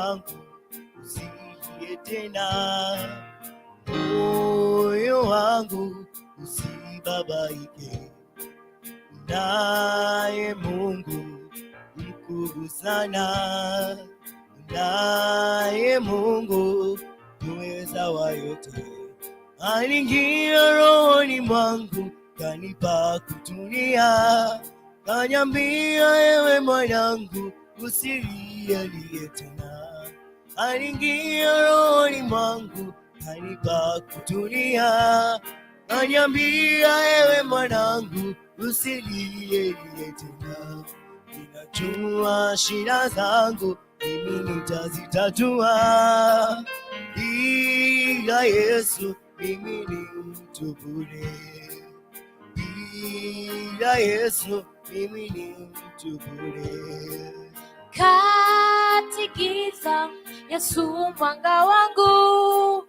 zangu usilie tena, moyo wangu usibabaike. Naye Mungu mkuu sana, naye Mungu muweza wa yote. Aliingia rohoni mwangu, kanipa kutulia, kaniambia ewe mwanangu usilie tena. Aliingia rohoni mwangu, kanipa kutulia, kaniambia ewe mwanangu usilie tena. Ninajua shida zangu mimi nitazitatua, bila Yesu mimi ni mtu bure, bila Yesu mimi ni mtu bure. Kati giza Yesu mwanga wangu,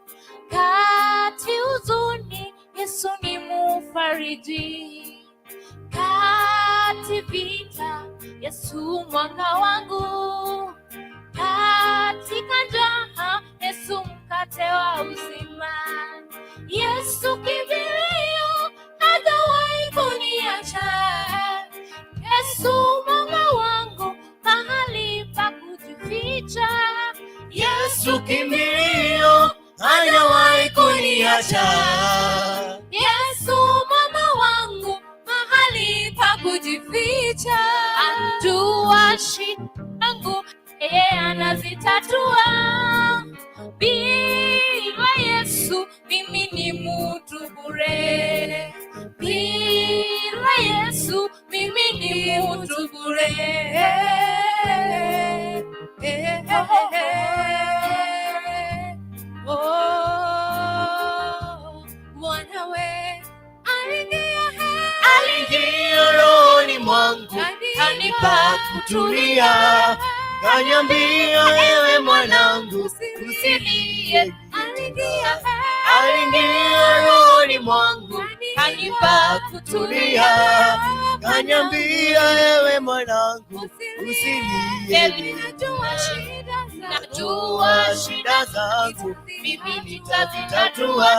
kati huzuni Yesu ni mufariji, kati vita Yesu mwanga wangu, katika njaa Yesu mkate wa uzima. Yesu kimbilio, hatawahi kuniacha. Yesu mwanga wangu, mahali pa kujificha. Yesu kimbilio, hatawahi kuniacha. Yesu mwanga wangu, mahali pa kujificha. Anajua shida zangu, yeye anazitatua. Bila Yesu mimi ni mtu bure, bila Yesu mimi ni mtu bure. Mwanawe aliingia rohoni mwangu, kanipa kutulia, kaniambia ewe mwanangu usilie. Aliingia rohoni mwangu, kanipa kutulia, kaniambia ewe mwanangu usilie. Najua shida zangu mimi nitazitatua,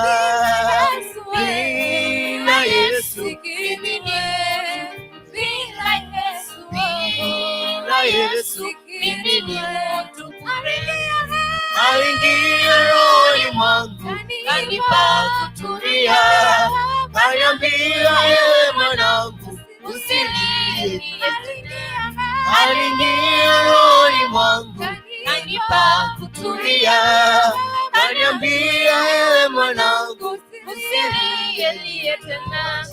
bila Yesu mimi ni, bila Yesu mimi ni mtu bure. Aliingia rohoni mwangu, kanipa kutulia, kaniambia ewe mwanangu usilie. Aliingia rohoni mwangu, kanipa kutulia, kaniambia ewe mwanangu usilie tena.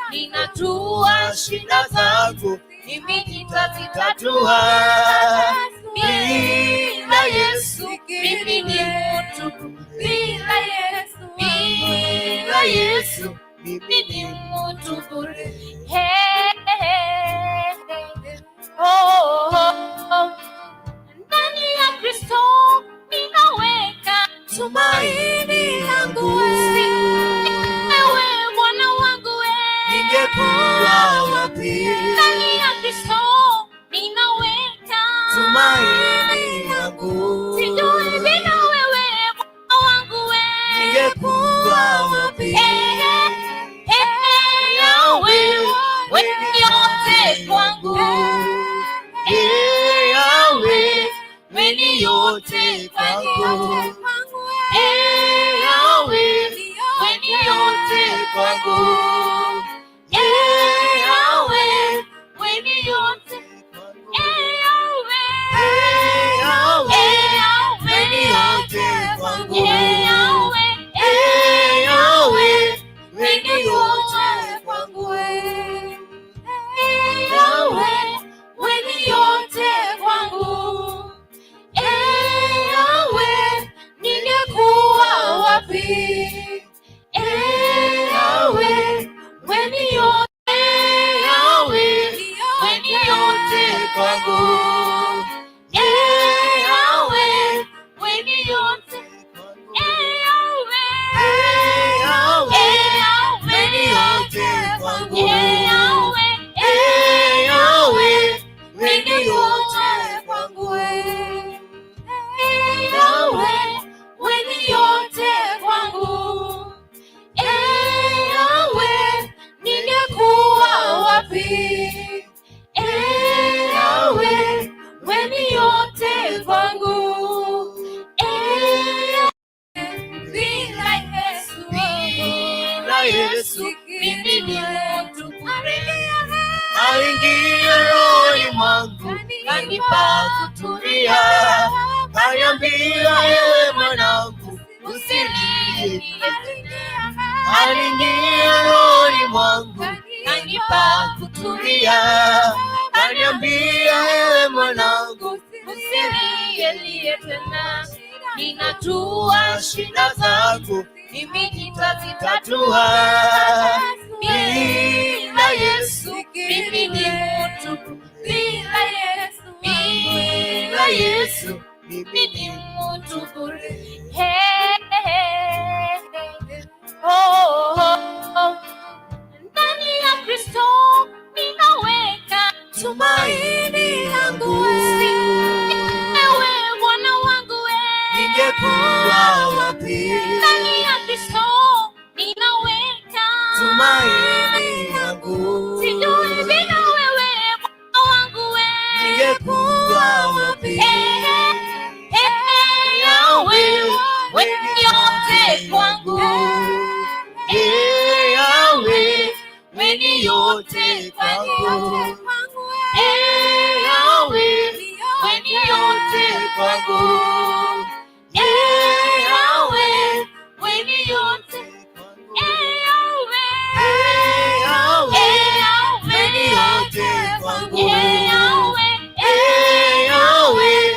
Ninajua shida zangu mimi nitazitatua, bila Yesu mimi ni mtu bure, bila Yesu mimi ni mtu bure. Ndani ya Kristo ninaweka tumaini langu. Ewe Bwana wangu, ningekuwa wapi? Ndani ya Kristo ninaweka tumaini langu. Sijui bila wewe Bwana wangu, ningekuwa wapi? Yawe wewe yote kwangu, Yawe wewe yote kwangu, Yawe wewe yote kwangu, Yawe wewe yote, Yawe wewe yote kwangu, Yawe wewe yote kwangu, Yawe wewe yote kwangu. Yawe ningekuwa wapi? Yawe kanipa kutulia, kaniambia ewe mwanangu usilie. Aliingia rohoni mwangu kanipa kutulia, kaniambia ewe mwanangu usilie tena. Ninajua shida zangu mimi nitazitatua. bila Yesu Mimi ni mtu bila Yesu, bila Yesu mimi ni mtu bure. Oh, ndani ya Kristo ninaweka tumaini langu. Wewe Bwana wangu, ningekuwa wapi? ndani ya Kristo ninaweka tumaini langu. Sijui bila wewe Bwana wangu, ningekuwa wapi? Yahweh, wewe yote kwangu. Yahweh, wewe ni yote kwangu. Yahweh, wewe ni yote kwangu. Yahweh, wewe ni yote kwangu. Yahweh, wewe ni yote kwangu. Yahweh,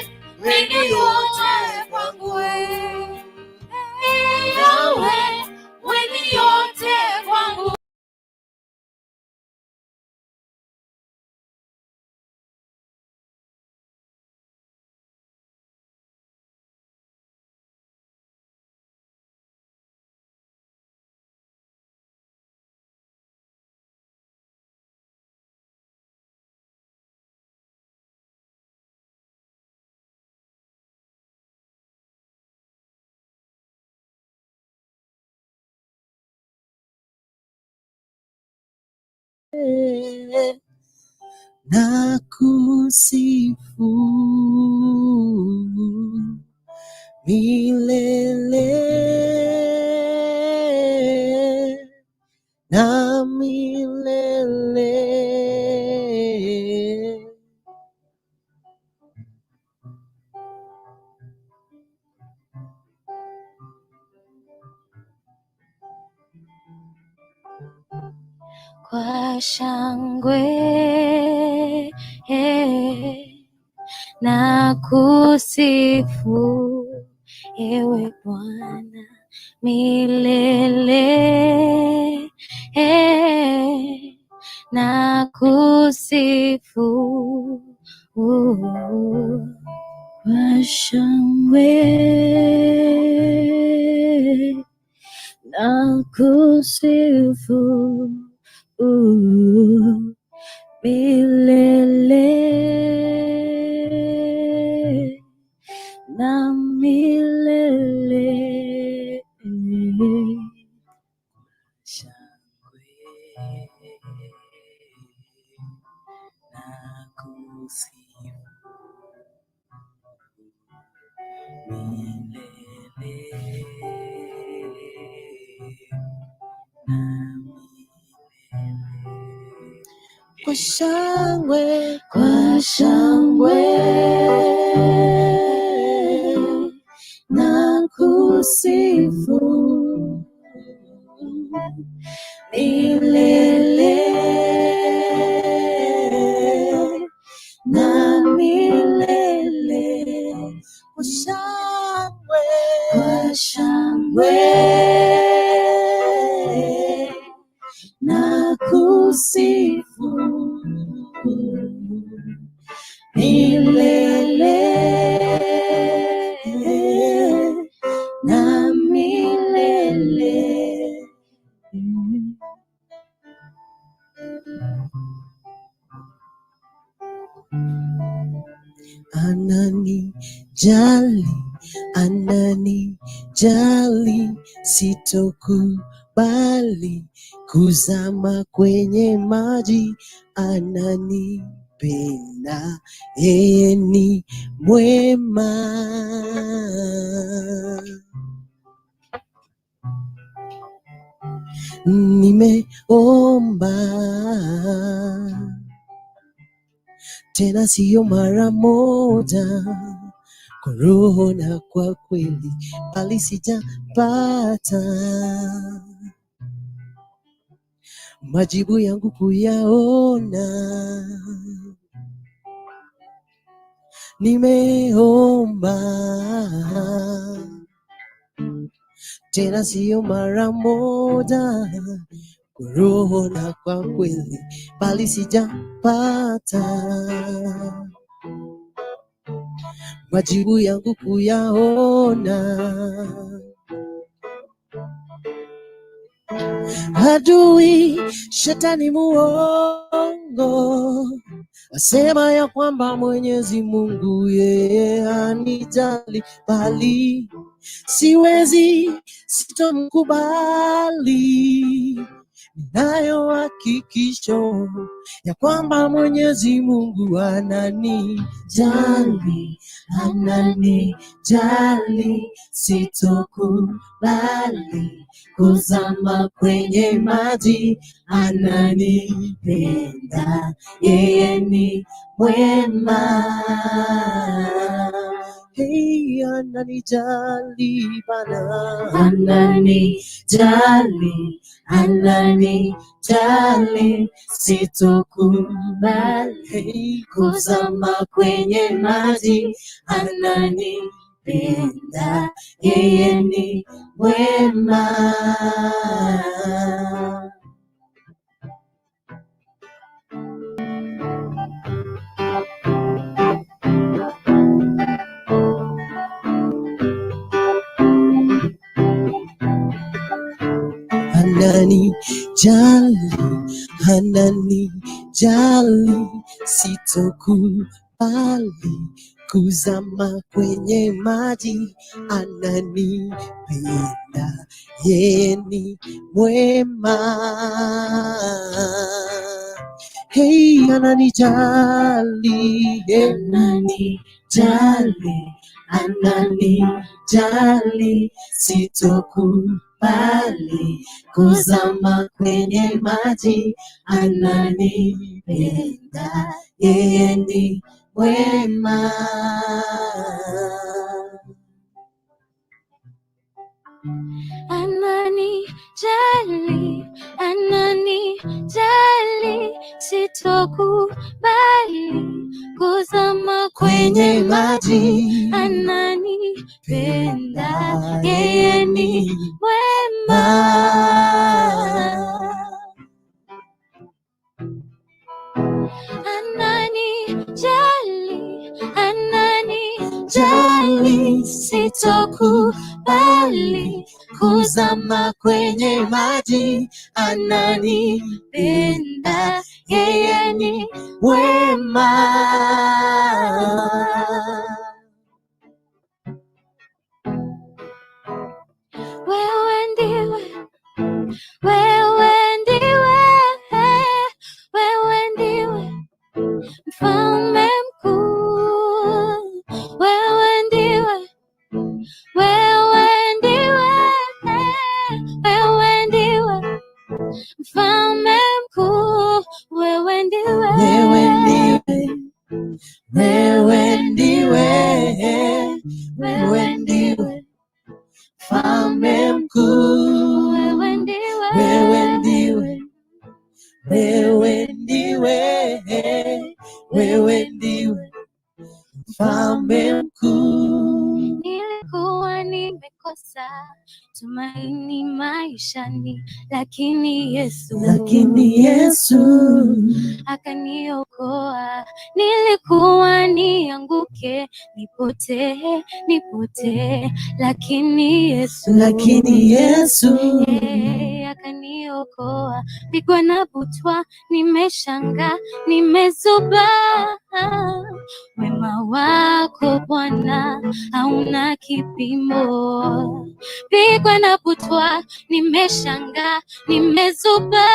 wewe ni yote kwangu. Yahweh, wewe ni yote kwangu. Na kusifu milele na milele. Kwa shangwe na kusifu ewe Bwana milele, na kusifu kwa shangwe na kusifu milele na milele. Shangwe na kusifu milele na milele. Kwa shangwe, Kwa shangwe na kusifu milele na milele. kwa shangwe, Kwa shangwe na kusifu milele na milele. ananijali, sitokubali kuzama kwenye maji. Ananipenda, yeye ni mwema. Nimeomba tena siyo mara moja, kwa roho na kwa kweli, bali sijapata majibu yangu kuyaona. Nimeomba tena siyo mara moja, kwa roho na kwa kweli, bali sijapata majibu yangu kuyaona. Adui shetani muongo asema ya kwamba Mwenyezi Mungu yeye hanijali, bali siwezi, sitomkubali. Ninayo hakikisho ya kwamba Mwenyezi Mungu ananijali, ananijali, sitokubali kuzama kwenye maji. Ananipenda, yeye ni mwema. Hey, ananijali Bwana, ananijali, ananijali, sitokubali kuzama kwenye maji. Ananipenda, yeye ni mwema. Ananijali, ananijali, sitokubali kuzama kwenye maji. Ananipenda, yeye ni mwema. Hey, ananijali, ananijali, ananijali, sitokubali kuzama kwenye maji. Ananipenda, yeye ni mwema. Ananijali, ananijali, sitokubali kuzama kwenye maji. Ananipenda, yeye ni mwema. Ananijali, ananijali, sitokubali kuzama kwenye maji. Ananipenda, yeye ni mwema. Wewe ndiwe, wewe ndiwe, wewe ndiwe Mfalme mkuu. Wewe ndiwe, wewe ndiwe, wewe ndiwe Mfalme mkuu. Wewe ndiwe, wewe ndiwe, wewe ndiwe, wewe ndiwe Mfalme mkuu. wewe ndiwe, wewe ndiwe, wewe ndiwe, wewe ndiwe Mfalme mkuu. Nilikuwa nimekosa tumaini maishani, lakini Yesu akaniokoa. Nilikuwa nianguke, nipotee, lakini Yesu akaniokoa. Pigwa na butwa, nimeshangaa, nimezuba. Wema wako Bwana hauna kipimo. Pigwa na butwa, nimeshangaa, nimezuba.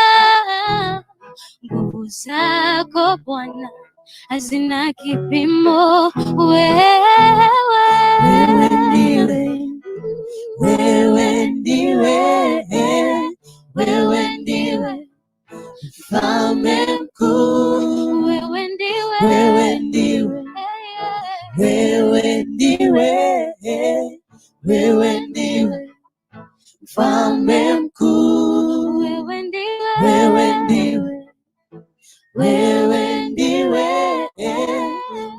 Nguvu zako Bwana hazina kipimo. Wewe ndiwe, wewe ndiwe, wewe ndiwe Mfalme mkuu. wewe ndiwe, wewe wewe ndiwe mfalme mkuu, wewe ndiwe, wewe ndiwe, wewe ndiwe,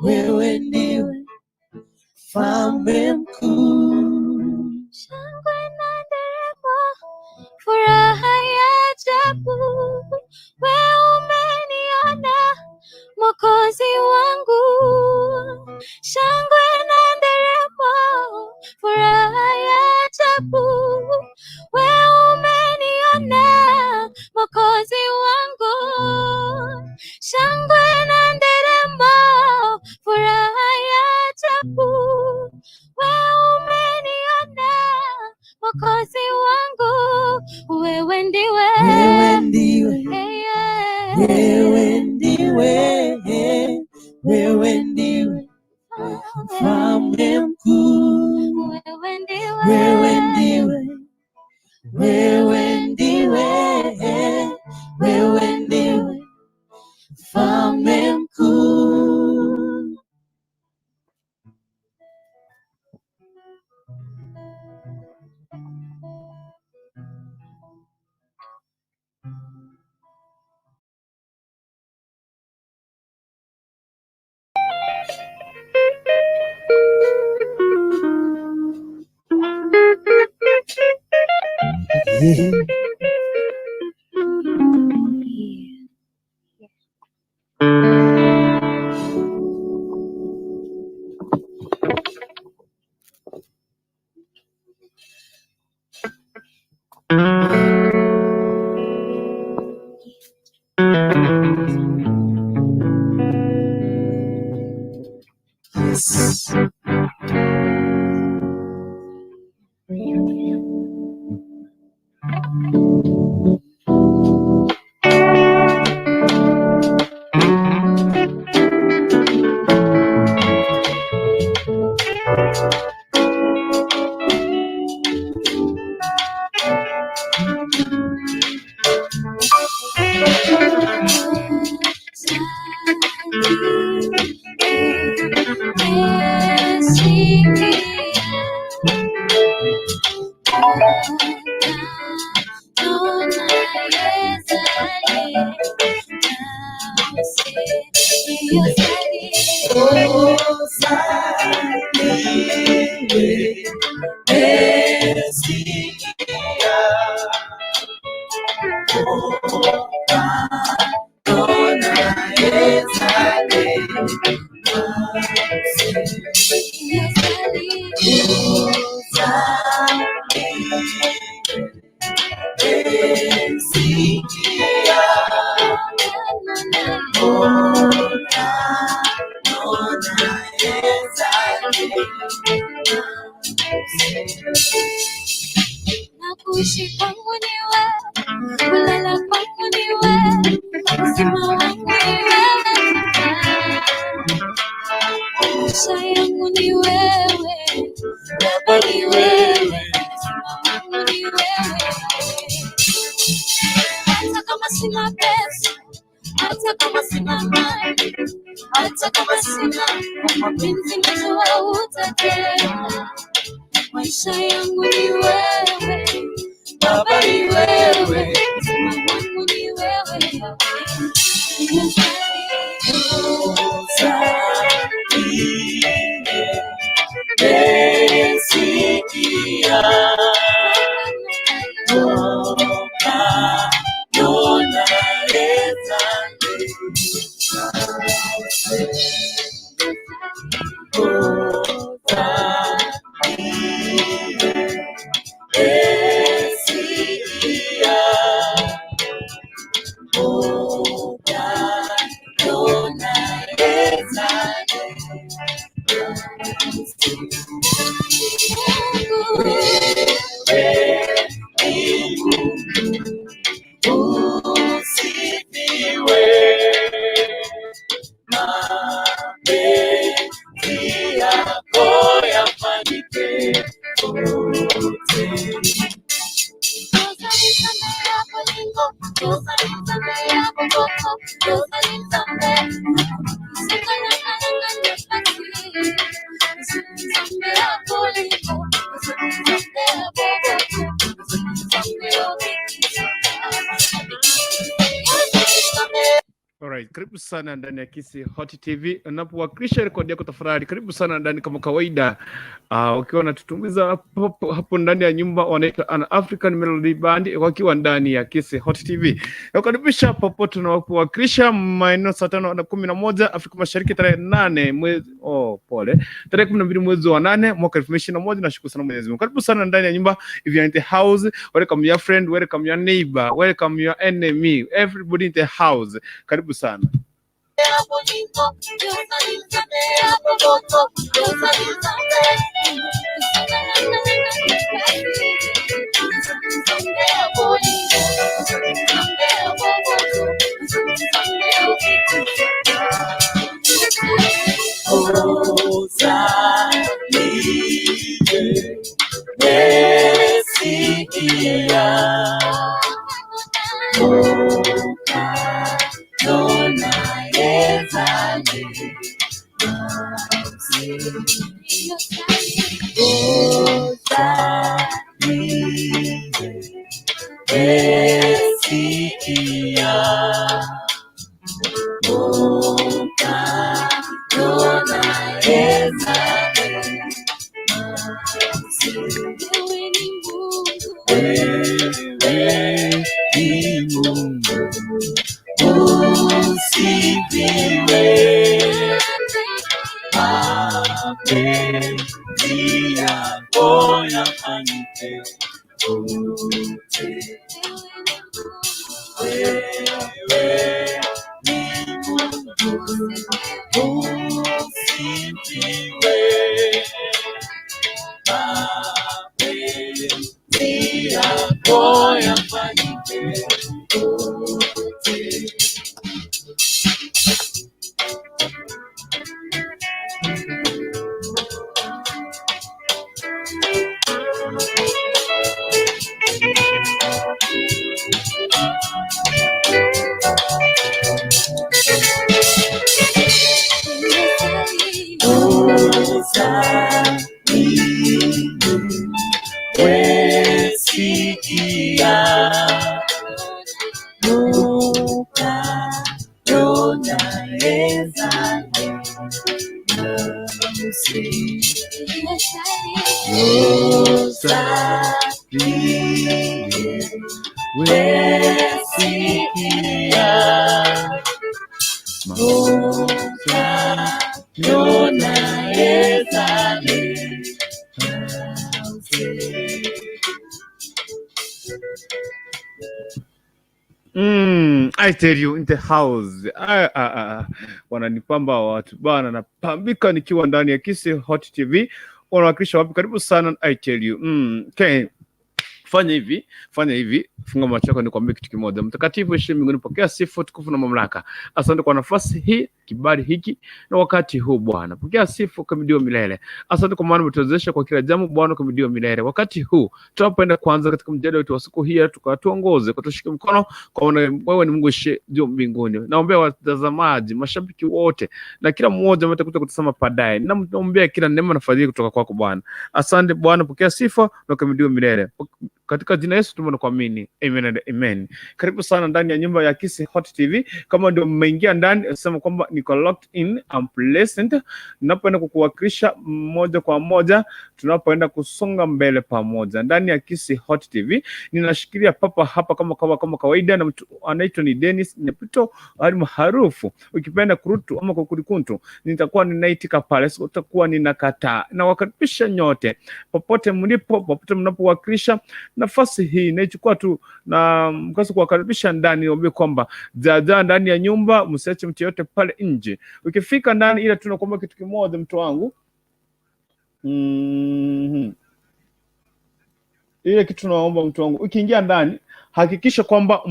wewe ndiwe mfalme mkuu. Shangwe na nderemo, furaha ya ajabu, wewe umeniona Mwokozi wangu. Shangwe na nderemo, furaha ya ajabu, wewe umeniona Mwokozi wangu. Shangwe na nderemo, furaha ya ajabu, wewe umeniona Mwokozi wangu. Wewe ndiwe, wewe ndiwe, wewe ndiwe, wewe ndiwe mfalme mkuu, wewe ndiwe, wewe ndiwe, wewe ndiwe, wewe ndiwe mfalme mkuu. Yes. Nakuishi kwangu ni wewe, kulala kwangu ni wewe, uzima wangu ni wewe, maisha yangu ni wewe, Baba ni wewe, uzima wangu ni wewe. Hata kama sina pesa, hata kama sina mali, hata kama sina mapenzi najua utatenda. Maisha yangu ni wewe, Baba ni wewe, uzima wangu ni wewe. Karibu sana ndani ya Kisi Hot TV. Unapowakilisha rekodi yako tafadhali, karibu sana ndani kama kawaida. Wakiwa wanatutumbiza hapo ndani ya nyumba wanaita An African Melody Band wakiwa ndani ya Kisi Hot TV. Nakaribisha popote unapowakilisha maeneo saa 5:11 Afrika Mashariki tarehe 8 mwezi tarehe 12 mwezi wa 8 mwaka 2021. Nashukuru sana Mwenyezi Mungu. Karibu sana ndani ya nyumba. If you're in the house, welcome your friend, welcome your neighbor, welcome your enemy, everybody in the house. Karibu sana. I tell you in the house. Wananipamba watu bana, napambika nikiwa ndani ya Kisi Hot TV. Wanawakilisha wapi? Karibu sana. I tell you. Okay. Fanya hivi, funga macho yako nikwambie kitu kimoja. Mtakatifu Yesu mbinguni, pokea sifa, tukufu na mamlaka. Asante kwa nafasi hii, kibali hiki na wakati huu Bwana. Pokea sifa kamidio milele. Asante kwa maana umetuwezesha kwa kila jambo Bwana, kamidio milele. Wakati huu tunapenda kuanza katika mjadala wetu wa siku hii, tukatuongoze, kutushike mkono, kwa maana wewe ni Mungu juu mbinguni. Naombea watazamaji, mashabiki wote na kila mmoja mtakuja kutazama baadaye. Naombea kila neema na fadhili kutoka kwako Bwana. Asante Bwana, pokea sifa na kamidio milele. Katika jina Yesu tunakuamini. Amen and amen. Karibu sana ndani ya nyumba ya Kisi Hot TV. Kama ndio mmeingia ndani, sema kwamba niko locked in, I'm pleasant. Tunapoenda kukuwakilisha moja kwa moja, tunapoenda kusonga mbele pamoja ndani ya Kisi Hot TV. Ninashikilia papa hapa kama kawaida, na mtu anaitwa ni Dennis Nyapito maarufu. Ukipenda kurutu ama kukurikuntu, nitakuwa ninaitika pale, sitakuwa ninakataa. Na wakaribisha nyote popote mlipo, popote mnapowakilisha. Nafasi hii naichukua tu na mkasa kuwakaribisha ndani, niombe kwamba jaja ndani ya nyumba, msiache mtu yote pale nje. Ukifika ndani, ila tunakuomba kitu kimoja mtu wangu. Ile kitu tunaomba mtu wangu, ukiingia ndani hakikisha kwamba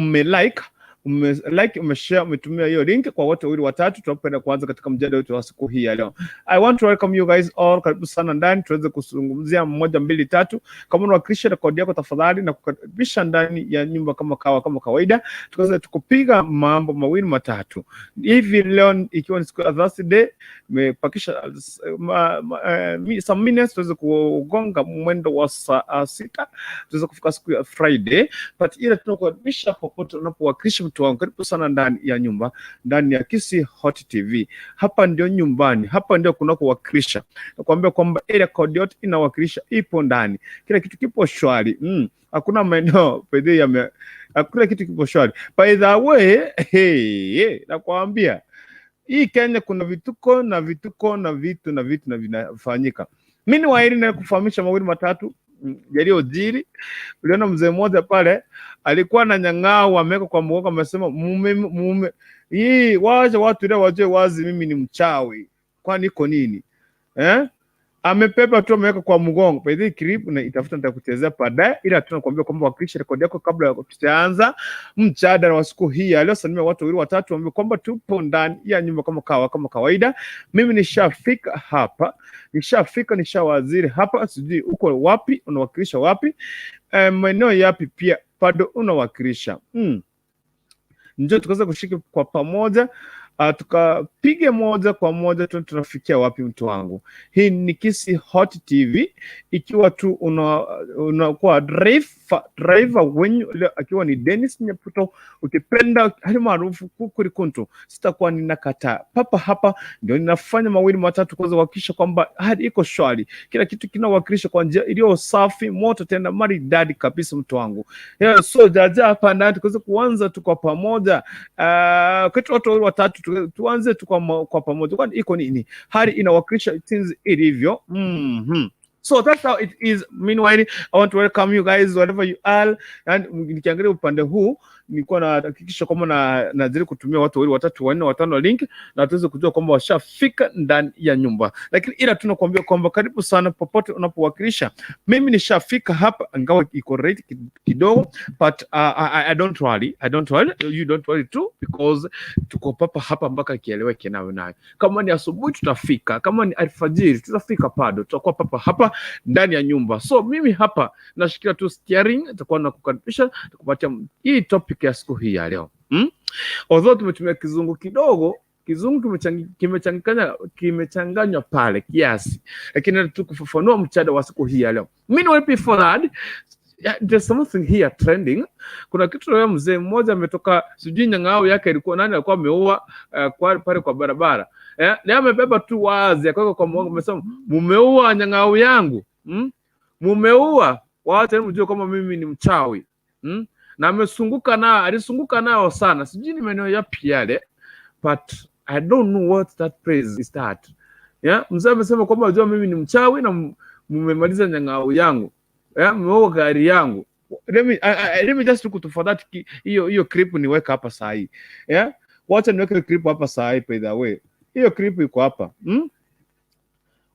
umeshare, umetumia hiyo link kwa watu wawili watatu. Tunapenda kuanza katika mjadala wetu wa siku hii ya leo. I want to welcome you guys all. Karibu sana ndani, tuweze kuzungumzia 1, 2, 3. Kama unawakilisha rekodi yako tafadhali, na kukaribisha ndani ya nyumba kama kawaida, tukaweza tukupiga mambo mawili matatu hivi leo, ikiwa ni siku ya Thursday. Nimepakisha some minutes tuweze kugonga mwendo wa saa 6, tuweze kufika siku ya Friday. But ila tunakukaribisha popote unapowakilisha mtu wangu, karibu sana ndani ya nyumba, ndani ya Kisi Hot TV. Hapa ndio nyumbani, hapa ndio kunako wakilisha. Nakwambia kwamba area code yote inawakilisha ipo ndani. Kila kitu kipo shwari. Hakuna maeneo pekee hakuna kitu kipo shwari. By the way, nakwambia hii Kenya kuna vituko na vitu na vinafanyika. Mimi waili na kufahamisha mawili matatu yaliyojiri. Uliona mzee mmoja pale alikuwa na nyang'au ameweka kwa mgongo, amesema mume hii waje watu ile wajue wazi mimi ni mchawi. Kwani iko nini? Amepepa tu ameweka kwa mgongo. Kwa hiyo clip na itafuta nitakuchezea baadaye, ila tunakuambia kwamba wakilisha rekodi yako kabla ya kuanza mjadala wa siku hii. Leo salimia watu wawili watatu ambao kwamba tupo ndani ya nyumba kama kawaida. Mimi nishafika hapa, nishawaziri hapa. Sijui uko wapi, unawakilisha wapi, maeneo yapi pia bado unawakilisha. Njoo tukaweza kushika kwa pamoja, tukapige moja kwa moja tunafikia wapi mtu wangu. Hii ni Kisi Hot TV, ikiwa tu unakuwa driver wenyu leo akiwa ni Dennis Nyaputo, ukipenda hali maarufu Kukurikuntu. Sitakuwa ninakataa. Papa hapa ndio ninafanya mawili matatu kwanza kuhakikisha kwamba hadi iko shwari. Kila kitu kinawakilisha kwa njia iliyo safi, moto tena maridadi kabisa mtu wangu. So jaja hapa ndani tukaweza kuanza kwa pamoja. Kwetu watu watatu tuanze kwa pamoja. Kwani iko nini? Hali inawakilisha things ilivyo. So that's how it is. Meanwhile, I want to welcome you guys wherever you are. And nikiangalia upande huu nilikuwa nahakikisha kwamba nazidi kutumia watu wawili watatu wanne watano link na tuweze kujua kwamba washafika ndani ya nyumba. Lakini ila tunakuambia kwamba karibu sana popote unapowakilisha. Mimi nishafika hapa, ingawa iko rate kidogo, but I don't worry. You don't worry too, because tuko papa hapa mpaka kieleweke nayo. Kama ni asubuhi tutafika, kama ni alfajiri tutafika bado. Tutakuwa papa hapa ndani ya nyumba. So mimi hapa nashikilia tu steering, nitakuwa nakukaribisha, nitakupatia hii topic ya siku hii ya leo. Although tumetumia kizungu kidogo, kizungu kimechanganywa pale kiasi, lakini tukufafanua mchada wa siku hii ya leo. Meanwhile, before that, there's something here trending. Kuna kitu leo mzee mmoja ametoka, sijui nyang'au yake ilikuwa nani alikuwa ameua pale kwa barabara. Leo amebeba tu wazi akaweka kwa mgongo, amesema mumeua nyang'au yangu. Mumeua. Wacha mjue kama mimi ni mchawi. Na alisunguka nao sana. Sijui ni maeneo yapi yale, but I don't know what that phrase is that. Mzee amesema kwamba unajua mimi ni mchawi na mmemaliza nyang'au yangu. Mmeua gari yangu. Let me just look for that. Hiyo clip niweka hapa saa hii. Wacha niweke clip hapa saa hii by the way. Hiyo clip iko hapa.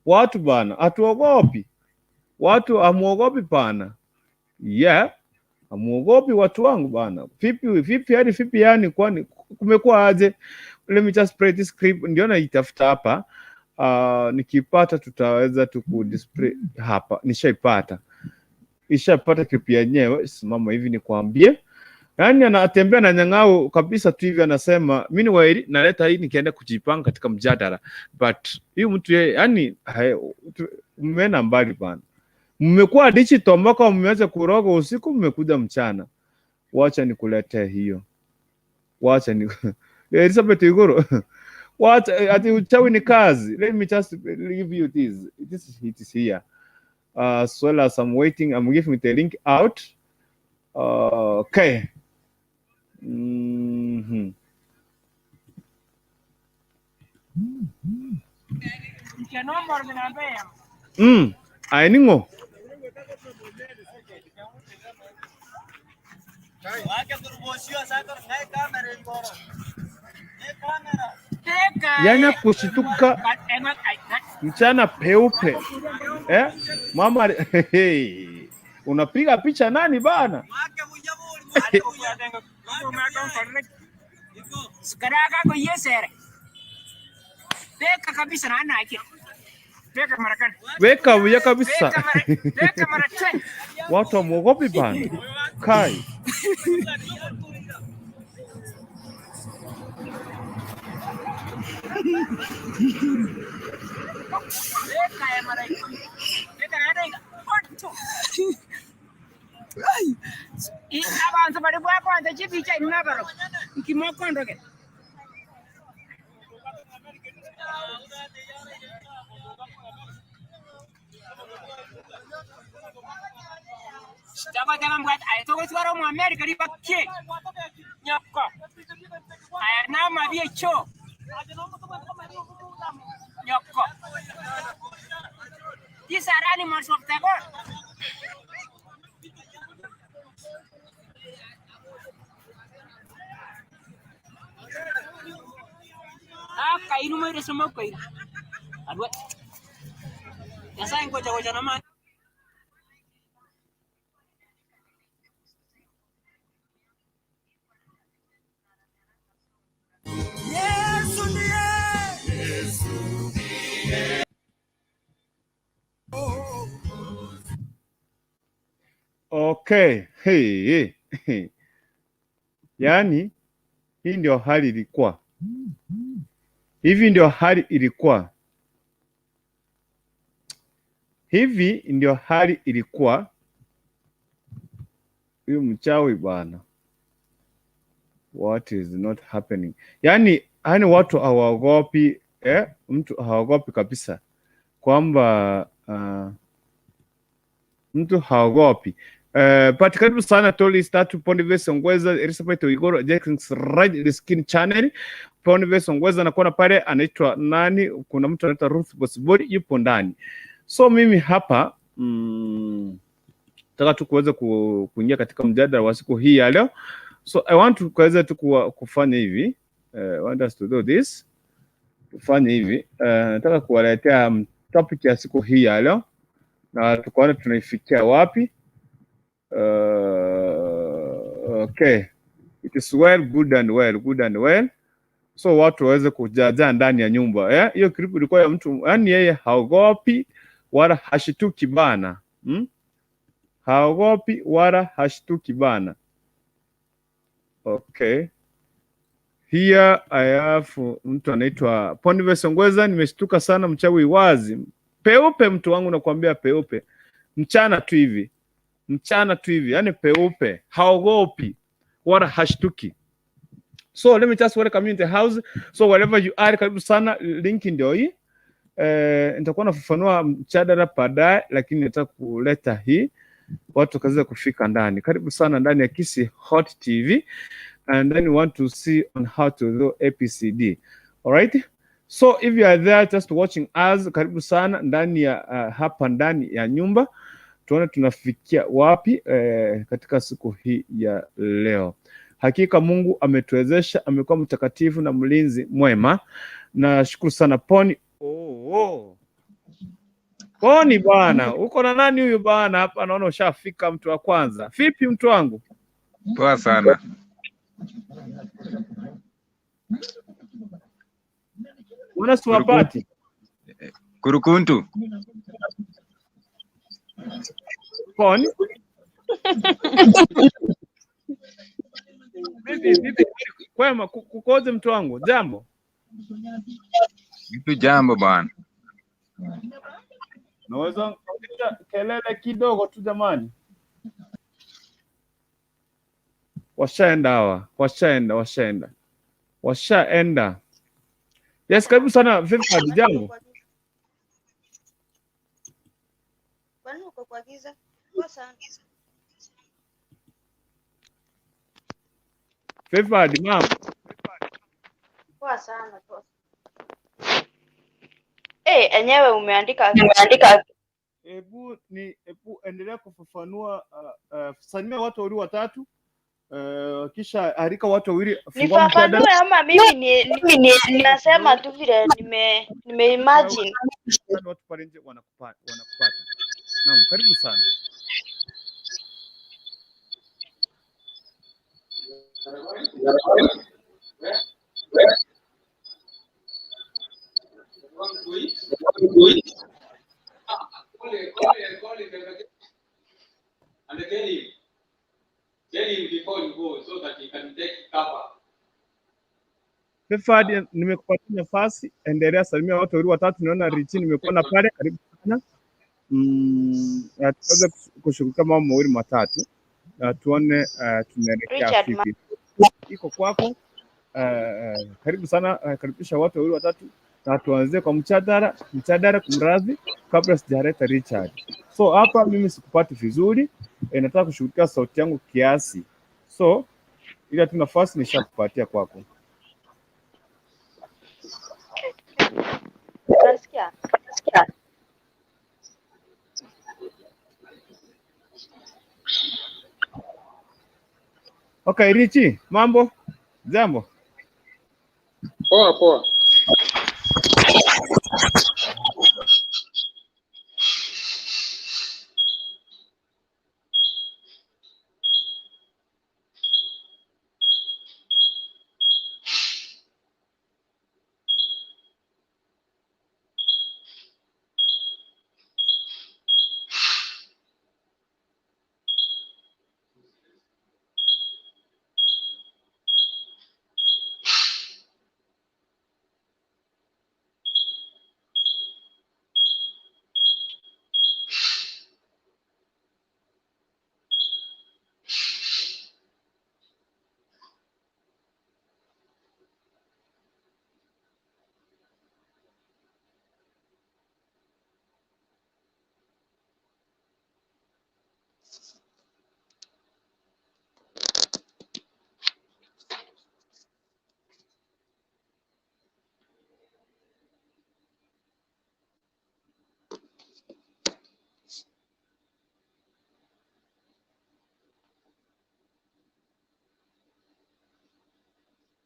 Watu bana, hatuogopi. Watu amuogopi bana. Amuogopi watu wangu bana. Vipi yani kwani kumekuwa aje? Let me just play this clip, ndio naitafuta hapa. Nikipata tutaweza tukudisplay hapa. Nishapata clip yenyewe. Simama hivi nikwambie. Yani anatembea na nyang'au kabisa tu hivi, anasema mimi waili naleta hii nikienda kujipanga katika mjadala. But huyu mtu yeye yani mmeenda mbali bana. Mmekuwa digital mpaka mmeanza kuroga usiku, mmekuja mchana. Wacha nikuletee hiyo. Elizabeth Igoro. Ati uchawi ni kazi. Let me just give you this. It is here. As well as I'm waiting, I'm giving the link out. Okay. Ainingo. Yana kushituka mchana peupe. Mama unapiga picha nani bana? Sekarang aku yesere. Beka kabisa na anaki. Beka marakan. Weka uya kabisa. Beka marakan. Watu wamuogopi bana. Kai. Beka ya marakan. Beka na Abantu bari bwakonze kibica inabaro nkimokondoke Staba kama mbwa aitoka twara mu America ribake nyako ayana mabie cho nyako these are animals of the God. Kainu mo resmo ko adwa yasa ngoja na man Okay, hey. Yani hii ndio hali ilikuwa. Hivi ndio hali ilikuwa. Hivi ndio hali ilikuwa. Huyu mchawi bwana. What is not happening? Yani watu hawaogopi, mtu hawaogopi kabisa. Kwamba mtu haogopi. But karibu sana Toli Statu Pondives Ongweza Elizabeth Igoro Jackson's Right the Skin Channel. Pondives Ongweza nakuona pale anaitwa nani? Kuna mtu anaitwa Ruth Bosbody yupo ndani. So mimi hapa nataka tu kuweza kuingia katika mjadala wa siku hii ya leo. So I want to kuweza tu kufanya hivi. I want us to do this. Kufanya hivi. Nataka kuwaletea topic ya siku hii ya leo. Na tukaona tunaifikia wapi. Okay. It is well, good and well. So watu waweze kujaja ndani ya nyumba. Hiyo clip ilikuwa ya mtu, yani yeye haogopi wala hashituki bana. Haogopi wala hashituki bana. Okay. Here I have mtu anaitwa Pondives Ongweza. Nimeshtuka sana, mchawi wazi. Peupe mtu wangu nakwambia, peupe. Mchana tu hivi. Yani peupe, haogopi wala hashtuki. So let me just welcome you in the house. So wherever you are, karibu sana, link ndio hii. Nitakuwa nafafanua mjadala baadaye, lakini nataka kuleta hii watu kaza kufika ndani. Karibu sana ndani ya Kisi Hot TV, and then we want to see on how to do APCD. All right? So if you are there just watching us, karibu sana ndani ya hapa ndani ya nyumba. Tuone tunafikia wapi katika siku hii ya leo. Hakika Mungu ametuwezesha, amekuwa mtakatifu na mlinzi mwema. Na shukuru sana Poni. Poni bwana, uko na nani huyu bwana hapa? Naona ushafika mtu wa kwanza. Vipi mtu wangu? Poa sana. Una swapati? Kurukuntu. Poni? Bibi, kwema kukoje mtu wangu? Jambo? Vipi jambo bwana? Naweza kuongea kelele kidogo tu jamani. Washaenda hawa. Washaenda. Yes, karibu sana Fefad, jambo. Kwani uko kwa giza? Poa sana. Fefad, mama. Poa sana poa. Enyewe umeandika. Hebu endelea kufafanua salimia watu wawili watatu. Kisha harika watu wawili nifafanue ama mimi ninasema tu vile nime imagine watu pale nje wanakupata. Naam, karibu sana. And tell him before you go so that he can take cover. Fefadi, nimekupatia nafasi, endelea salimia watu wawili watatu. Niona Richi nimekuona pale, karibu sana. Ataweza kushughulikia mambo mawili matatu. na tuone tunaelekea Richard vipi. Iko kwako. Karibu sana, karibisha watu wawili watatu na tuanzie kwa mchadara kumradhi, kabla sijaleta Richard. So hapa mimi sikupati vizuri, nataka kushughulikia sauti yangu kiasi, so ila tu nafasi nishakupatia kwako. Unasikia? Okay, Richi, mambo? Jambo? Poa.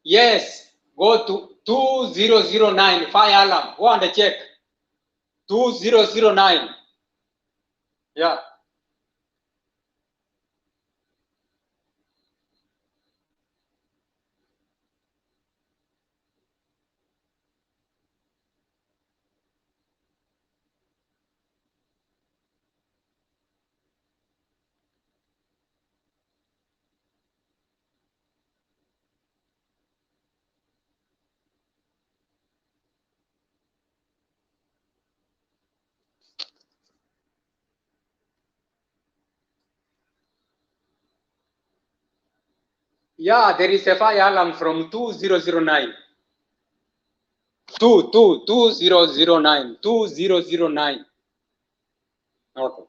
Yes, go to 2009 fire alarm. Go and check. 2009. Yeah. Yeah, there is a fire alarm from 2009. 2009. 2009. Okay.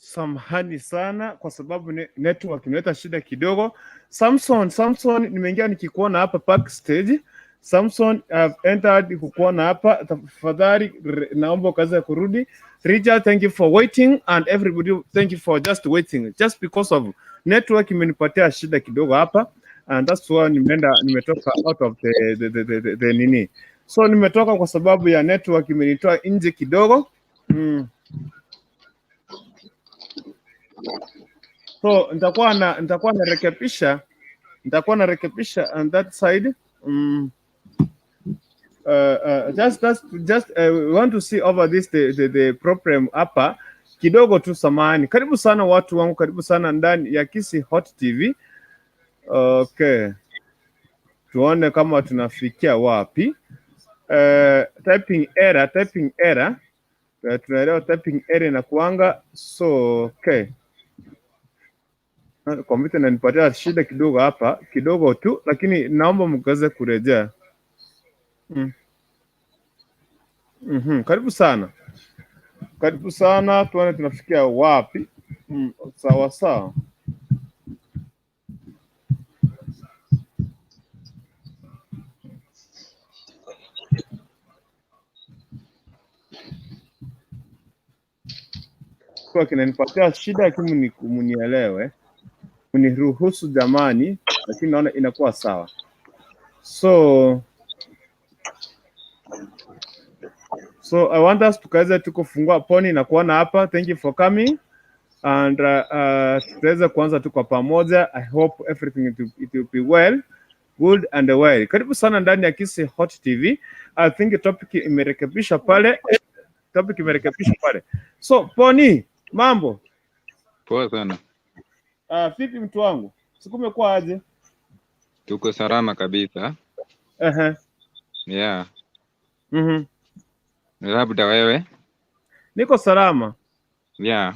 Samahani sana kwa sababu network inaleta shida kidogo. Samson, nimeingia nikikuona hapa backstage. Samson, I've entered kukuona hapa. Tafadhali naomba ukaanze kurudi. Richard, thank you for waiting, and everybody thank you for just waiting. Just because of network imenipatia shida kidogo hapa, and that's why nimetoka out of the nini. So nimetoka kwa sababu ya network imenitoa nje kidogo. So nitakuwa narekebisha on that side. We want to see over this the problem hapa kidogo tu, samahani. Karibu sana watu wangu, karibu sana ndani ya Kisi Hot TV. Okay, tuone kama tunafikia wapi. Typing error. Tunaelewa typing error na kuanga. So okay, kompyuta inanipatia shida kidogo hapa, kidogo tu, lakini naomba mkaze kurejea. Karibu sana, tuone tunafikia wapi. Sawa. Kwa kinanipatia shida, lakini munielewe, uniruhusu jamani, lakini naona inakuwa sawa. So So I want us tukaweza tukufungua poni na kuona hapa. Thank you for coming. And tutaweza kuanza tu kwa pamoja. I hope everything it will be well, good and well. Karibu sana ndani ya Kisi Hot TV. I think topic imerekebishwa pale. So Poni, mambo? Poa sana. Vipi mtu wangu? Siku umekuwa aje? Tuko salama kabisa. Yeah. Labda wewe? Niko salama. Yeah.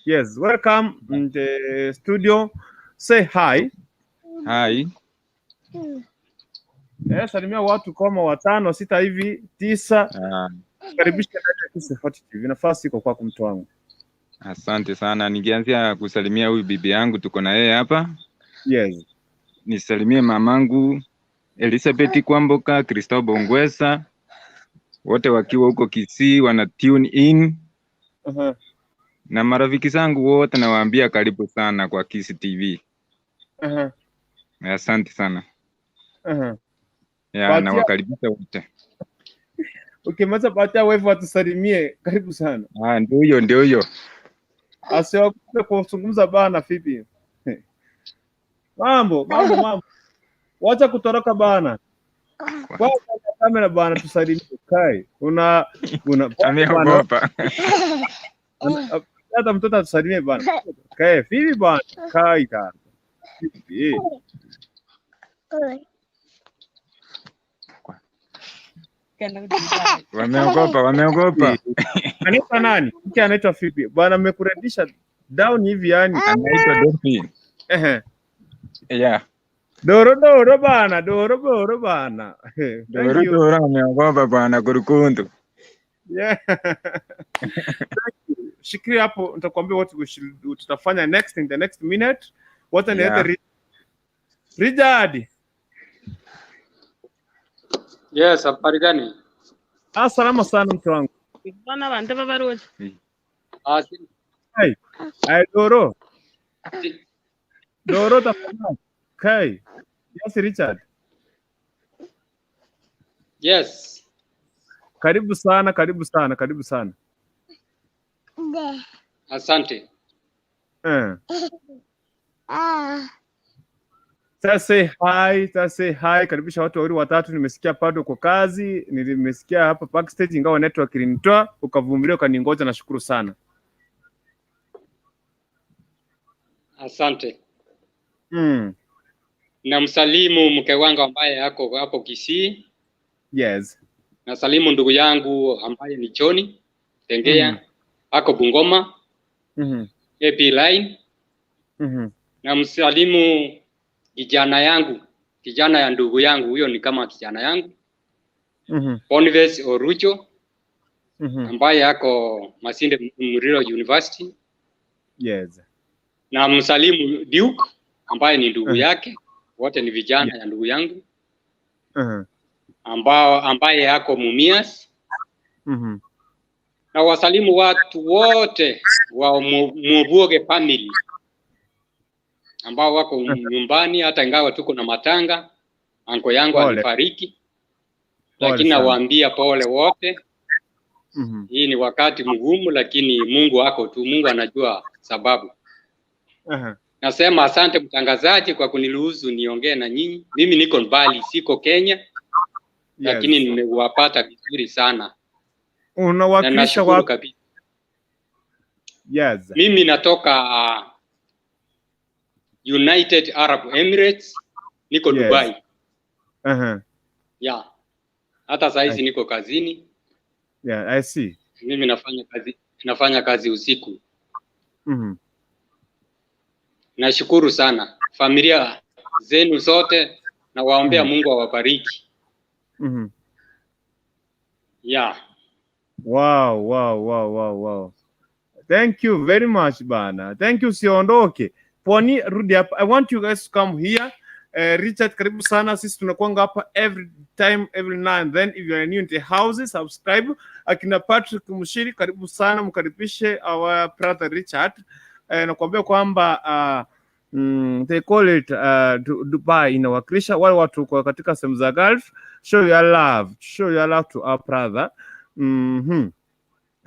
Yes, welcome in the studio. Say hi. Hi. Salimia watu kama 5, 6 hivi, 9. Karibisha Kisi Hot TV. Nafasi iko kwako mtu wangu. Asante sana. Ningeanzia kusalimia huyu bibi yangu, tuko na yeye hapa. Yes. Nisalimie mamangu Elizabeth Kwamboka, Kristobo Ngwesa, wote wakiwa huko Kisii wana tune in. Na marafiki zangu wote nawaambia karibu sana kwa Kisi TV. Asante sana. Ya, na wakaribisha wote. Ukimaliza batia wewe watusalimie, karibu sana. Ndio huyo. Asiwakupe kuzungumza bana vipi? Mambo. Wacha kutoroka bana. Kwa kamera bana tusalimie kai. Una ameogopa. Hata mtoto tusalimie bana. Kai vipi bana? Kai ta. Wameogopa. Anaitwa nani? Mke anaitwa vipi? Bana mmekuredisha down hivi yani. Anaitwa Dofi. Yeah. Doro bana. Doro ameogopa bana kurukundu. Yeah. Shikiri hapo nitakwambia what tutafanya next in the next minute. What an other Richard. Yes, habari gani? Salama sana mtu wangu. Bana bante babarua. Hai. Doro tafadhali. Kai. Yes, Richard. Yes. Karibu sana. Asante. Say hi. Karibisha watu 2 3. Nimesikia bado kwa kazi, nimesikia hapa backstage ingawa network ilinitoa, ukavumilia ukaningoja, nashukuru sana. Asante. Na msalimu mke wangu ambaye yako hapo Kisii. Yes. Na salimu ndugu yangu ambaye ni Johnny Tengea ako Bungoma. AP line. Na msalimu kijana ya ndugu yangu, huyo ni kama kijana yangu. Boniface Orucho ambaye yako Masinde Muriro University. Yes. Na msalimu Duke ambaye ni ndugu yake, wote ni vijana ya ndugu yangu. Ambaye yako Mumias. Na wasalimu watu wote wa Mubuoge family ambao wako nyumbani, hata ingawa tuko na matanga. Anko yangu alifariki, lakini nawaambia pole wote. Hii ni wakati mgumu, lakini Mungu ako tu, Mungu anajua sababu. Nasema asante mtangazaji kwa kuniruhusu niongee na nyinyi. Mimi niko mbali, siko Kenya. Lakini nimewapata vizuri sana. Unawakilisha wapi? Yes. Mimi natoka United Arab Emirates, niko Dubai. Yeah. Hata saa hizi niko kazini. Yeah, I see. Mimi nafanya kazi usiku. Nashukuru sana familia zenu zote, na waombea Mungu awabariki. Yeah. Wow. Thank you very much bana. Thank you, siondoke. Poni rudi hapa. I want you guys to come here. Richard, karibu sana. Sisi tunakuanga hapa every time, every now and then. If you are new in the house, subscribe. Akina Patrick Mushiri, karibu sana, mkaribishe our brother Richard. Nakwambia kwamba they call it Dubai inawakilisha wale watu kwa katika sehemu za Gulf. Show your love to our brother.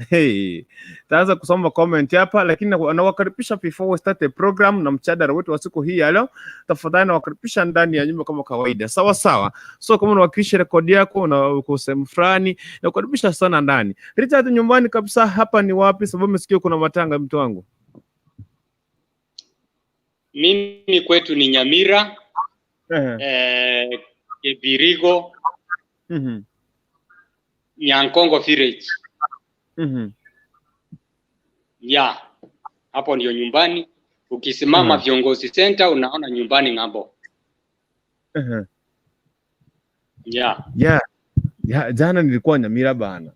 Hey, taanza kusoma comment hapa, lakini nawakaribisha before we start the program na mjadala wetu wa siku hii ya leo. Tafadhali nawakaribisha ndani ya nyumba kama kawaida, sawa sawa. So kama unawakilisha rekodi yako na uko sehemu fulani, nakukaribisha sana ndani. Richard, nyumbani kabisa hapa ni wapi? Sababu nimesikia kuna matanga, mtu wangu. Mimi kwetu ni Nyamira, Kibirigo, Nyankongo village. Ya, hapo ndio nyumbani. Ukisimama Viongozi Center unaona nyumbani ng'ambo. Ya, jana nilikuwa Nyamira bana.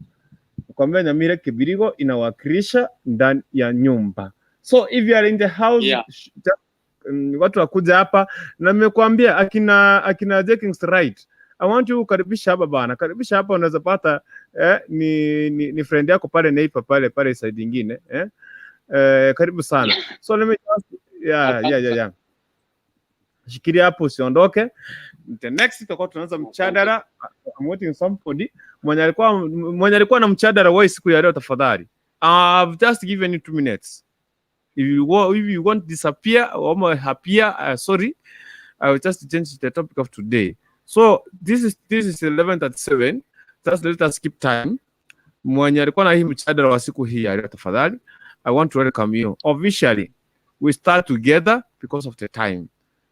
Nakwambia Nyamira Kibirigo inawakilisha ndani ya nyumba. So if you are in the house, watu wakuja hapa na nimekuambia akina Jenkins right. I want you karibisha hapa bana. Karibisha hapa unaweza pata ni friend yako pale neighbor pale side nyingine karibu sana. So let me just shikilia hapo usiondoke. The next tutakuwa tunaanza mjadala. I'm waiting somebody mwenye alikuwa na mjadala wa siku ya leo tafadhali. I've just given you 2 minutes. If you want to disappear or happier, sorry, I will just change the topic of today. So this is 11:37. Just let us skip time. Mwenye alikuwa na hii mjadala wa siku hii ya leo tafadhali, I want to welcome you. Officially, we start together because of the time.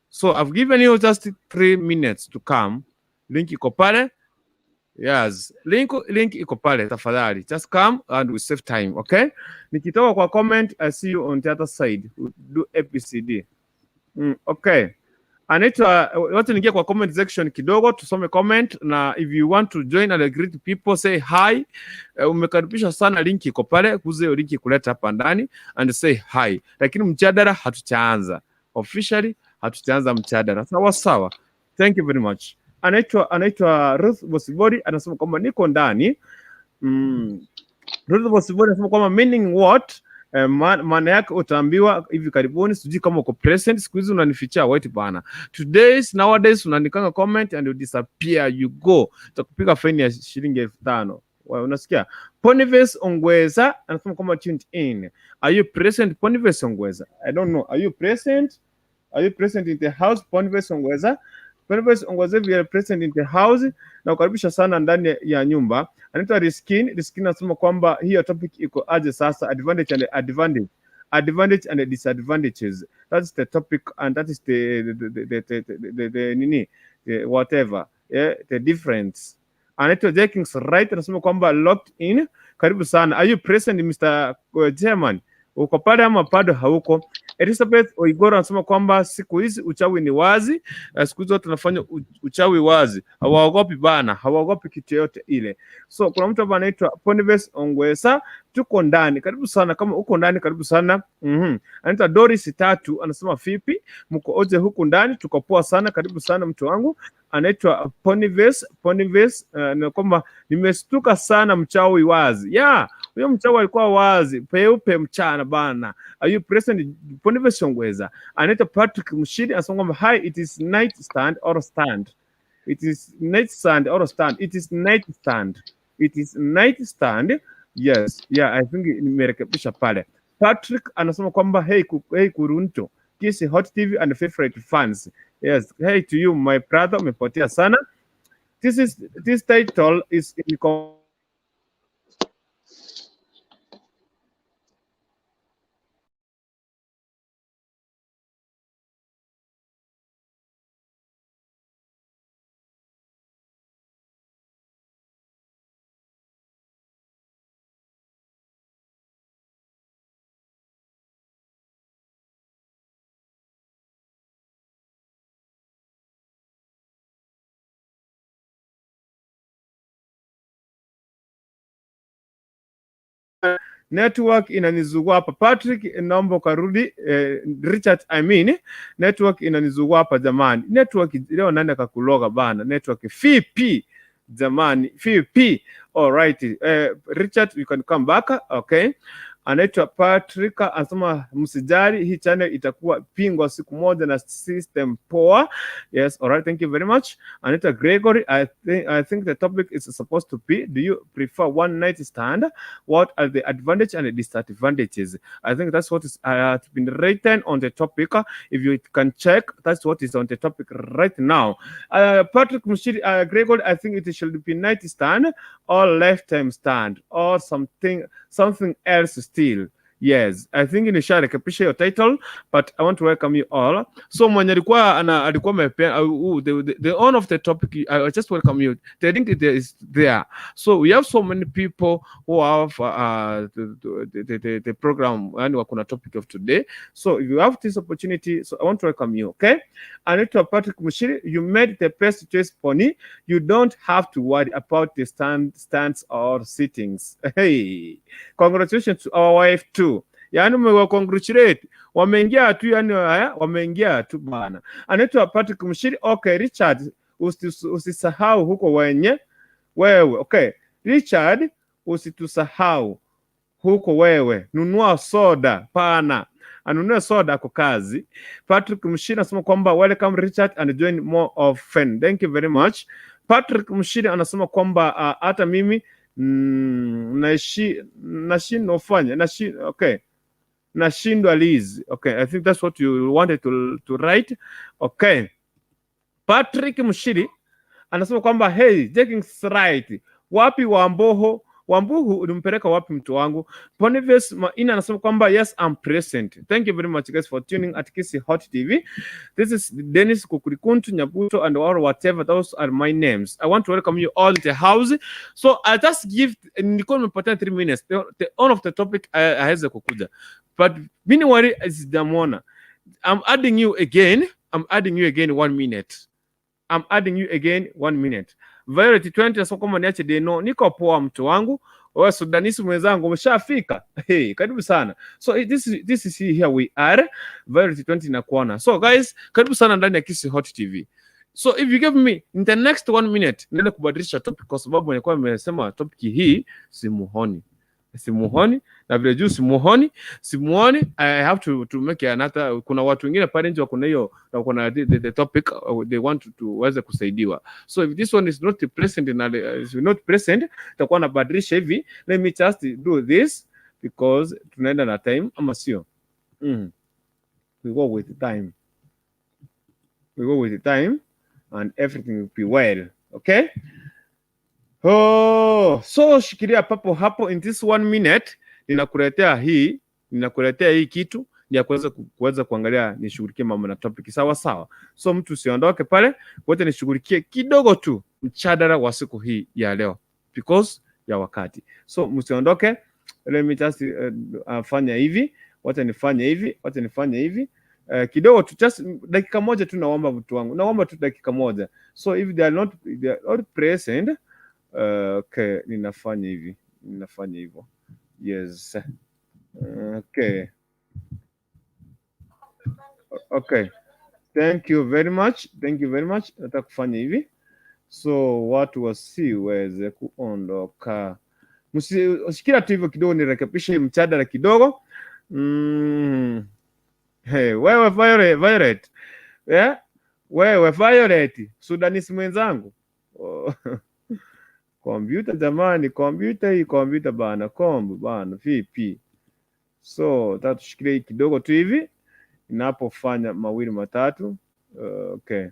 So I've given you just 3 minutes to come. Link iko pale. Yes, link iko pale tafadhali. Just come and we save time, okay? Nikitoka kwa comment, I see you on the other side. We'll do ABCD. Okay. Anaitwa watu niingia kwa comment section kidogo tusome comment, na if you want to join and greet people say hi. Umekaribisha sana, link iko pale, kuze hiyo link kuleta hapa ndani and say hi. Lakini mjadala hatuchaanza. Officially hatuchaanza mjadala. Sawa sawa. Thank you very much. Anaitwa Ruth Bosibori anasema kwamba niko ndani. Ruth Bosibori anasema kwamba meaning what? Maana yake utaambiwa hivi karibuni, sijui kama uko present. Siku hizi unanificha white bana. Nowadays unaandikanga comment and you disappear, you go. Utakupiga fine ya shilingi 5,000. Unasikia? Boniface Ongweza anasema kwamba tuned in. Are you present Boniface Ongweza? I don't know. Are you present? Are you present in the house Boniface Ongweza? Boniface Ongweza, we are present in the house. Na ukaribisha sana ndani ya nyumba. Anaitwa Riskin anasema kwamba hiyo topic iko aje sasa, advantage and disadvantages. That's the topic and that is the whatever, the difference. Anaitwa Jenkins right anasema kwamba locked in. Karibu sana. Are you present Mr. Chairman? Uko pale ama bado hauko? Elizabeth Oigoro anasema kwamba siku hizi uchawi ni wazi. Siku hizi watu wanafanya uchawi wazi. Hawaogopi bana, hawaogopi kitu yote ile. So kuna mtu hapa anaitwa Boniface Ongwesa, tuko ndani. Karibu sana, kama uko ndani karibu sana. Anaitwa Doris Tatu anasema vipi? Mko oje huku ndani? Tuko poa sana, karibu sana mtu wangu. Anaitwa Boniface na kwamba nimestuka sana, mchawi wazi. Huyo mchawi alikuwa wazi peupe mchana bana. Are you present Boniface Ongweza? Anaitwa Patrick Mshidi anasema kwamba hi, it is night stand or stand. It is night stand or stand. It is night stand. It is night stand. Yes, I think nimerekebisha pale. Patrick anasema kwamba hey Kurunto, Kisi Hot TV and favorite fans. Yes, hey to you my brother, umepotea sana. This title is in network inanizugua hapa. Patrick, naomba karudi. Richard, network inanizugua hapa jamani. Network leo nani akakuloga bana? Network VP jamani, VP. All right. Richard, you can come back. Okay. Anaitwa Patrick anasema msijali, hii channel itakuwa pingwa siku moja na system poa. Yes, all right, thank you very much. Anaitwa Gregory, I think the topic is supposed to be, do you prefer one night stand? What are the advantages and the disadvantages? I think that's what is been written on the topic. If you can check, that's what is on the topic right now. Patrick Mushiri, Gregory, I think it should be night stand or lifetime stand or something else still. Yes, I think nisharekebisha your title, but I want to welcome you all. So mwenye alikuwa the owner of the topic, I just welcome you. The link is there. So we have so many people who have the program and wakuna topic of today. So if you have this opportunity, so I want to welcome you. Okay, Anita Patrick Mushiri, you made the best choice, Pony. You don't have to worry about the stands or sittings. Hey, congratulations to our wife too. Yani umewa congratulate. Wameingia tu, yani wameingia tu bana. Anaitwa Patrick Mushiri. Okay, Richard, usisahau huko wewe. Okay, Richard, usitusahau huko wewe. Nunua soda pana. Anunue soda kwa kazi. Patrick Mushiri anasema kwamba welcome Richard and join more often. Thank you very much. Patrick Mushiri anasema kwamba hata mimi okay. Nashindwa Liz. Okay, I think that's what you wanted to write. Okay. Patrick Mushiri anasema kwamba hey, taking right. Wapi Wambuhu ulimpeleka wapi mtu wangu? Boniface Maina anasema kwamba yes, I'm present. Thank you very much guys for tuning at Kisi Hot TV. This is Dennis Kukurikuntu Nyabuto and or whatever, those are my names. I want to welcome you all to the house. So I just give nilikuwa nimepata 3 minutes. The on of the topic haweza kukuja. But meanwhile is Damona. I'm adding you again 1 minute. I'm adding you again 1 minute. Violet 20 nasema kama niache deno, niko poa mtu wangu. Wewe Sudanisi mwenzangu umeshafika. Hey, karibu sana. So this is here we are. Violet 20 nakuona. So guys, karibu sana ndani ya Kisi Hot TV. So if you give me in the next 1 minute, nenda kubadilisha topic kwa sababu nilikuwa nimesema topic hii simuhoni na vile juu simuoni, I have to make another. Kuna watu wengine pale nje wako na hiyo na kuna the topic they want to waweze kusaidiwa. So if this one is not present and is not present, tutakuwa na badilisha hivi. Let me just do this because tunaenda na time ama sio? We go with the time and everything will be well. Okay? Oh, so shikilia papo hapo. In this 1 minute ninakuletea hii kitu ni ya kuweza kuangalia nishughulikie mambo na topic sawa sawa. So mtu usiondoke pale, wote nishughulikie kidogo tu mchadara wa siku hii ya leo because ya wakati. So msiondoke, let me just fanya hivi, wote nifanye hivi kidogo tu, just dakika moja tu. Naomba mtu wangu, naomba tu dakika moja. So if they are not present, okay, ninafanya hivyo. Yes. Okay. Thank you very much. Nataka kufanya hivi. So watu wasiweze kuondoka. Msikira tu hivyo kidogo, nirekebishe mchadala kidogo. Hey, wewe Violet. Yeah? Wewe Violet, Sudanisi mwenzangu. Kompyuta jamani, kompyuta bana, bana vipi? So tatushikilie kidogo tu hivi ninapofanya mawili matatu. Okay.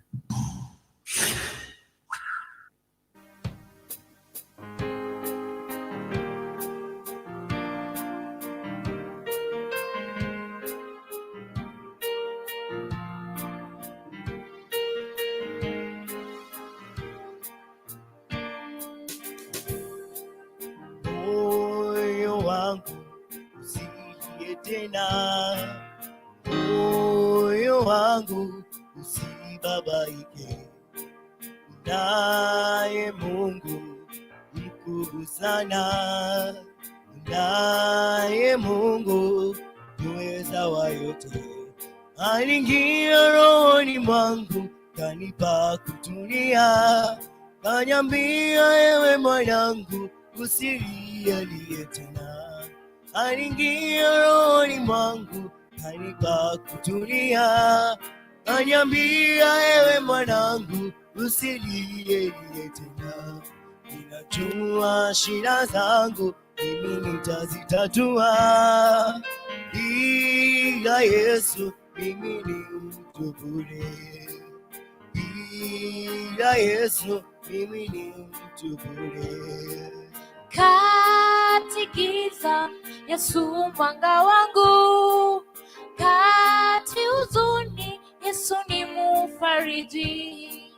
Moyo wangu usibabaike, naye Mungu mkuu sana, naye Mungu muweza wa yote. Aliingia rohoni mwangu, kanipa kutulia, kaniambia ewe mwanangu, usilie tena. aliingia rohoni mwangu, kanipa kutulia, kaniambia ewe mwanangu, usilie tena, ninajua shida zangu mimi nitazitatua, bila Yesu mimi ni mtu bure, bila Yesu mimi ni mtu bure. Kati giza Yesu mwanga wangu, kati huzuni Yesu ni mufariji,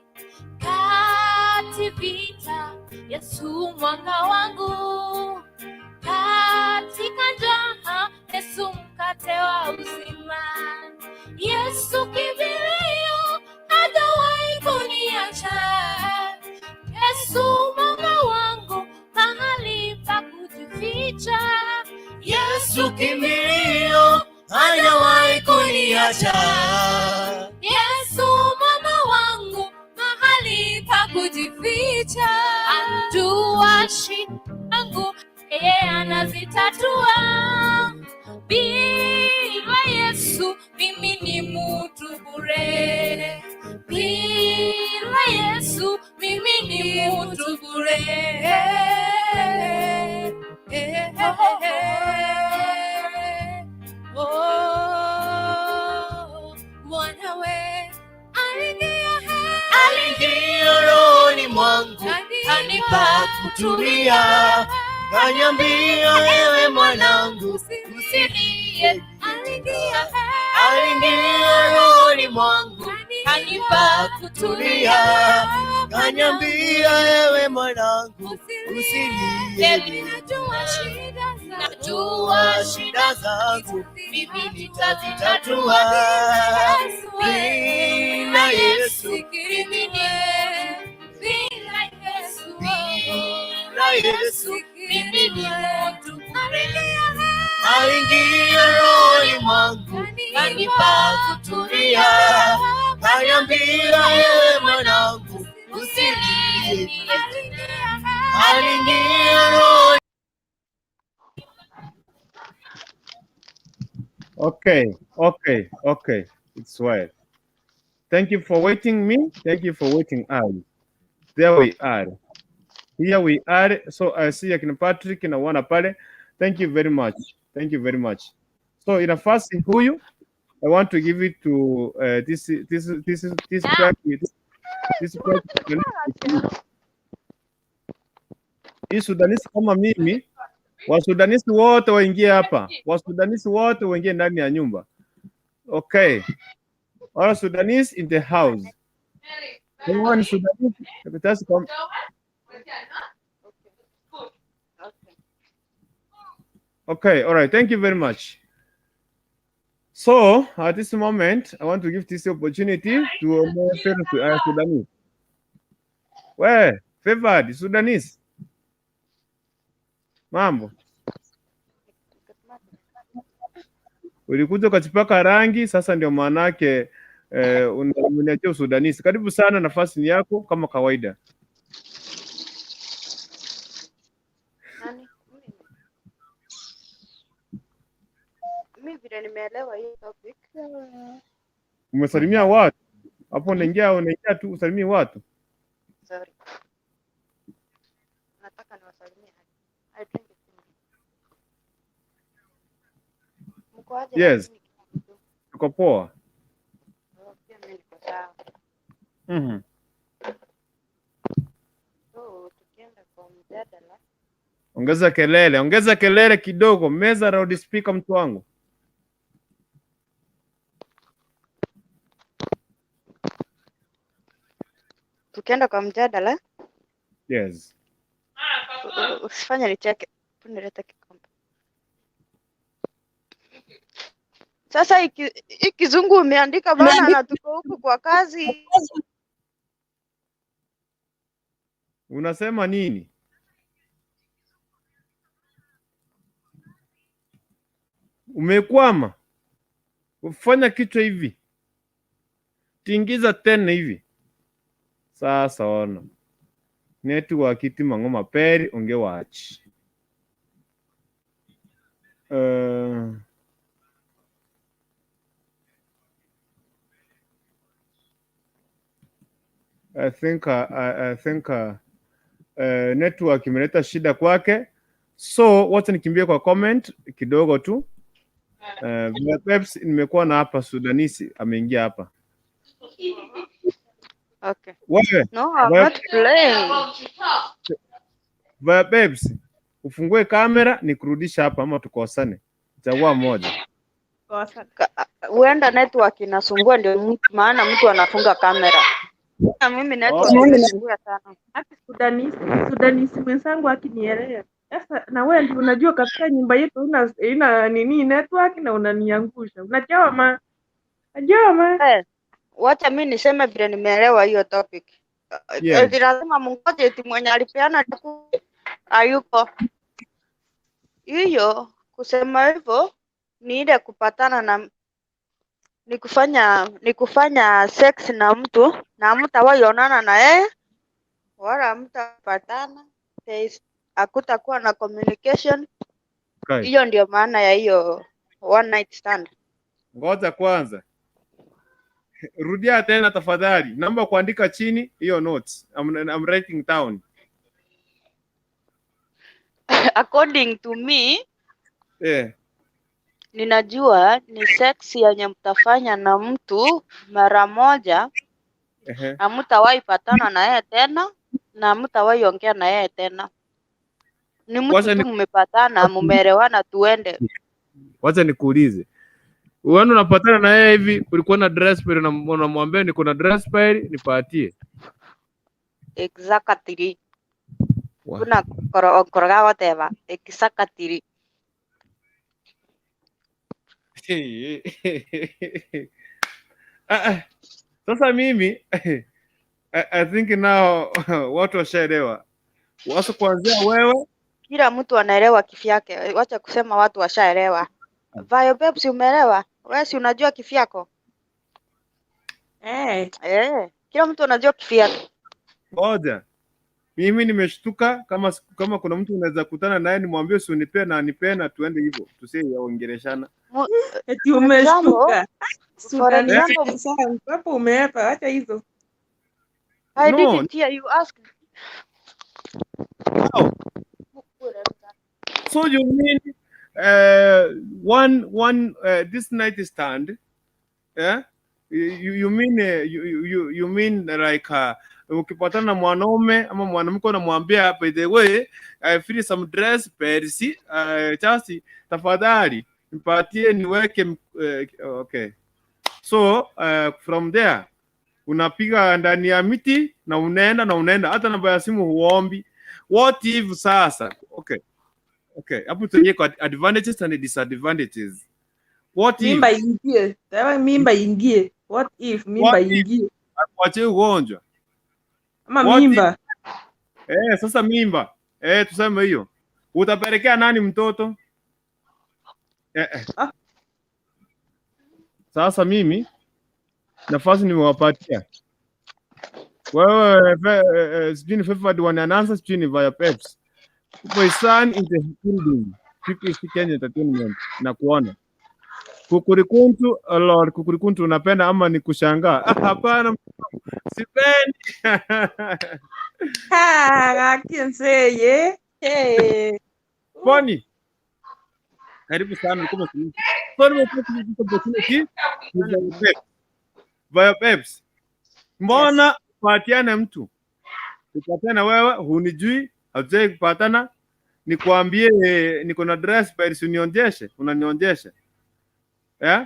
kati vita Yesu mwanga wangu, katika njaa Yesu mkate wa uzima. Yesu kimbilio, hajawahi kuniacha. Yesu mwanga wangu, mahali pa kujificha. Yesu kimbilio, hajawahi kuniacha. Yesu mwanga wangu, mahali pa kujificha. Anajua shida zangu, yeye anazitatua. Bila Yesu mimi ni mtu bure. Bila Yesu mimi ni mtu bure. Mwanawe aliingia rohoni mwangu, kanipa kutulia, kaniambia ewe mwanangu, usilie. Aliingia rohoni mwangu, kanipa kutulia, kaniambia ewe mwanangu, usilie. Najua shida zangu mimi nitazitatua, bila Yesu mimi ni bila Yesu mimi ni mtu bure. Aliingia rohoni mwangu, kanipa kutulia, kaniambia ewe mwanangu, usilie. Aliingia rohoni. Okay. It's well. Thank you for waiting me. Thank you for waiting us. There we are. Here we are. So I see akina Patrick na wana pale. Thank you very much. Thank you very much. So in a first huyu, I want to give it to this Sudanese kama mimi. Wasudanisi wote waingie hapa. Wasudanisi wote waingie ndani ya nyumba. Okay. All Sudanese in the house. Anyone Sudanese? Come. Okay, all right. Thank you very much. So, at this moment, I want to give this opportunity to more Sudanese. Where? Favored Sudanese. Mambo. Ulikuja ukachipaka rangi, sasa ndio maanake unaniachia Sudanese. Karibu sana, nafasi ni yako kama kawaida. Mimi vile nimeelewa hii topic. Umesalimia watu? Hapo unaingia tu usalimie watu. Sorry. Nataka niwasalimie. I drink it. Mko aje? Yes. Tuko poa. Pia mimi niko sawa. So, tukienda kwa mjadala. Ongeza kelele kidogo. Meza loudspeaker mtu wangu. Tukienda kwa mjadala. Yes. Usifanye nicheke. Punileta kikombe. Sasa hiki kizungu umeandika bana na tuko huku kwa kazi. Unasema nini? Umekwama? Ufanya kichwa hivi. Tingiza tena hivi. Sasa ona. Network iti mangoma peri unge watch. I think network imeleta shida kwake, so wacha nikimbie kwa comment kidogo tu. Peps, nimekuwa na hapa Sudanisi ameingia hapa. Okay. Wewe No, I'm not playing. Peps, ufungue kamera nikurudisha hapa ama tukosane. Chagua moja. Huenda network inasumbua ndio maana mtu anafunga kamera. Na mimi network inasumbua sana. Hata Sudanisi mwenzangu akinielewa. Sasa na wewe ndio unajua katika nyumba yetu ina nini network na unaniangusha. Unajua Wacha mimi niseme vile nimeelewa hiyo topic. Yes. Lazima mungoje eti mwenye alipeana hayuko. Hiyo kusema hivyo ni ile kupatana na ni kufanya sex na mtu na mtawaionana na yeye wala mtapatana, hakutakuwa na communication. Hiyo ndio maana ya hiyo one night stand. Ngoja kwanza, rudia tena tafadhali, naomba kuandika chini hiyo notes. I'm writing down. According to me, ninajua ni sex yenye mtafanya na mtu mara moja, na mtawahi patana na yeye tena na mtawahi ongea na yeye tena. Ni mtu tu mmepatana, mmeelewana tuende. Wacha nikuulize. Wewe unapatana na yeye hivi, ulikuwa na dress pair na unamwambia niko na dress pair nipatie. Exactly. Kuna koroga whatever. Exactly. Sasa mimi I think now watu washaelewa. Wasa kuanzia wewe, kila mtu anaelewa kivyake. Wacha kusema watu washaelewa. Vayo Peps, umeelewa? Wewe si unajua kivyako? Kila mtu anajua kivyake. Moja. Mimi nimeshtuka kama kuna mtu unaweza kutana naye nimwambie usinipe na anipe na tuende hivyo. Tusiyaongeleshana. Eti umeshtuka. For example, hapo umeepa acha hizo. I didn't hear you ask. How? So you mean one this night stand? Yeah? You mean like ukipatana na mwanaume ama mwanamke unamwambia by the way I feel some dress persi chasi tafadhali nipatie niweke okay. So from there unapiga ndani ya miti na unaenda hata namba ya simu huombi. What if sasa? Okay. Hapo tuingie kwa advantages and disadvantages. What if mimba ingie? Tawa mimba ingie. What if mimba ingie? Akuache ugonjwa. Ama mimba. Sasa mimba. Tuseme hiyo. Utapelekea nani mtoto? Sasa mimi nafasi nimewapatia. Wewe sijui ni favored wananasa sijui ni via Peps. My son is a building. People speak entertainment na kuona. Kukurikuntu Lord, kukurikuntu unapenda ama ni kushangaa? Hapana. Sipendi. I can say yeah. Funny. Karibu sana kama sisi. Via Peps. Mbona patiane mtu? Ukipatana wewe hunijui, hujai kupatana, nikwambie niko na dress pair unionjeshe, unanionjesha.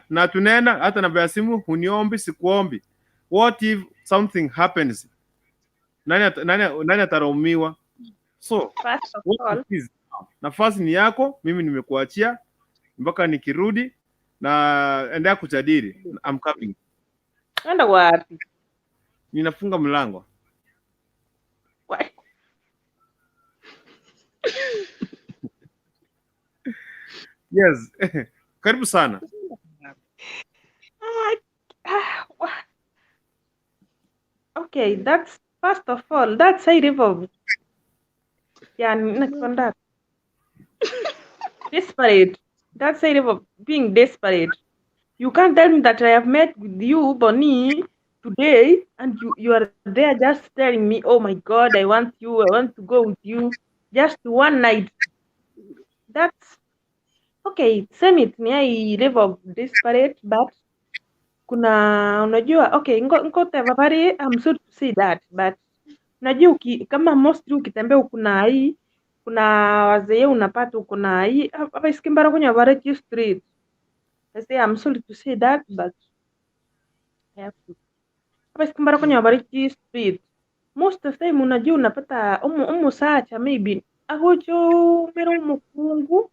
Na tunaenda hata namba ya simu huniombi, sikuombi. What if something happens? Nani ataraumiwa? So, nafasi ni yako, mimi nimekuachia mpaka nikirudi na endelea kujadili. I'm coming. Enda wapi? Ninafunga mlango. Yes. Karibu sana. Okay, that's first of all, that's side of yeah, next on that. Disparate. That's a level of being desperate. You can't tell me that I have met with you, Bonnie, today, and you are there just telling me, oh my God, I want you, I want to go with you, just one night. That's okay. Same it ni a level of desperate, but kuna unajua, okay, ngo tafadhali, I'm sorry to say that, but unajua kama mostly ukitembea kuna hii, kuna wazee unapata uko na hii hapa iskimbara kwenye variety street. I say I'm sorry to say that, but I have to. Hapa iskimbara kwenye variety street. Most of the time unajua unapata umu sacha maybe agojo mero umukungu,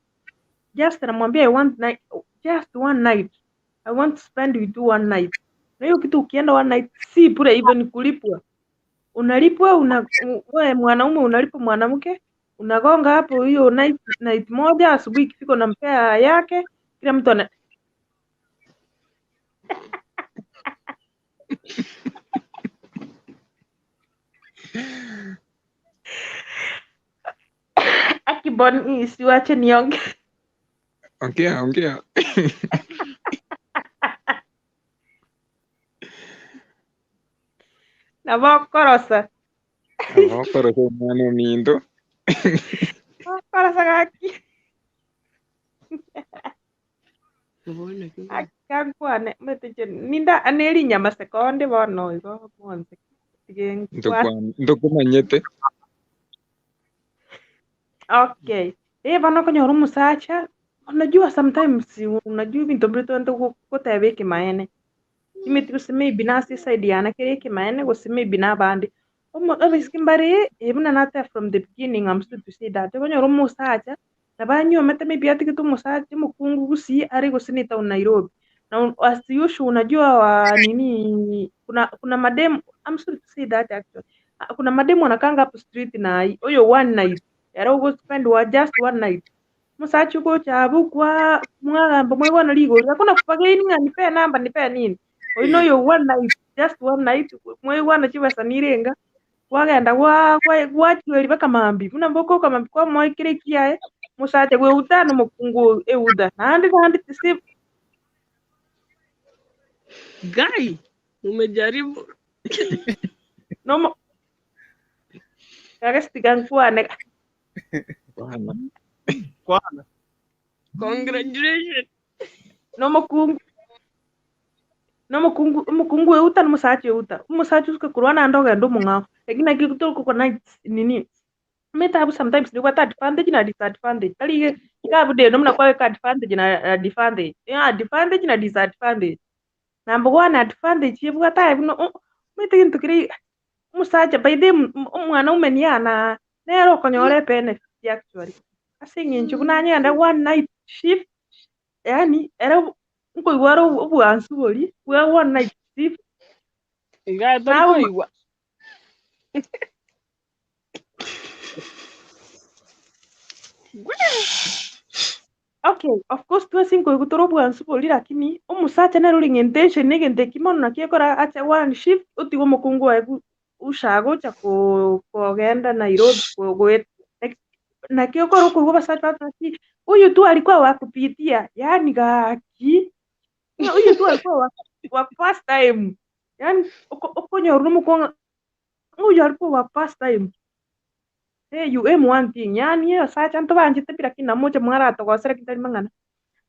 just namwambia I want night, just one night. I want to spend with you one night. Na hiyo kitu ukienda one night si bure hivyo, ni kulipwa. Unalipwa wewe mwanaume unalipwa mwanamke, unagonga hapo hiyo night moja, asubuhi ikifika unampea yake, kila mtu ana akiboni isiwache nionge. Ongea. Na bokorosa. Abokorosa mwana mindo. Bokorosa kaki. Akakwane meteje ninda aneli nyama sekonde bono igo kwanza. Ndokumanyete. Okay. Bana konyoru musacha. Unajua sometimes unajua bintu brito ndo kotebe kimaene. Imiti kuseme binasi side yana kere kimaene kuseme binabandi. Abiskimbari ebuna nata from the beginning, I'm still to say that. Konyoru musacha. Nabanyo mete maybe ati kitu musacha mukungu gusi ari gusini town Nairobi. Na as usual unajua wa nini kuna madem, I'm still to say that actually. Kuna madem wanakanga hapo street na oyo one night. Era ugo spend wa just one night. Musacha uko chabu kwa mwagamba mwana ligo. Hakuna kupagaini nipe namba nipe nini. Oino yo one night, just one night. Mwana chiba sanirenga. Wagenda gwachweri bakamambi. Muna mboko kamambi kwa mwikire kiae. Musacha gwe utano mukungu euda. Nandi tisi. Guy, umejaribu. Nomo. Kagestigan kuane. Kwana. Congratulations. Mukungu euta musacha euta. Musacha uska kurwana ndoga ndo munga. Lakini akikutoka kwa night nini. Meta hapo sometimes ni kwa advantage na disadvantage. Kali ikabu de nomna kwa advantage na advantage. Yeah, advantage na disadvantage. Number one advantage yebu kata no meta kintu kiri musacha by them mwana umeni yana nero konyore benefit actually. Asingi nchukuna nyanda one night shift. Yani era ngo iwaro ubuansubori we one night shift. Guy tolko iwa. Okay, of course tuasinko kutorobu ansubori lakini umusacha nero intention negente kimono nakikora acha one shift utigo mukungu wa ushago cha kugenda Nairobi kugoet na kiokoro kugo basacha basi huyu tu alikuwa wakupitia yani gaki huyu tu alikuwa wa first time yani ukonyo rumu kwa huyu alikuwa wa first time. Hey, you aim one thing yani hiyo sacha nto banje tepira kina moja mwara atokosera kitali mangana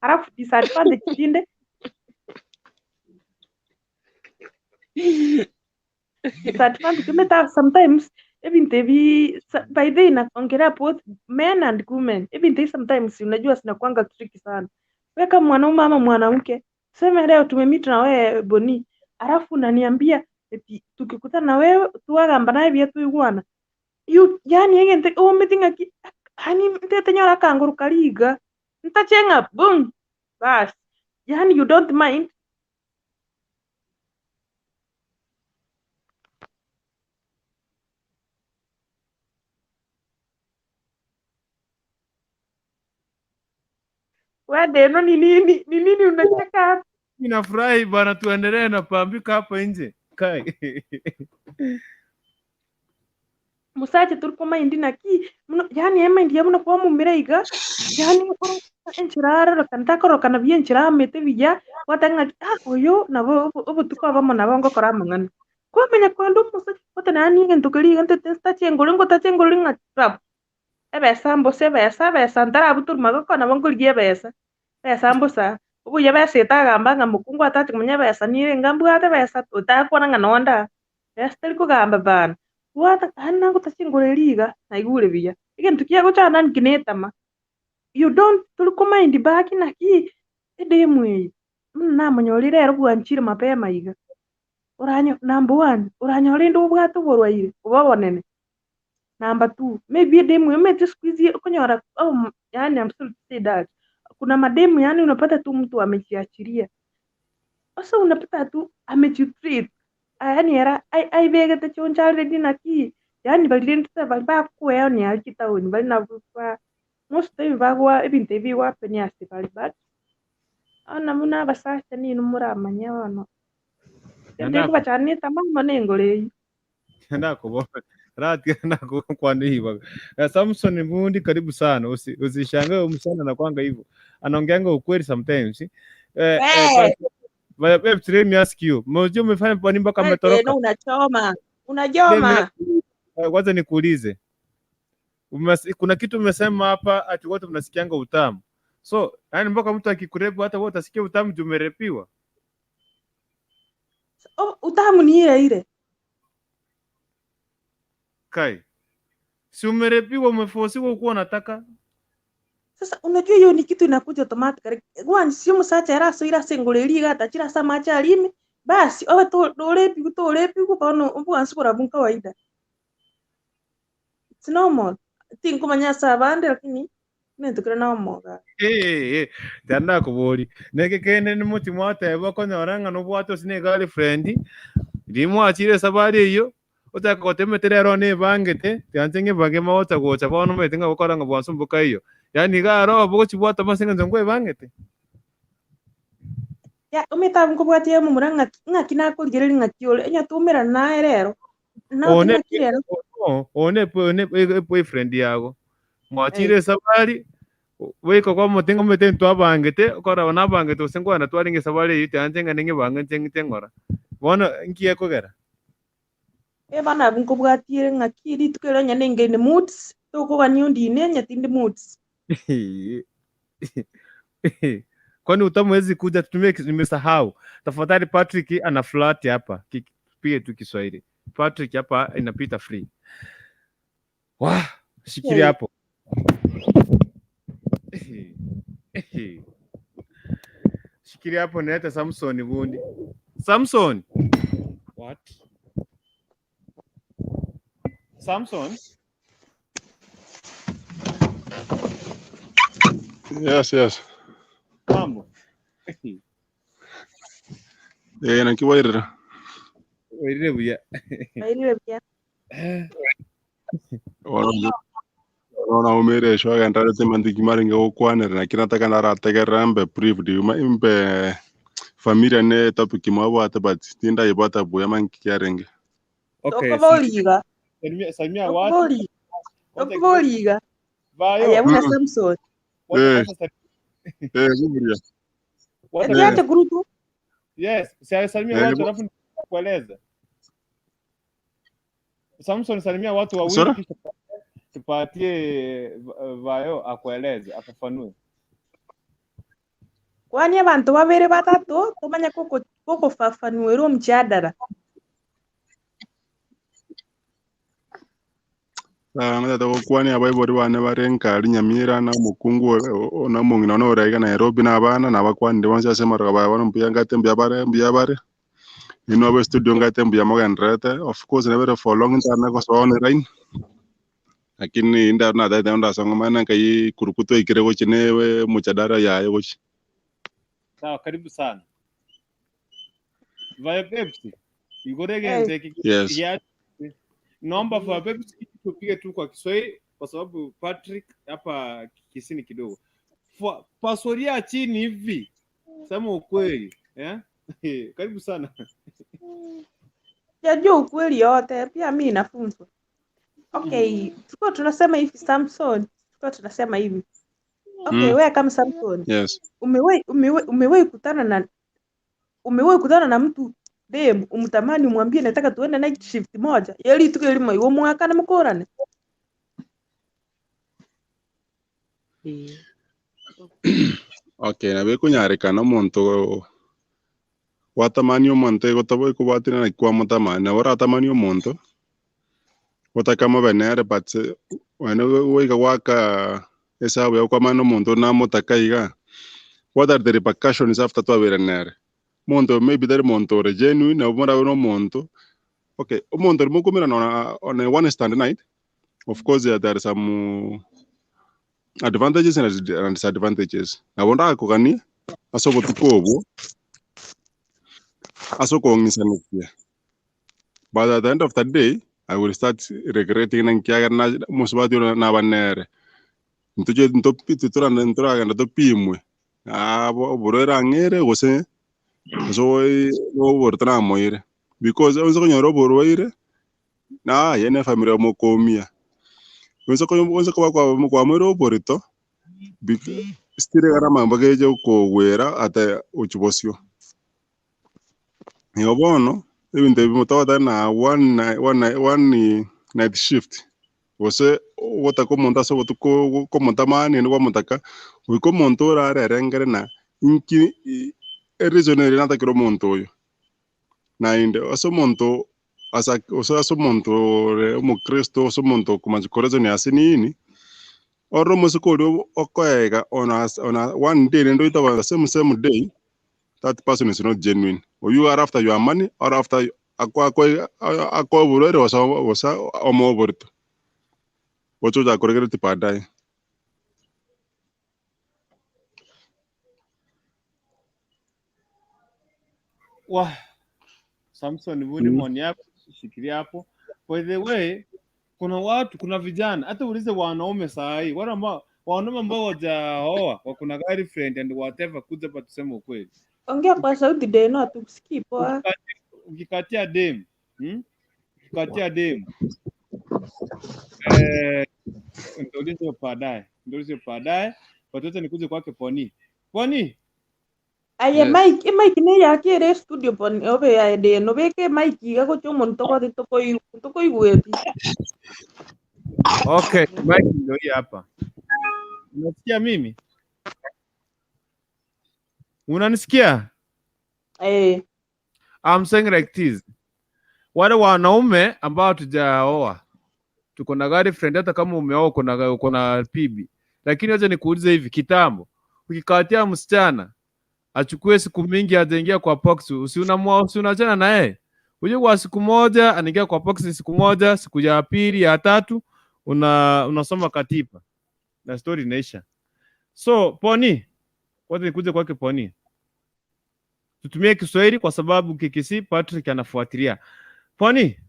halafu disadvantage tinde disadvantage meta sometimes even tevi by the na ongelea both men and women even they sometimes unajua sinakwanga tricky sana. Weka mwanaume ama mwanamke sema leo tumemit na wewe Boni halafu unaniambia eti tukikutana na wewe tuwagamba naye vyetu igwana yani yenge metinga ki hani mtete nyora kanguru kaliga ntachenga boom bas yani you don't mind. Wede no ni nini unacheka? Ninafurahi bana, tuendelee na pambika hapa nje. Kai. Musacha turko mind na ki yani ema ndia muna kwa mumireiga yani enchirara kantako kana bien chira mete vija watanga oyo na bo tuko vamos na bongo kora mangan ko menya kwando musa wata nani ngento kali ngente testa chengolingo ta chengolinga trap ebesa mbose besa ndara butur mago kona bongo gie besa mbusa ubu ya besa itagamba nga mukungu atati kumenya besa nire ngambwate besa utakwana nga nonda besa teliko gamba bana wata hana ngo tachingoleliga na igure vija igentu kiago cha nan kinetama you don't tuliko mind baki na ki edemwe na manyoli rero bwanchire mapema iga uranyo number 1 uranyoli ndo bwato borwaire ubabonene number 2 maybe edemwe mete squeeze kunyora yani I'm still say that kuna mademu yani unapata tu mtu amejiachiria sasa unapata tu amejitreat yani era ai bega te choncha already na ki yani balidenta balba kuya ni akitaoni bali na kwa most time bagwa ebinte biwa penyasti bali but ana muna basasta ni numura manyawano ende ko bachani tamama nengole ndako rati ndako kwani hivyo. Samson Mbundi, karibu sana. Usishangae msana na kwanga hivyo. Anaongeanga ukweli sometimes. Let me ask you. Mmoja umefanya pwani mpaka umetoroka. Unajoma. Kwanza nikuulize. Kuna kitu umesema hapa ati wote mnasikianga utamu. So, yani mpaka mtu akikurepu hata wewe utasikia utamu juu umerepiwa. Utamu ni ile. Kai. Si umerepiwa, umefosiwa ukuwa unataka. Sasa unajua hiyo ni kitu inakuja automatic. Gwani simu sacha raso ila sengoleliga atachira sama cha limi. Basi owe tolepi kukono umbu ansukura bunga kawaida. It's normal. Tinko manyasa bande lakini nentukira na omoga. Tanda kuboli. Neke kene ni muti mwata eba konyoranga no bwato sine girlfriend. Ndimo achire sabari iyo. Utaka kotemeterero ne bangete tyanzenge bage mawota gocha bono metinga gukoranga bwansumbuka iyo. Yani garo bogo chibwata masenga nzongwe bangete. Ya umeta mkubwati ya mumuranga ngakina ko gereri ngakiole enya tumira nae rero. One boyfriend yago. Mwachire sabari weko kwa mutinga mete ntwa bangete ukora ona bangete usengwa na twaringe sabari iyo tyanzenga ninge bangete ngitengora. Bono nkiye kogera. Bana bunkubwatire ngakiri tukero nyanenge ni moods toko banyundi ne nyatindi moods. Kwani utamwezi kuja tutumie nimesahau. Tafadhali Patrick ana flat hapa. Pige tu Kiswahili. Patrick hapa inapita free. Wah, shikilia hapo. Shikilia hapo nileta Samson Mbundi. Samson. What? Samson? Yes. Mambo. Nakiwairira. Wairire buya. Ona umere shoga ndare temandi kimaringa okwanera nakinataka narategerambe brief imbe familia ne topic mabwate but tinda ibata buya mankiarenge. Okay. Okoboliga. Salimia watu. Okoboliga. Bayo. Ayabuka Samson. Guburia. Atiache grupu? Yes, salimia watu alafu kueleza. Samson salimia watu wawili kisha tupatie Bayo akueleze, afafanue. Kwani abantu babere batatu kumanya koko fafanuero mjadala. Ngata kwani abaibori bane barenkari nyamira na mukungu na mungina no rega Nairobi na bana na bakwani ndonse asemara bana mpiyanga tembe bare ino be studio ngate mbya mogenrete of course never for long internet ko so on rain lakini inda na dada unda songa mana kai kurukuto ikire ko chinewe mchadara yayo ko. Sawa, karibu sana. Vaya Pepsi. Igorege Yes. Naomba kwa Pepsi tupige tu kwa Kiswahili kwa sababu Patrick hapa kisini kidogo. Pasoria chini hivi. Sema ukweli, karibu sana. Jajua ukweli yote, pia mimi nafunzwa. Okay, tuko tunasema hivi Samson, tuko tunasema hivi. Okay, wewe kama Samson. Yes. Umewahi kutana na mtu dem umtamani umwambie nataka tuende night shift moja. Yeli tuko elimo iwo mwaka na mkorane. Okay, na bekunyarikana omonto watamani omonto gotobo kubatina na kwa mutamani na waratamani omonto watakama benere but wena weiga waka esabu ya kwa mano omonto na mutakaiga. What are the repercussions after to awareness? Monto maybe there monto genuine na mora no monto. Okay, monto mo kumira on a one stand night. Of course there are some advantages and disadvantages. Na wonda ko kani asoko tukobo asoko ngisanikia. But at the end of the day I will start regretting and kiaga na musbati na banere. Ntoje ntopitura na ntora na topimwe. Borera ngere gose so no bortana moire because onzo nyoro borwaire na yene familia mokomia onzo kwa mwero borito stire gara mambageje ko wera ata uchubosio yo bono ebinte bimutawata na one night shift gose wota ko monta so ko monta mani ni kwa montaka ko montora rengere na inki reasonere nata kiro monto yo na inde aso monto aso monto mo Kristo aso monto kuma korezo ni asinini oro musiko okoega on one day ndo ita same day that person is not genuine or you are after your money or after akwa burere wasa omoborto wacho ja koregere tipadai. Wah, Samson vuni moni yako shikilia hapo. By the way, kuna vijana hata ulize wanaume saa hii wanaume ambao wajaoa kuna girlfriend and whatever, kuja hapa tuseme ukweli. Ongea kwa sauti deno atusikii poa. Ukikatia dem, ukikatia dem ndio baadaye watoto nikuje kwake Poni. Aye Mike ne yakire studio Poni obe ya deno beke Mike yako chomo toko igweti. Okay, Mike ndio hii hapa. Unasikia mimi? Unanisikia? I'm saying like this. Wale wanaume ambao tujaoa tuko na girlfriend, hata kama umeoa uko na bibi, lakini acha nikuulize hivi, kitambo ukikatia msichana achukue siku mingi ajaingia kwa box, usiunachana na yeye uje kwa siku moja anaingia kwa box, siku moja, siku ya pili, ya tatu unasoma katiba na story inaisha. So Poni, wacha nikuje kwake Poni, tutumie Kiswahili kwa sababu kikisi Patrick anafuatilia. Poni,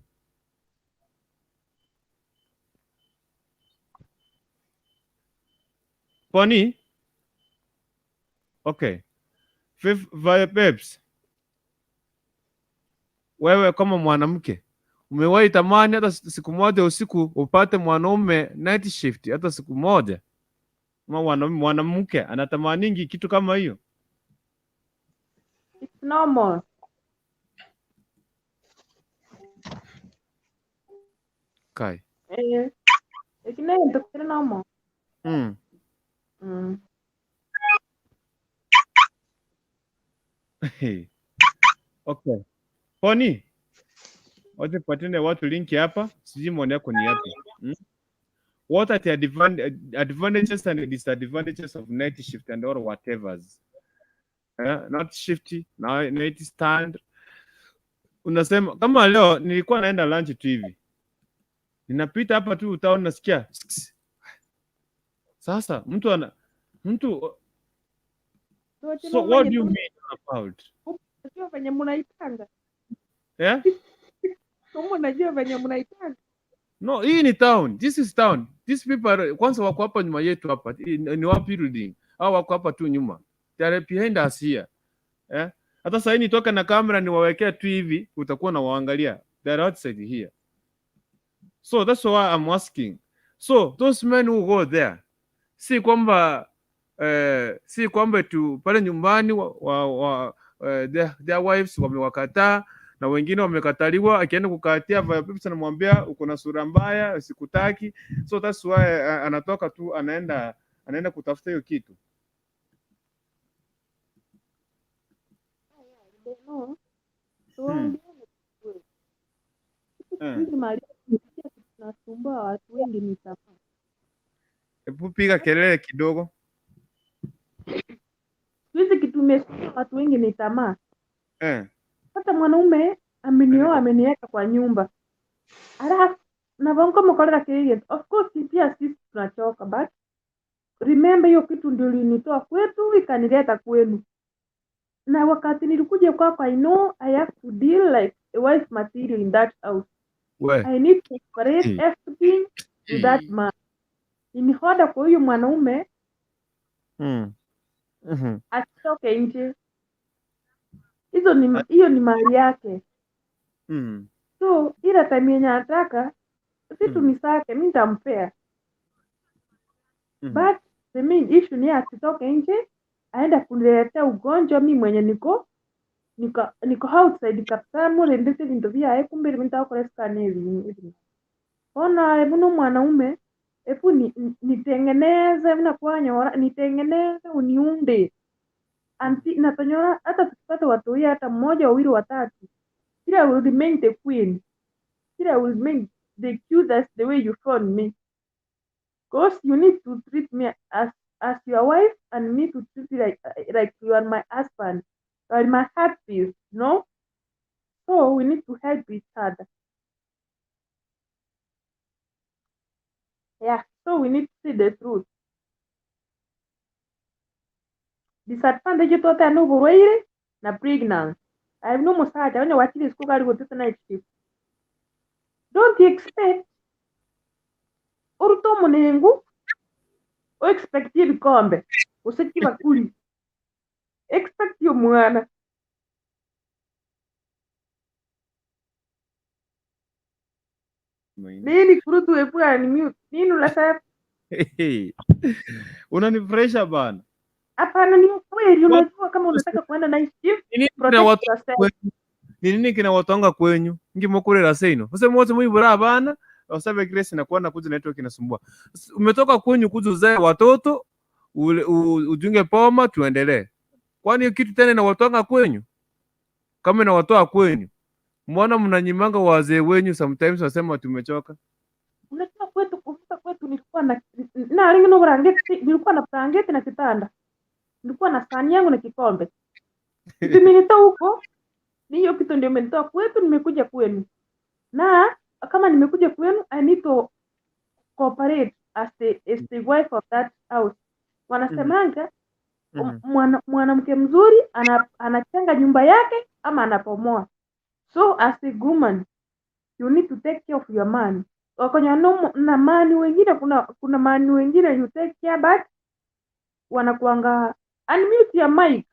okay. Babes, wewe kama mwanamke umewahi tamani hata siku moja usiku upate mwanaume night shift hata siku moja? Mwanamke anatamaningi kitu kama hiyo? It's normal. Kai. Lakini ndio kitu normal. Okay. Poni, wacha patene watu linki hapa, sijui mwone yako ni yapi. What are the advantages and disadvantages of night shift and or whatevers? Night shift, night stand. Unasema kama leo nilikuwa naenda lunch tu hivi, ninapita hapa tu utaona nasikia sasa mtu so what do you mean about? Unajua venye mnaipanga? Yeah? Kama unajua venye mnaipanga? No, hii ni town. This is town. These people kwanza wako hapa nyuma yetu hapa. Ni wapi building? Au wako hapa tu nyuma. They are behind us here. Hata sasa nitoka na kamera niwawekea tu hivi utakuwa na waangalia. They are outside here. So that's why I'm asking. So those men who go there, si kwamba si kwamba tu pale nyumbani their wives wamewakataa na wengine wamekataliwa, akienda kukatia vibe anamwambia uko na sura mbaya, sikutaki. So that's why anatoka tu anaenda kutafuta hiyo kitu. Tunasumbua watu wengi ni tamaa. Hebu piga kelele kidogo. Hizi kitu imesumbua watu wengi ni tamaa. Hata mwanaume amenioa ameniweka kwa nyumba. Alafu na vangu mkolera kile. Of course pia sisi tunachoka, but remember hiyo kitu ndio ilinitoa kwetu ikanileta kwenu. Na wakati nilikuja kwako, I know I have to deal like a wife material in that house. I need to separate everything with that man. In order kwa huyu mwanaume asitoke nje. Hiyo ni mali yake. So ila time yenye anataka vitu misake mimi nitampea. But the main issue ni asitoke nje, aenda kuniletea ugonjwa mimi mwenye niko outside kabisa, mure ndetse vindu vya kumbe nitakora scan hivi. Ona hebu mwanaume hebu nitengeneze mna kwanya nitengeneze uniunde. Anti natanyora hata tukipata watu hii hata mmoja wawili watatu. Kila will remain the queen. Kila will remain the cutest the way you found me. Because you need to treat me as your wife and me to treat you like you are my husband. You are my heart piece, no? So we need to help each other. Yeah, so we need to see the truth. Disadvantage yote anoburwaire na pregnancy. I have no musaja wenye wachili siku kali kutesa night shift. Don't expect uruto munengu o expect ibikombe usikiba kuli. Expect yo mwana. Nini kurutu epua ni mute. Nini unasema? Unanifresha bana. Hapana ni ukweli, unajua kama unataka kuenda night shift. Nini kina watonga kwenyu? Ngimokurera seino. Ose mwote mwibura abana, osabe Grace na kuona kuzi network inasumbua. Umetoka kwenyu kuzi uzae watoto, ujunge poma tuendelee. Kwani hiyo kitu tena na watonga kwenyu? Kama na watoa kwenyu. Mbona mnanyimanga wazee wenyu sometimes wasema tumechoka? Unajua kufika kwetu nilikuwa na ringi no brangeti, nilikuwa na brangeti na kitanda. Nilikuwa na sahani yangu na kikombe. Nimenitoa huko. Ni hiyo kitu ndio imenitoa kwetu, nimekuja kwenu. Na kama nimekuja kwenu, I need to cooperate as the wife of that house. Wanasemanga mwanamke mzuri anachanga nyumba yake ama anapomoa. So as a woman, you need to take care of your man. Wakonya na mani wengine kuna mani wengine you take care, but wanakuanga unmute your mic.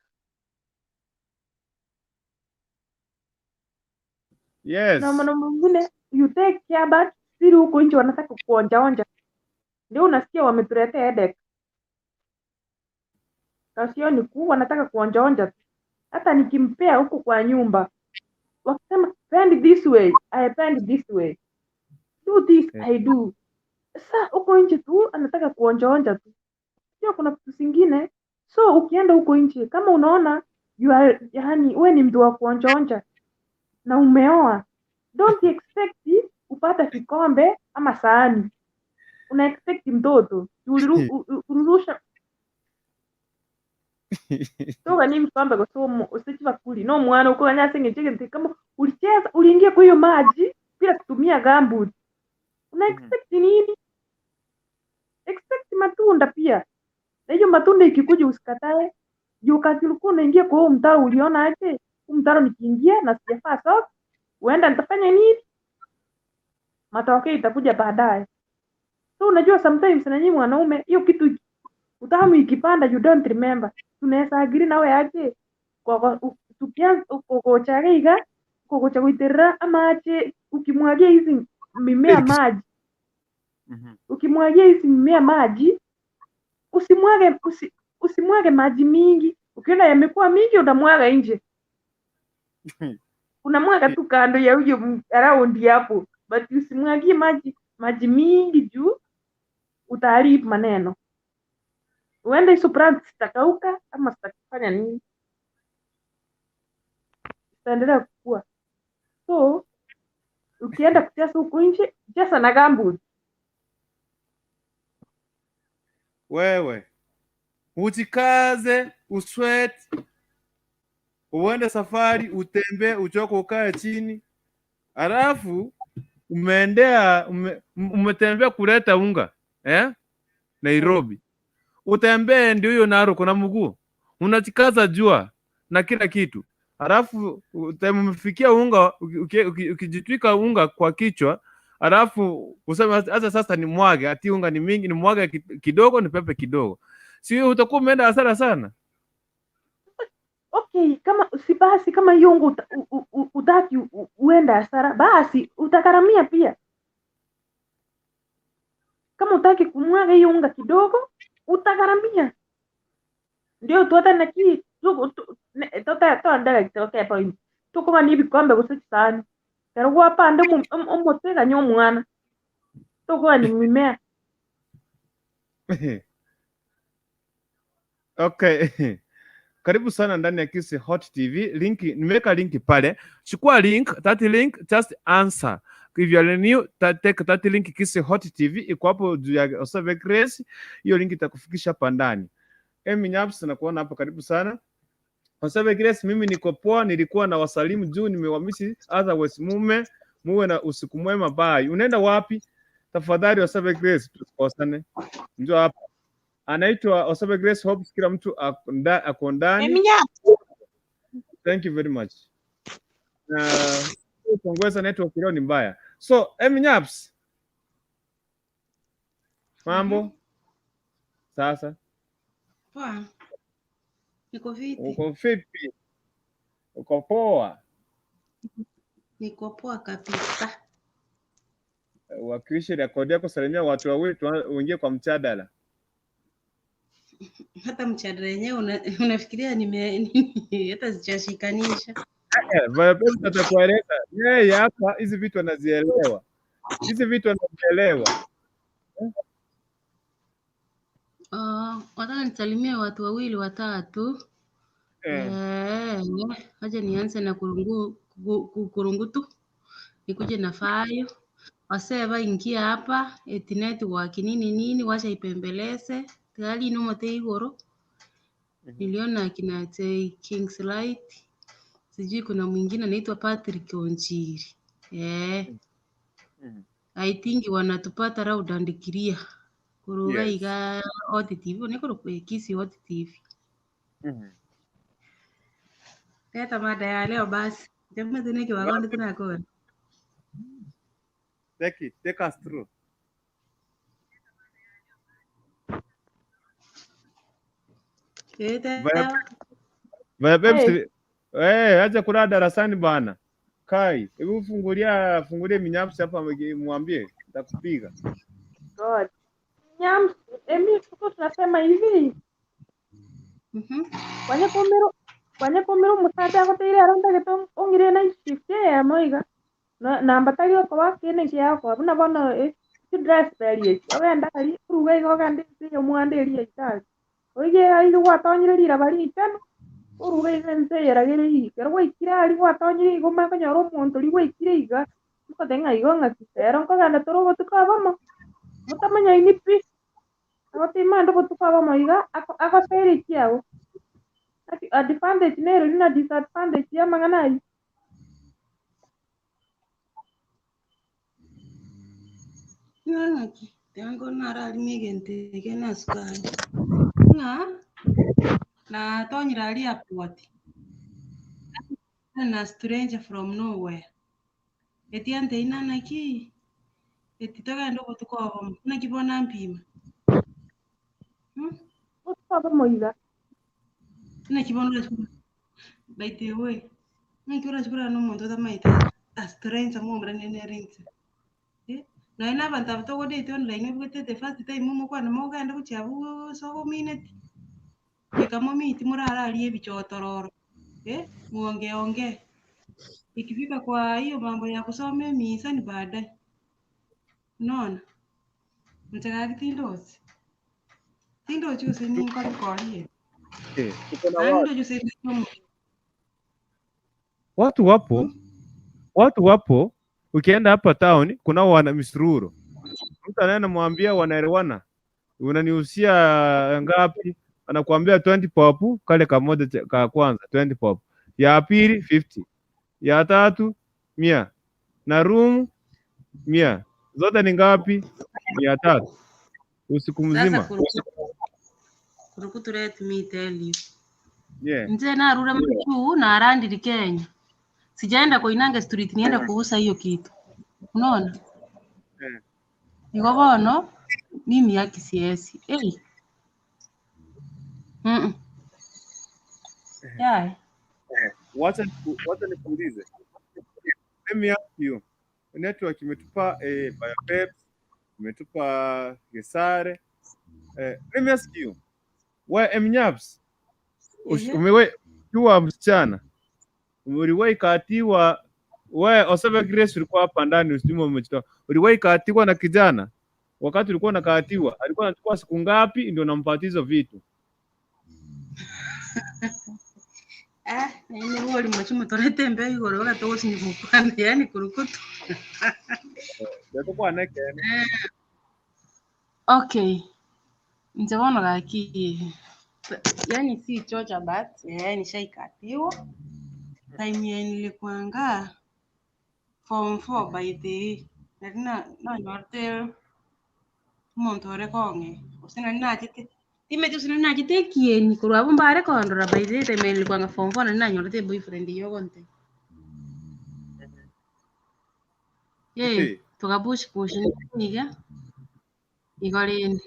Yes. Na mwana mwingine you take care, but siri huko nje wanataka kuonja. Ndio unasikia wametuletea headache. Kasio ni wanataka kuonja. Hata nikimpea huko kwa nyumba. Wakisema bend this way, I bend this way. Do this, I do. Sasa huko nje tu anataka kuonja tu. Sio kuna vitu zingine. So ukienda huko nje kama unaona yani wewe ni mtu wa kuonja na umeoa, don't expect upata kikombe ama sahani. Una expect mtoto. Urusha. Toka ni mkombe kwa somo usichiva kuli. No mwana uko nyasa ngecheke kama ulicheza uliingia kwa hiyo maji bila kutumia gambut. Una expect nini? Expect matunda pia. Na hiyo matunda ikikuja usikatae. Juu wakati ulikuwa unaingia kwa huo mtaro uliona aje? Huu mtaro nikiingia na sijafaa socks, uenda nitafanya nini? Matokeo itakuja baadaye. So unajua sometimes na nyinyi wanaume hiyo kitu utahamu ikipanda you don't remember. Tunaweza agree nawe aje? Kwa tukianza kukochariga, kukochaguiterera ama aje ukimwagia hizi mimea maji. Ukimwagia hizi mimea maji, usimwage maji mingi. Ukiona yamekuwa mingi unamwaga nje. Unamwaga tu kando ya huyo around hapo. But usimwagie maji mingi juu utaharibu maneno. Uende hizo plants zitakauka ama zitakufanya nini? Zitaendelea kukua. So ukienda kucheza huko nje, cheza na gambut. Wewe ujikaze, usweat, uende safari, utembee, uchoke, ukae chini, alafu umetembea kuleta unga Nairobi. Utembee ndio hiyo Narok na mguu, unajikaza jua na kila kitu, alafu umefikia unga, ukijitwika unga kwa kichwa, alafu useme hata sasa ni mwage, ati unga ni mingi, ni mwage kidogo, ni pepe kidogo. Si utakuwa umeenda hasara sana. Okay, basi kama hiyo unga utaki uenda hasara, basi utakaramia pia. Kama utaki kumwaga hiyo unga kidogo, utakaramia. Ndio tuota na ki tota point. Tuko ni bikombe gusitsana. Pero guapa ande umotega nyomwana. Tuko ni mimea. Okay. Karibu sana ndani ya Kisi Hot TV. Nimeweka link pale. Chukua link, that link, just answer. If you are new, take that link Kisi Hot TV. Iko hapo juu ya Osave Grace. Hiyo link itakufikisha hapa ndani. Nyaps na kuona hapa, karibu sana. Osave Grace, mimi niko poa, nilikuwa na wasalimu juu nimewamisi, otherwise muwe na usiku mwema, bye. Unaenda wapi? Tafadhali Osave Grace, tusikosane. Njoo hapa. Anaitwa Osave Grace Hopes, kila mtu ako ndani. Thank you very much. Kongweza network leo ni mbaya. So, Nyaps. Mambo? Sasa. Poa. Niko vipi? Uko vipi? Uko poa? Niko poa kabisa. Wakilishe rekodi yako, salimia watu wawili tuingie kwa mjadala. Hata mjadala yenyewe unafikiria hata sijashikanisha. Baba atakueleza. Yeye hapa hizi vitu anazielewa. Wataka nisalimie watu wawili watatu. Aje nianze na kurungutu. Nikuje na fayo. Wasee ingia hapa network nini wacha ipembeleze tayari inomote igoro. Niliona akina King's Light, sijui kuna mwingine anaitwa Patrick Onjiri. I think wanatupata loud and clear. Kuruga iga Hot TV niko Kisi Hot TV. Teta mada ya leo basi. Jamaa tuneke wagonde tunakona. Take us through. Acha kulala darasani bana. Kai, hebu fungulie Minyaps hapa, mwambie nitakupiga. God. Nyams, tuko tunasema hivi. Kwanye komero musada ko tire aronda geto ongire na shift ya moiga. Na mbatari ko wakene kya ko abuna bono dress bari. Ogenda ari ruga igo gande yo mwande ri itali. Oige ari gwatonyire rira bari itano. Uruga igenze yaragere yi. Kero gwikira ari gwatonyire igo makanyoro muntu ri gwikire iga. Mukadenga igo ngakisero ko ganda toro gotukabamo. Mutamanya inipi. Agotimando gotukabamo iga akoseri kiao. Advantage nero na disadvantage ya manganai. Ngaki tango nara limigente kena sukari. Na tonyira ali airport. Na stranger from nowhere. Etiante inana ki. Etitoka ndo gotukabamo. Na kibona mpima. Gotukabamo iga. Na kibona by the way. Nikura chukura no muntu tamaita stranger mo mbrane rinse. Na ina banta to gode to online bukete the first time mo kwa na mo ganda kuchabu so minute. kama miti murara aliyevichotororo muongeongee. Ikifika kwa hiyo mambo ya kusoma misa ni baadaye. Unaona? Mtakatifu Tindo juzi ni kolikoli. Tuko na Ando juzi ni watu wapo, ukienda hapa town kuna wana misururu. Mtu anamwambia wanaelewana, unanihusia ngapi? Anakuambia 20 pop, kale kamoja ka kwanza 20 pop, ya pili 50, ya tatu 100, na room 100. Zote ni ngapi? 300 usiku mzima. Kurukutureti miteli. Yeah. Nje narura mchu na arandiri Kenya. Sijaenda Koinange Street, nienda kuuza hiyo kitu. Unaona? Niko bono mimi ya kisiesi. Yeah. Wacha nikuulize. Let me ask you. Network imetupa Biopeps, imetupa Gesare. Let me ask you. Wewe Mnyaps, umewahi msichana, uliwahi katiwa wewe Osebe Grace, ulikuwa hapa ndani usijume umechitoa, uliwahi katiwa na kijana? Wakati ulikuwa unakatiwa alikuwa anachukua siku ngapi ndio unampatia hizo vitu? Ni wali mwachumu tonete mbe igoro wakati wosi ni mupande yani kurukutu. Ndio neke. Okay. Nitaona laki yani si chocha but nishaikatiwa. Time ya nilikuanga form 4 by the na nyorte montore konge. Usina nachite time tu sina nachite kieni kurwa bombare kondora by the time nilikuanga form 4 na nyorte boyfriend yo konte. Tukapush niga igolini.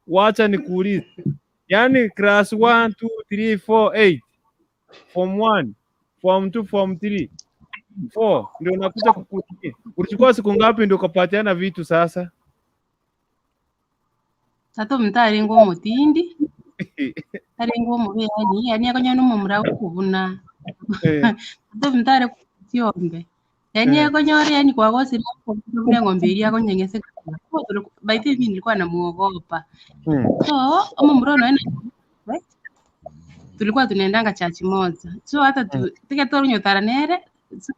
Wacha nikuulize. Yani class 1 2 3 4 8 form 1 form 2 form 3 4 ndio unakuja kukutia. Ulichukua siku ngapi ndio ukapatiana vitu sasa? Sato mtari ngo mutindi. Ari ngo mu yani akonya no mumra kubuna. Sato mtari kutyombe. Yani akonyore yani kwa gosi kubuna ngombe ili akonyengese. By the way nilikuwa namuogopa. So mumro no tulikuwa tunaendanga church moja. So hata tika toru nyotara nere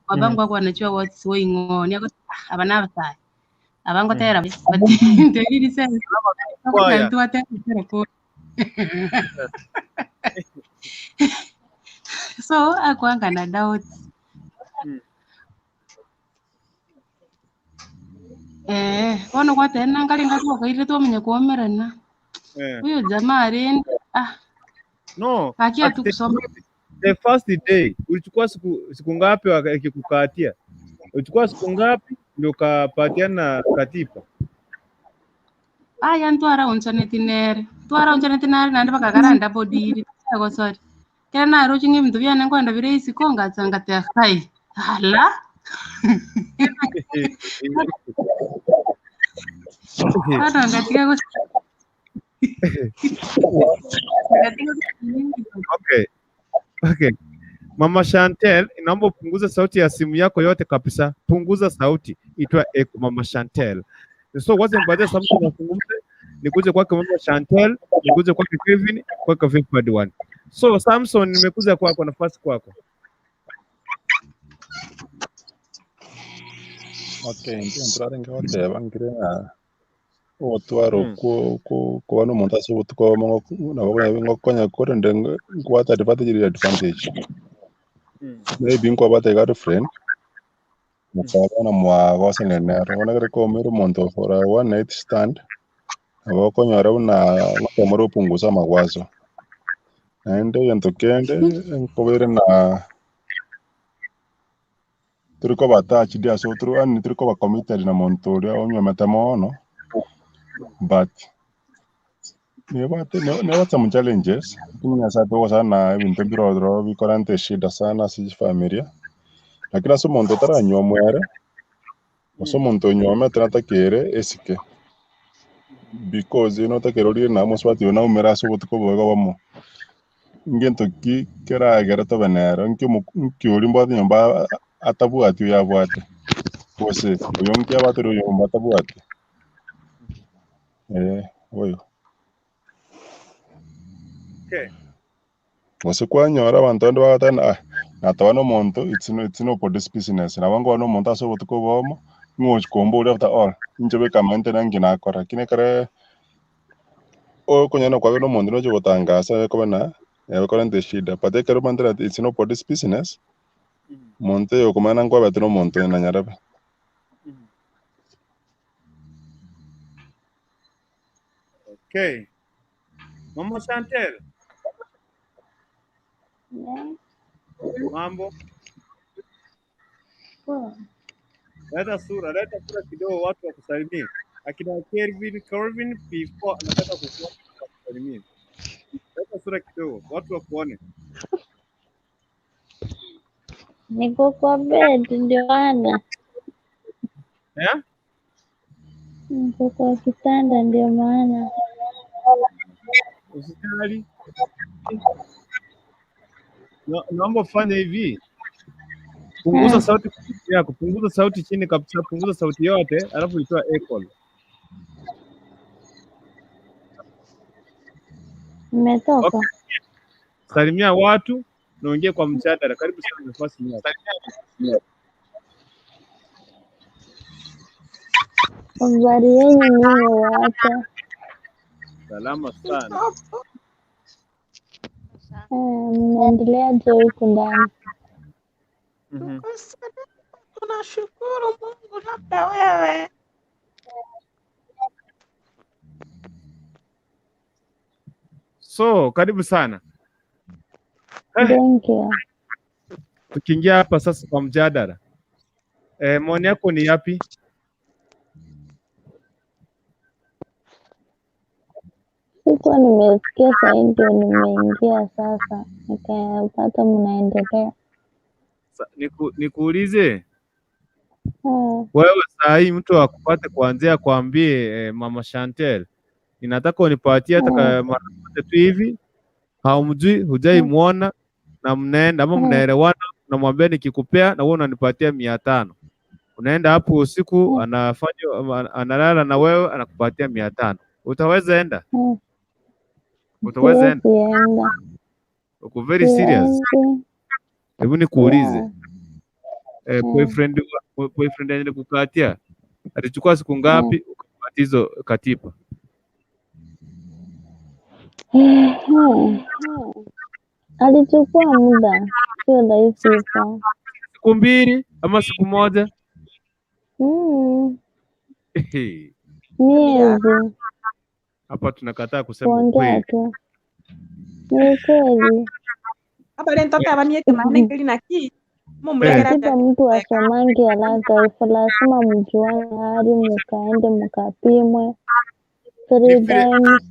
babangu wako anachua what's going on. Yako abana bataya. Abango tera ndiri sasa. Kwa tu atera kwa. So akwanga na doubt. Kono kwa tena ngalinga kwa ile to mwenye kuomerana. Huyo jamaa arinda no, akia tu kusoma. The first day ulichukua siku ngapi akikukatia? Ulichukua siku ngapi ndio kapatiana katipa? Aya ntwara unchanetinere nandi pakakaranda bodiri ko sorry kera naro chingi mtu byane kwanda bire isikonga tsanga ta kai hala ana ngatika ko Okay. Mama Chantel, naomba punguza sauti ya simu yako yote kabisa. Punguza sauti. Itwa echo Mama Chantel. So wacha nibaje sababu tunazungumza nikuje kwake Mama Chantel, nikuje kwake Kevin, kwake Fifth One. So Samson, nimekuja kwako nafasi kwako. Okay, entrare ngoteba ngire otwaro ko no monta so ko mo na ngo konya ko ndenge kwata advantage maybe ngo bata girlfriend mukabana mwa gosengenero ona ko mero monto for a one night stand abo konyora una ngotemoro punguza mawazo ende yentokende nkobere na turiko batachi dia so tru ani turiko ba committed na montoria onyo metamono but ne wata mu challenges kunya sa to sana ibintu biro bikorante shida sana si familia lakini so monto tara nyomwere Oso muntu nyoma trata kere esike. Because takerori na moswati na umera so butuko boga bamo. Ngento ki kera agera to benero nki olimbo nyomba atabu ati ya bwate. Bose oyonki abatero yomba atabu ati. Oyo. Okay. Bose kwa nyora bantu ndo batana natawano monto it's no for this business. Na wango no monta so butuko bomo. Ngoch kombo after all. Njobe kamante nangina akora. Kine kare o konyana kwa no mondo no jotangasa ko na ko nte shida pate kero mandra it's no for this business monte o komana ngwa batino monto na nyarabe. Okay. Mama Chantel. Mambo. Leta sura kidogo watu wakusalimie. Akina Kelvin P4 anataka kukusalimia. Leta sura kidogo watu wakuone. Niko kwa bed ndio maana. Niko kwa kitanda ndio maana. Usijali. Naomba ufanye hivi. Punguza sauti yako, punguza sauti chini kabisa, punguza sauti yote, alafu itoa echo. Nimetoka. Okay. Salimia watu na ongea kwa mjadala. Karibu sana nafasi yako. Habari yenu nini watu? Salama sana. Mnaendeleaje huku ndani? Tunashukuru Mungu, labda wewe. So, karibu sana. Thank you. Tukiingia hapa sasa kwa mjadala. Maoni yako ni yapi? Sikuwa nimesikia sasa ndio nimeingia sasa. Nikapata mnaendelea. Nikuulize. Wewe saa hii mtu akupate kuanzia kuambie Mama Chantel, ninataka unipatie hata mara moja tu hivi, haumjui, hujai muona na mnaenda ama mnaelewana, unamwambia nikikupea na wewe unanipatia 500. Unaenda hapo usiku analala na wewe anakupatia 500. Utaweza enda? Utaweza enda? Uko very serious? Hebu nikuulize. Boyfriend alikukatia alichukua siku ngapi ukapata hizo katiba? Alichukua muda, sio rahisi sana. Siku 2 ama siku 1? Miezi. Hapa tunakataa kusema ukweli. Ni kweli. Hapa leo nitoka hapa mieke manengeli na ki. Katiba mtu asomangi haraka, lazima mjuane hadi mkaende mkapimwe 3 times.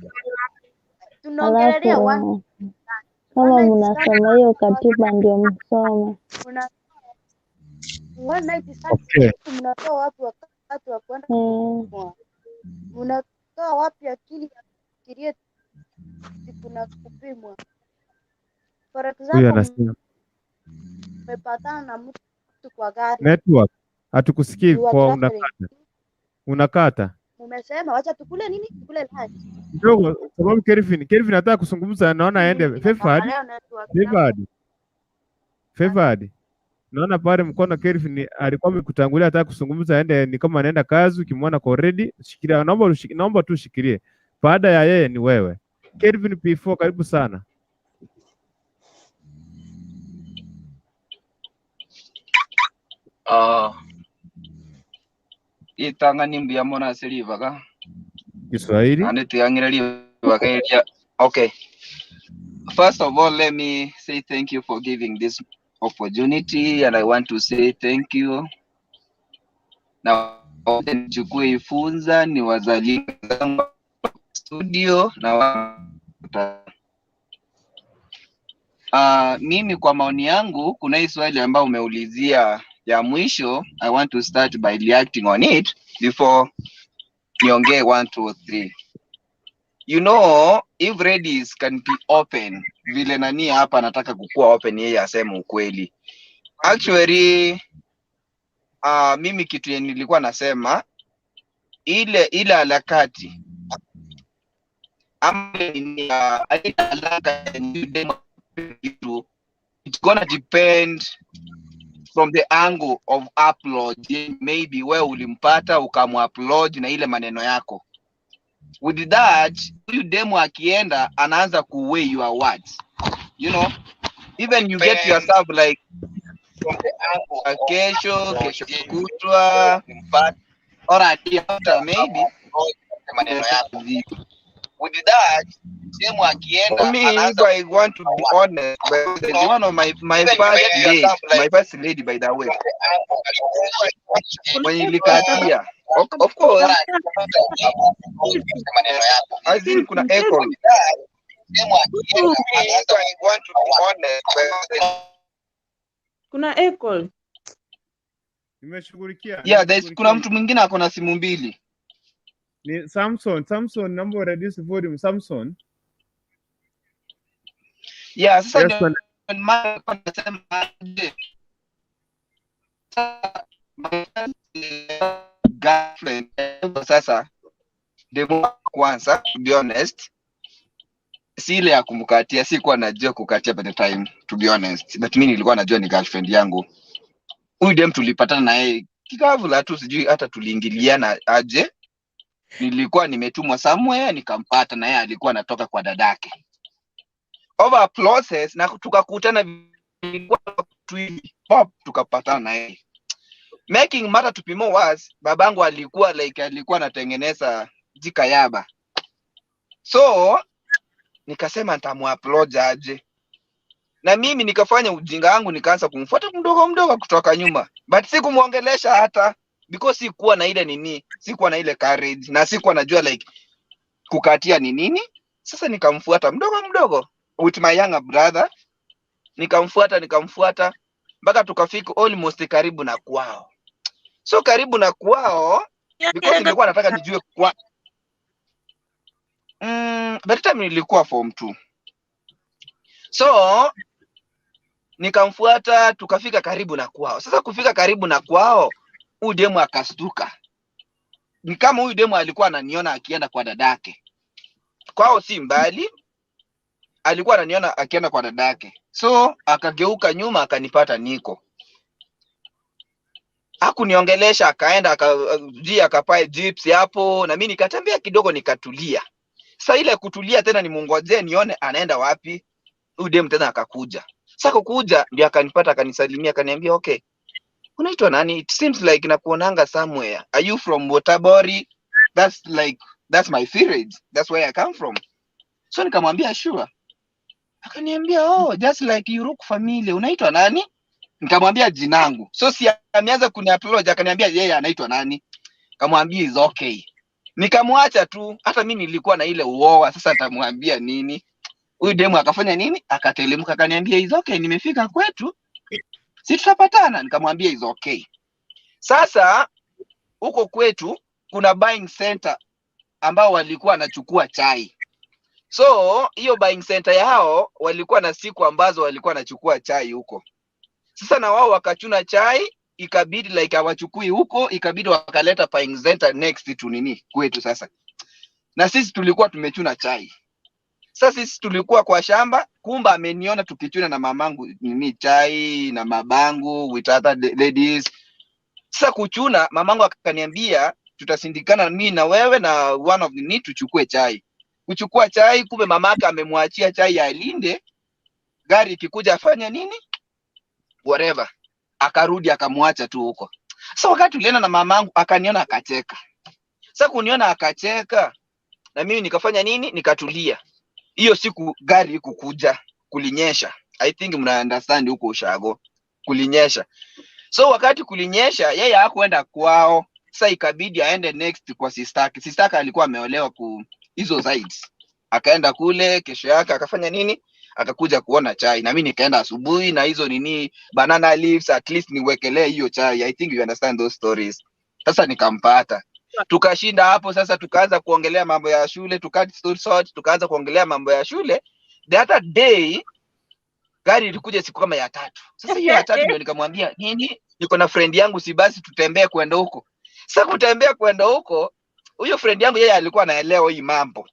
Alafu kama mnasoma hiyo katiba ndio msome. Okay. Mnatoa wapi wakati wa kwenda? Mnatoa wapi akili ya kufikiria kuna kupimwa? For example, umepatana na mtu kwa gari. Network. Hatukusikii kwa unakata. Umesema wacha tukule nini? Tukule lunch. Ndio sababu Kelvin anataka kuzungumza, naona aende Favored. Naona pale mkono Kelvin alikuwa amekutangulia, anataka kuzungumza aende, ni kama anaenda kazi. Ukimwona kwa ready shikilia, naomba tu shikilie. Baada ya yeye ni wewe. Kelvin P4, karibu sana. Itanga nimbi ya mona seliva ka Kiswahili anetiangira liva ka. Okay, first of all, let me say thank you for giving this opportunity, and I want to say thank you na nichukue ifunza ni wazalimu studio na mimi kwa maoni yangu, kuna hii swali ambayo umeulizia ya mwisho, I want to start by reacting on it before niongee 1, 2, 3. You know, if ladies can be open, vile nani hapa anataka kukua open, yeye aseme ukweli. Actually, mimi kitu yenye nilikuwa nasema ile harakati it's gonna depend from the angle of upload. Maybe wewe ulimpata ukamupload na ile maneno yako. With that, huyu demo akienda anaanza kuweigh your words. You know, even you get yourself like from the angle kesho kutwa or after maybe maneno yako. With that, demo akienda if I want to be honest, one of my first lady by the way, when ilikatia, of course, I think kuna echo. Demo akienda if I want to be honest, kuna echo. Nimeshughulikia. Yeah, kuna mtu mwingine ako na simu mbili. Ni Samson, number reduce volume Samson. Yeah, sasa Yes, ndio maana nasema girlfriend sasa demo kwanza, to be honest, si ile ya kumkatia, sikuwa najua kukatia by the time, to be honest, but mimi nilikuwa najua ni girlfriend yangu. Huyu dem tulipatana na yeye kikavula tu, sijui hata tuliingiliana aje. Nilikuwa nimetumwa somewhere nikampata na yeye alikuwa anatoka kwa dadake. Over process na tukakutana pop tukapatana na yeye. Making matter to be more worse, babangu alikuwa anatengeneza jikayaba. So nikasema nitamuupload aje. Na mimi nikafanya ujinga wangu, nikaanza kumfuata mdogo kutoka nyuma. But sikumuongelesha hata because sikuwa na ile nini, sikuwa na ile courage na sikuwa najua like kukatia ni nini. Sasa nikamfuata mdogo with my younger brother. Nikamfuata mpaka tukafika almost karibu na kwao. So karibu na kwao because nilikuwa nataka nijue kwa by the time nilikuwa form 2. So nikamfuata tukafika karibu na kwao. Sasa kufika karibu na kwao, huyu demu akastuka. Ni kama huyu demu alikuwa ananiona akienda kwa dadake. Kwao si mbali, alikuwa ananiona akienda kwa dadake. So akageuka nyuma akanipata niko. Hakuniongelesha, akaenda akapae jeeps hapo na mimi nikatembea kidogo nikatulia. Sasa ile kutulia tena ni muongojee nione anaenda wapi. Huyu demu tena akakuja. Sasa kukuja ndio akanipata, akanisalimia, akaniambia okay, unaitwa nani? It seems like nakuonanga somewhere. Are you from Waterbury? That's my village. That's where I come from. So nikamwambia sure. Akaniambia oh, just like you look familiar. Unaitwa nani? Nikamwambia jinangu. So si ameanza kuniapologize, akaniambia yeye anaitwa nani? Nikamwambia is okay. Nikamwacha tu, hata mimi nilikuwa na ile uoga, sasa nitamwambia nini? Huyu demu akafanya nini? Akatelemuka akaniambia is okay, nimefika kwetu. Si tutapatana? Nikamwambia is okay. Sasa huko kwetu kuna buying center ambao walikuwa wanachukua chai. So hiyo buying center yao walikuwa na siku ambazo walikuwa wanachukua chai huko. Sasa na wao wakachuna chai, ikabidi like hawachukui huko, ikabidi wakaleta buying center next to nini kwetu sasa. Na sisi tulikuwa tumechuna chai. Sasa sisi tulikuwa kwa shamba, kumba ameniona tukichuna na mamangu nini chai na mabangu with other ladies. Sasa kuchuna, mamangu akaniambia tutasindikana mimi na wewe na one of the need tuchukue chai. Kuchukua chai, kumbe mamaka amemwachia chai ya Linde, gari ikikuja afanya nini? Whatever. Akarudi akamwacha tu huko. Sasa wakati tulienda na mamangu akaniona akacheka. Sasa kuniona akacheka na mimi nikafanya nini? Nikatulia. Hiyo siku gari kukuja, kulinyesha. I think mna understand huko Ushago. Kulinyesha. So wakati kulinyesha, yeye hakuenda kwao. Sasa ikabidi aende next kwa sistake. Sistake alikuwa ameolewa ku hizo sides. Akaenda kule, kesho yake akafanya nini? akakuja kuona chai, na mimi nikaenda asubuhi na hizo nini banana leaves, at least niwekelee hiyo chai. I think you understand those stories. Sasa nikampata, tukashinda hapo. Sasa tukaanza kuongelea mambo ya shule, tukaanza kuongelea mambo ya shule. The other day gari ilikuja siku kama ya 3. Sasa hiyo ya 3 ndio nikamwambia nini, niko na friend yangu, si basi tutembee kwenda huko. Sasa kutembea kwenda huko, huyo friend yangu yeye alikuwa anaelewa hii mambo.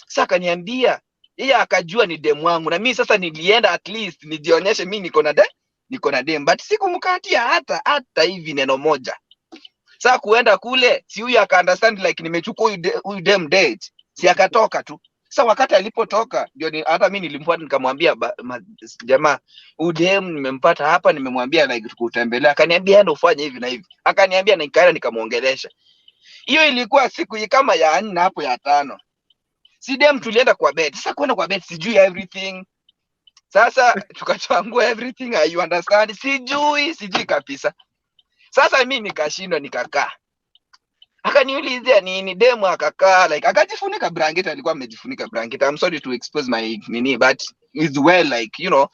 Sasa akaniambia yeye akajua ni demu wangu, na mimi sasa nilienda at least nijionyeshe mimi niko na dem, but sikumkatia hata hivi neno moja. Sasa kuenda kule, si huyu aka understand like nimechukua huyu dem date, si akatoka tu. Sasa wakati alipotoka ndio hata mimi nilimfuata nikamwambia jamaa, huyu dem nimempata hapa, nimemwambia like tukutembelea. Akaniambia ndio ufanye hivi na hivi. Akaniambia nikaenda nikamuongelesha. Hiyo ilikuwa siku kama ya 4 hapo ya 5. Si dem tulienda kwa bed. Sasa kwenda kwa bed sijui everything. Sasa tukachangua everything, you understand? Sijui kabisa. Sasa mimi nikashindwa nikakaa. Akaniulizia nini, demu akakaa like akajifunika blanket, alikuwa amejifunika blanket. I'm sorry to expose my nini, but it's well like you know.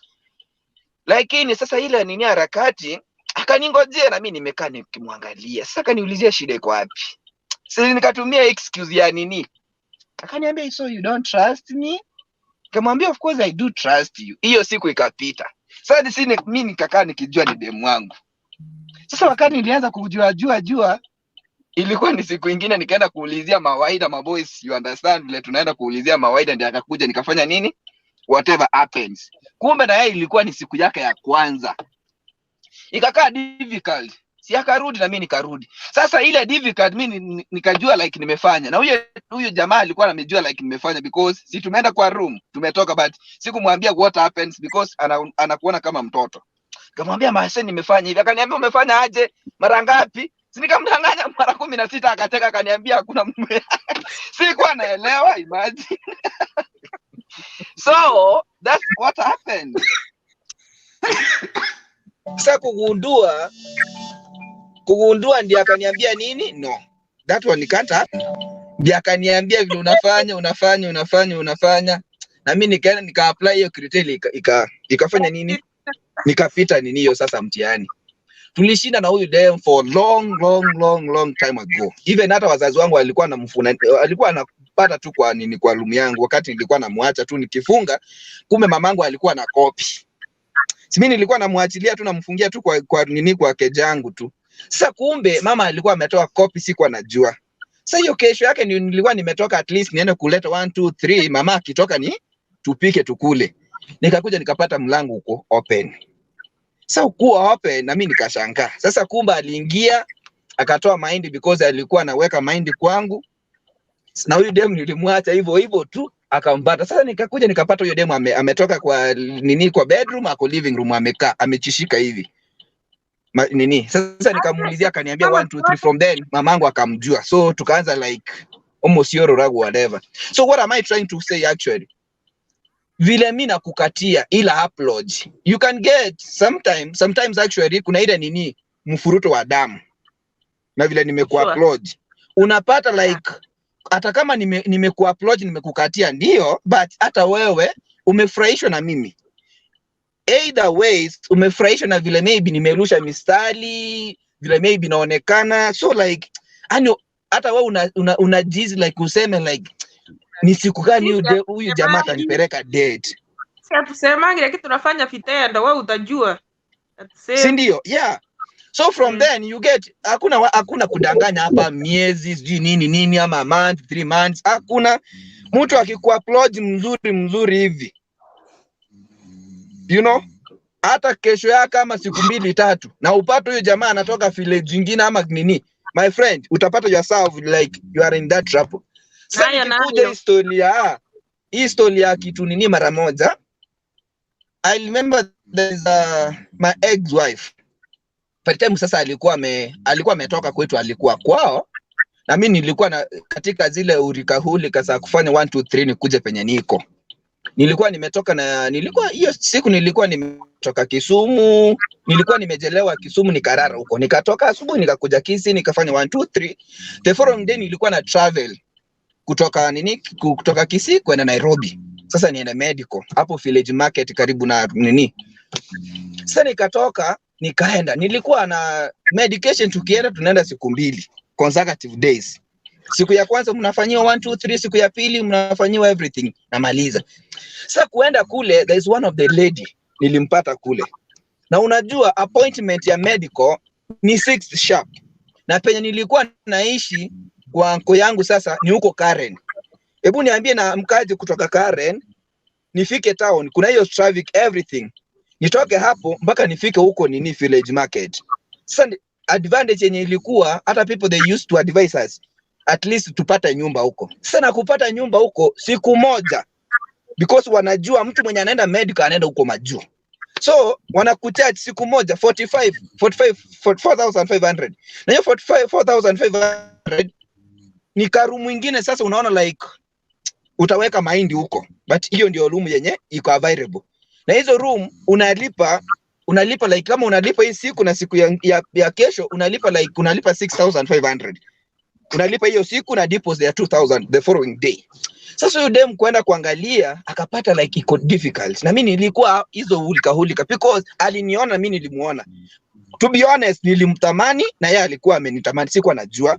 Lakini sasa ile nini harakati akaningojea na mimi nimekaa nikimwangalia. Sasa akaniulizia shida iko wapi. Sasa nikatumia excuse ya nini. Akaniambia so you don't trust me? Nikamwambia of course I do trust you. Hiyo siku ikapita. Sasa mimi nikakaa nikijua ni demu wangu. Sasa wakati nilianza kujua ilikuwa ni siku nyingine nikaenda kuulizia mawaida maboys, you understand, vile tunaenda kuulizia mawaida ndio akakuja nikafanya nini whatever happens. Kumbe na yeye ilikuwa ni siku yake ya kwanza. Ikakaa difficult. Si akarudi na mimi nikarudi. Sasa ile difficult mimi nikajua like nimefanya. Na huyo jamaa alikuwa amejua like nimefanya because si tumeenda kwa room, tumetoka but sikumwambia what happens because anakuona kama mtoto. Nikamwambia Mahsen nimefanya hivi. Akaniambia umefanya aje? Mara ngapi? Si nikamdanganya mara 16 akateka akaniambia hakuna mtu. Sikuwa naelewa, imagine. So that's what happened. Sasa kugundua ndiye akaniambia nini? No. That one can't happen. Ndiye akaniambia vile unafanya. Na mimi nikaenda nika-apply hiyo criteria ikafanya nini? Nikapita nini hiyo sasa mtihani. Tulishinda na huyu dem for long time ago. Even hata wazazi wangu walikuwa anapata tu kwa nini kwa room yangu wakati nilikuwa namwacha tu nikifunga, kumbe mamangu alikuwa na copy. Mimi nilikuwa namwachilia tu namfungia tu kwa nini kwa keja yangu tu. Sasa kumbe mama alikuwa ametoa copy, sikuwa najua. Sasa hiyo kesho yake nilikuwa nimetoka at least niende kuleta 1 2 3, mama akitoka ni tupike tukule. Nikakuja nikapata mlango uko open. Sasa ukuwa open na mimi nikashangaa. Sasa kumbe aliingia akatoa mahindi because alikuwa anaweka mahindi kwangu. Na huyu demu nilimwacha hivyo tu akampata. Sasa nikakuja nikapata huyo demu ametoka kwa nini kwa bedroom ako living room amekaa amechishika hivi. Nini? Sasa nikamuulizia akaniambia 1 2 3 from then mamangu akamjua. So tukaanza like almost yoro ragu whatever. So what am I trying to say actually? Vile mimi nakukatia ila upload. You can get sometimes actually kuna ile nini mfuruto wa damu. Na vile nimekuupload. Unapata like hata kama nimekuupload nimekukatia ndio, but hata wewe umefurahishwa na mimi. Either ways umefurahishwa na vile maybe nimerusha mistari, vile maybe naonekana. So like hata wewe unajizi like useme like ni siku gani huyu jamaa atanipeleka date. Si atusema kile kitu tunafanya vitendo wewe utajua. Si ndio? Yeah. So from then you get hakuna kudanganya hapa miezi sijui nini ama month 3 months. Hakuna mtu akikuupload mzuri hivi. You know? Hata kesho yake kama siku 2 3 na upate huyo jamaa anatoka village nyingine ama nini. My friend, utapata yourself like you are in that trouble. Sasa nikikuja historia kitu nini mara moja. I remember there's my ex-wife. By the time sasa alikuwa ametoka kwetu, alikuwa kwao. Na mimi nilikuwa katika zile urikahulika za kufanya 1 2 3 nikuje penye niko. Nilikuwa hiyo siku nilikuwa nimetoka Kisumu, nilikuwa nimejelewa Kisumu nikarara huko. Nikatoka asubuhi nikakuja Kisii nikafanya 1 2 3. The following day nilikuwa na travel kutoka Kisii kwenda Nairobi. sasa niende medical hapo village market karibu na nini. Sasa nikatoka nikaenda, nilikuwa na medication, tunaenda siku 2 consecutive days. Siku ya kwanza mnafanyiwa 1 2 3, siku ya pili mnafanyiwa everything, namaliza. Sasa kuenda kule, there is one of the lady nilimpata kule, na unajua appointment ya medical ni 6 sharp, na penye nilikuwa naishi kwa anko yangu sasa ni huko Karen. Hebu niambie na mkaje kutoka Karen nifike town, kuna hiyo traffic everything, nitoke hapo mpaka nifike huko nini village market. Sasa advantage yenye ilikuwa hata people they used to advise us at least tupata nyumba huko. Sasa na kupata nyumba huko siku moja, because wanajua mtu mwenye anaenda medical anaenda huko majuu, so wanakucharge siku moja 4,500, na hiyo 4,500 ni karu mwingine. Sasa unaona like utaweka mahindi huko, but hiyo ndio room yenye iko available, na hizo room unalipa like kama unalipa hii siku na siku ya kesho unalipa 6,500, unalipa hiyo siku na deposit ya 2,000 the following day. Sasa huyo dem kwenda kuangalia akapata like iko difficult, na mimi nilikuwa hizo hulika because aliniona mimi nilimuona. To be honest, nilimtamani na yeye alikuwa amenitamani, sikuwa najua,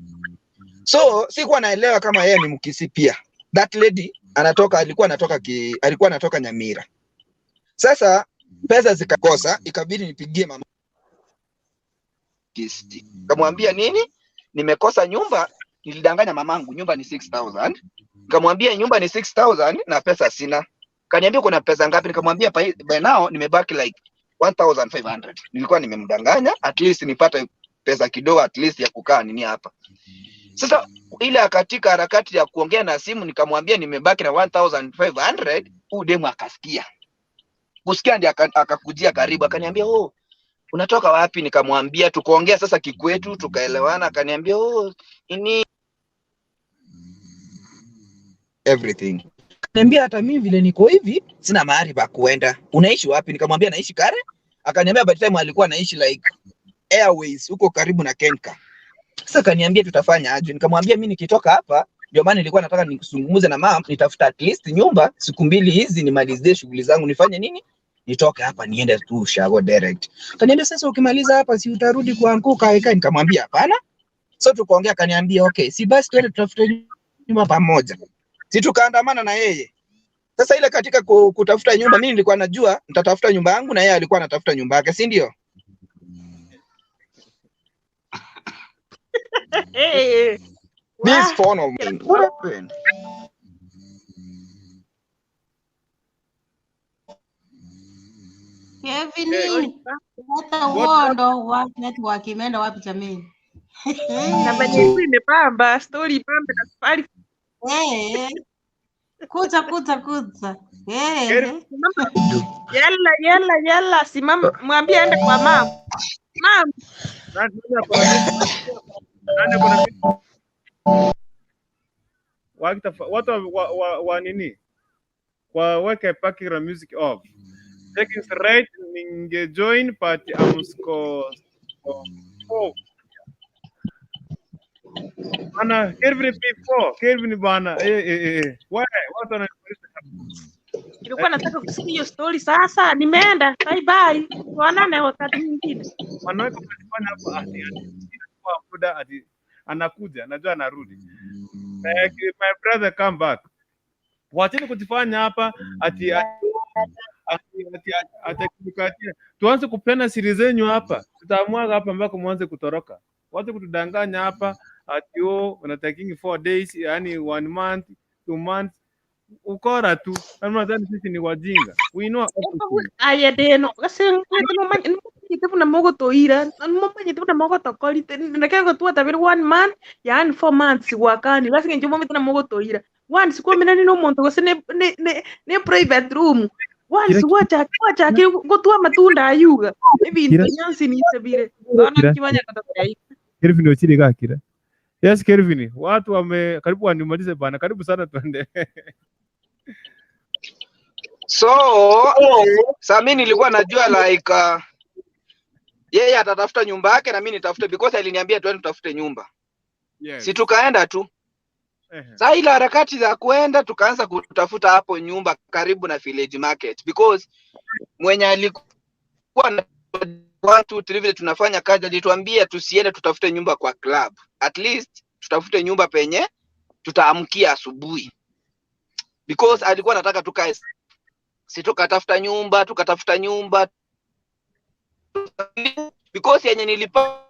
so sikuwa naelewa kama yeye ni Mkisi pia. That lady alikuwa anatoka Nyamira. Sasa pesa zikakosa, ikabidi nipigie mama Kisti. Kamwambia nini? Nimekosa nyumba, nilidanganya mamangu nyumba ni 6,000. Nikamwambia nyumba ni 6,000 na pesa sina. Kaniambia kuna pesa ngapi? Nikamwambia by now nimebaki like 1,500. Nilikuwa nimemdanganya, at least nipate pesa kidogo at least ya kukaa nini hapa. Sasa ile akatika harakati ya kuongea na simu, nikamwambia nimebaki na 1,500. Demu akasikia. Kusikia ndiye akakujia karibu, akaniambia unatoka wapi? Nikamwambia, tukaongea sasa kikwetu, tukaelewana. Akaniambia ini everything. Akaniambia hata mimi vile niko hivi sina mahali pa kuenda. Unaishi wapi? Nikamwambia naishi Kare. Akaniambia by the time alikuwa anaishi like Airways huko karibu na Kenka. Sasa akaniambia tutafanya aje? Nikamwambia mimi nikitoka hapa, ndio maana nilikuwa nataka nikuzungumze na mama, nitafuta at least nyumba siku 2 hizi nimalizie shughuli zangu, nifanye nini? Nitoke hapa niende tu Shago direct. Akaniambia sasa ukimaliza hapa si utarudi kuanguka kae? Nikamwambia hapana. So tukaongea, akaniambia okay, si basi twende tutafute nyumba pamoja. Si tukaandamana na yeye. Sasa ile katika kutafuta nyumba, mimi nilikuwa najua nitatafuta nyumba yangu na yeye alikuwa anatafuta nyumba yake, si ndio? This phone of mine. What happened? Kevin, hata uondo wa network imeenda wapi jamani? Na banye imepamba story pamba na safari. Kuza. Yalla simama, mwambie aende kwa mama. Mama. Watu wa nini? Waweke background music off. Taking right ninge join party amsko. Ana Kelvin before Kelvin bana watu wanakuuliza. Nilikuwa nataka kusikia hiyo story sasa, nimeenda. Bye. Tuonane wakati mwingine. Wanaweka kufanya hapo kwa muda ati anakuja, najua anarudi. My brother come back. Wacheni kujifanya hapa ati tuanze kupenda siri zenyu hapa. Tutaamwaga hapa mpaka mwanze kutoroka. Wacha kutudanganya hapa ati unataking 4 days, yani 1 month, 2 months. Ukora tu. Nadhani sisi ni wajinga. We know. Aya deno. Kasi ngito na mogo toira. Ngito na mogo tokolite. Ndakeka tu atabiri 1 month, yani 4 months wakani. Basi ngicho mito na mogo toira. One sikuwa mina nino monto kasi ne private room. One wacha kutua matunda ayuga. Hivi nyansi ni sabire. Bana kiwanya katoka hivi. Kelvin ochile kakira. Yes Kelvin, watu karibu wanimalize bana. Karibu sana tuende. So mimi nilikuwa najua like yeye atatafuta nyumba yake na mimi nitafute, because aliniambia twende tutafute nyumba. Yes. Si tukaenda tu. Sasa ile harakati za kuenda tukaanza kutafuta hapo nyumba karibu na village market, because mwenye alikuwa na 1 2 3 vile tunafanya kazi alituambia tusiende tutafute nyumba kwa club, at least tutafute nyumba penye tutaamkia asubuhi, because alikuwa anataka tukae. Si tukatafuta nyumba because yenye nilipata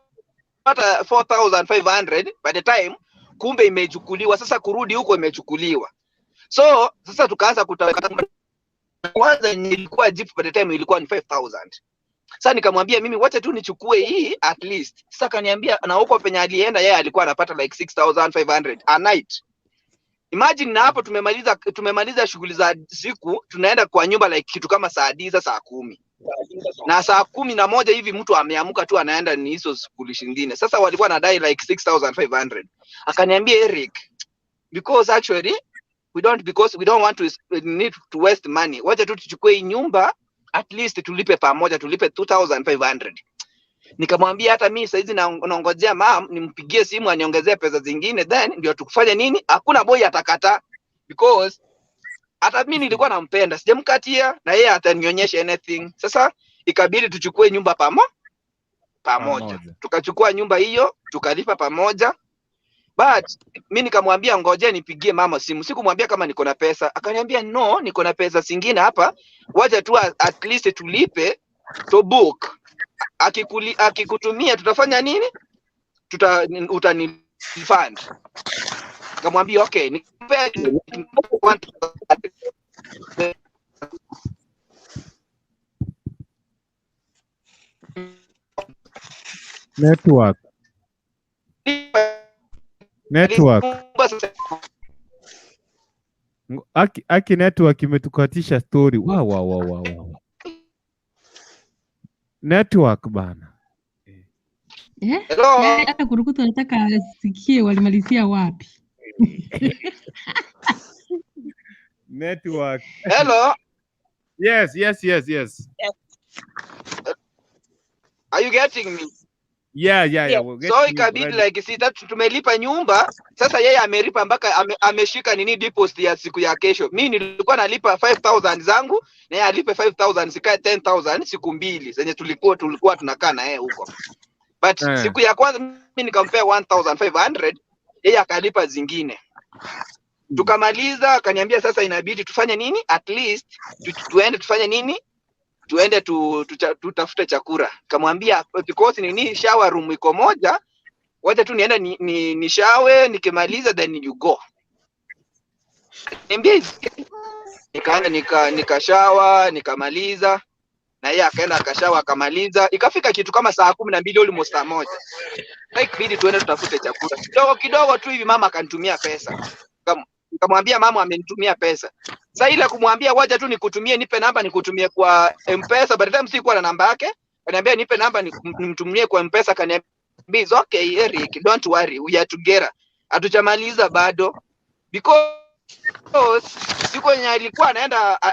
4,500 by the time, kumbe imechukuliwa. Sasa kurudi huko imechukuliwa, so sasa tukaanza kutafuta. Kwanza nilikuwa jeep by the time ilikuwa ni 5,000. Sasa nikamwambia mimi wacha tu nichukue hii at least. Sasa kaniambia na huko penye alienda yeye alikuwa anapata like 6,500 a night. Imagine, na hapo tumemaliza shughuli za siku, tunaenda kwa nyumba like kitu kama saa 9 saa 10. Na saa 11 hivi mtu ameamka tu anaenda ni hizo shughuli zingine. Sasa walikuwa nadai like 6,500. Akaniambia Eric, because actually we don't want to need to waste money. Wacha tu tuchukue hii nyumba at least tulipe pamoja, tulipe 2,500. Nikamwambia hata mimi saizi naongojea mama nimpigie simu aniongezee pesa zingine, then ndio tukufanya nini. Hakuna boy atakata, because hata mimi nilikuwa nampenda, sijamkatia na yeye atanionyesha anything. Sasa ikabidi tuchukue nyumba pamoja. Tukachukua nyumba hiyo tukalipa pamoja, but mimi nikamwambia ngoje nipigie mama simu. Sikumwambia kama niko na pesa. Akaniambia no, niko na pesa zingine hapa, wacha tu at least tulipe to book. Akikutumia tutafanya nini? Utanifund. Nikamwambia okay, nipe network aki network imetukatisha story. Wow. Network bana. Hello. Hata kurukutu anataka asikie walimalizia wapi. Network. Hello. Yes. Are you getting me? Yeah. So ikabidi like sita tumelipa nyumba. Sasa yeye amelipa mpaka ameshika nini deposit ya siku ya kesho. Mimi nilikuwa nalipa 5,000 zangu na yeye alipe 5,000, sikae 10,000 siku mbili zenye tulikuwa tunakaa na yeye huko. But siku ya kwanza mimi nikampea 1,500, yeye akalipa zingine. Tukamaliza, akaniambia sasa inabidi tufanye nini? At least tuende tufanye nini? Tuende tutafute chakula. Kamwambia because nini shower room iko moja, wacha tu nienda ni shower, nikimaliza then you go. Niambia nikaenda nika shower, nikamaliza na yeye akaenda akashawa akamaliza. Ikafika kitu kama saa 12 almost saa 1. Like bidi tuende tutafute chakula. Kidogo tu hivi mama akanitumia pesa. Nikamwambia mama amenitumia pesa. Sasa ile kumwambia wacha tu nikutumie, nipe namba nikutumie kwa M-Pesa. By the time sikuwa na namba yake, akaniambia nipe namba nimtumie kwa M-Pesa. Akaniambia it's okay Eric, don't worry, we are together. Hatuchamaliza bado, because siku yenye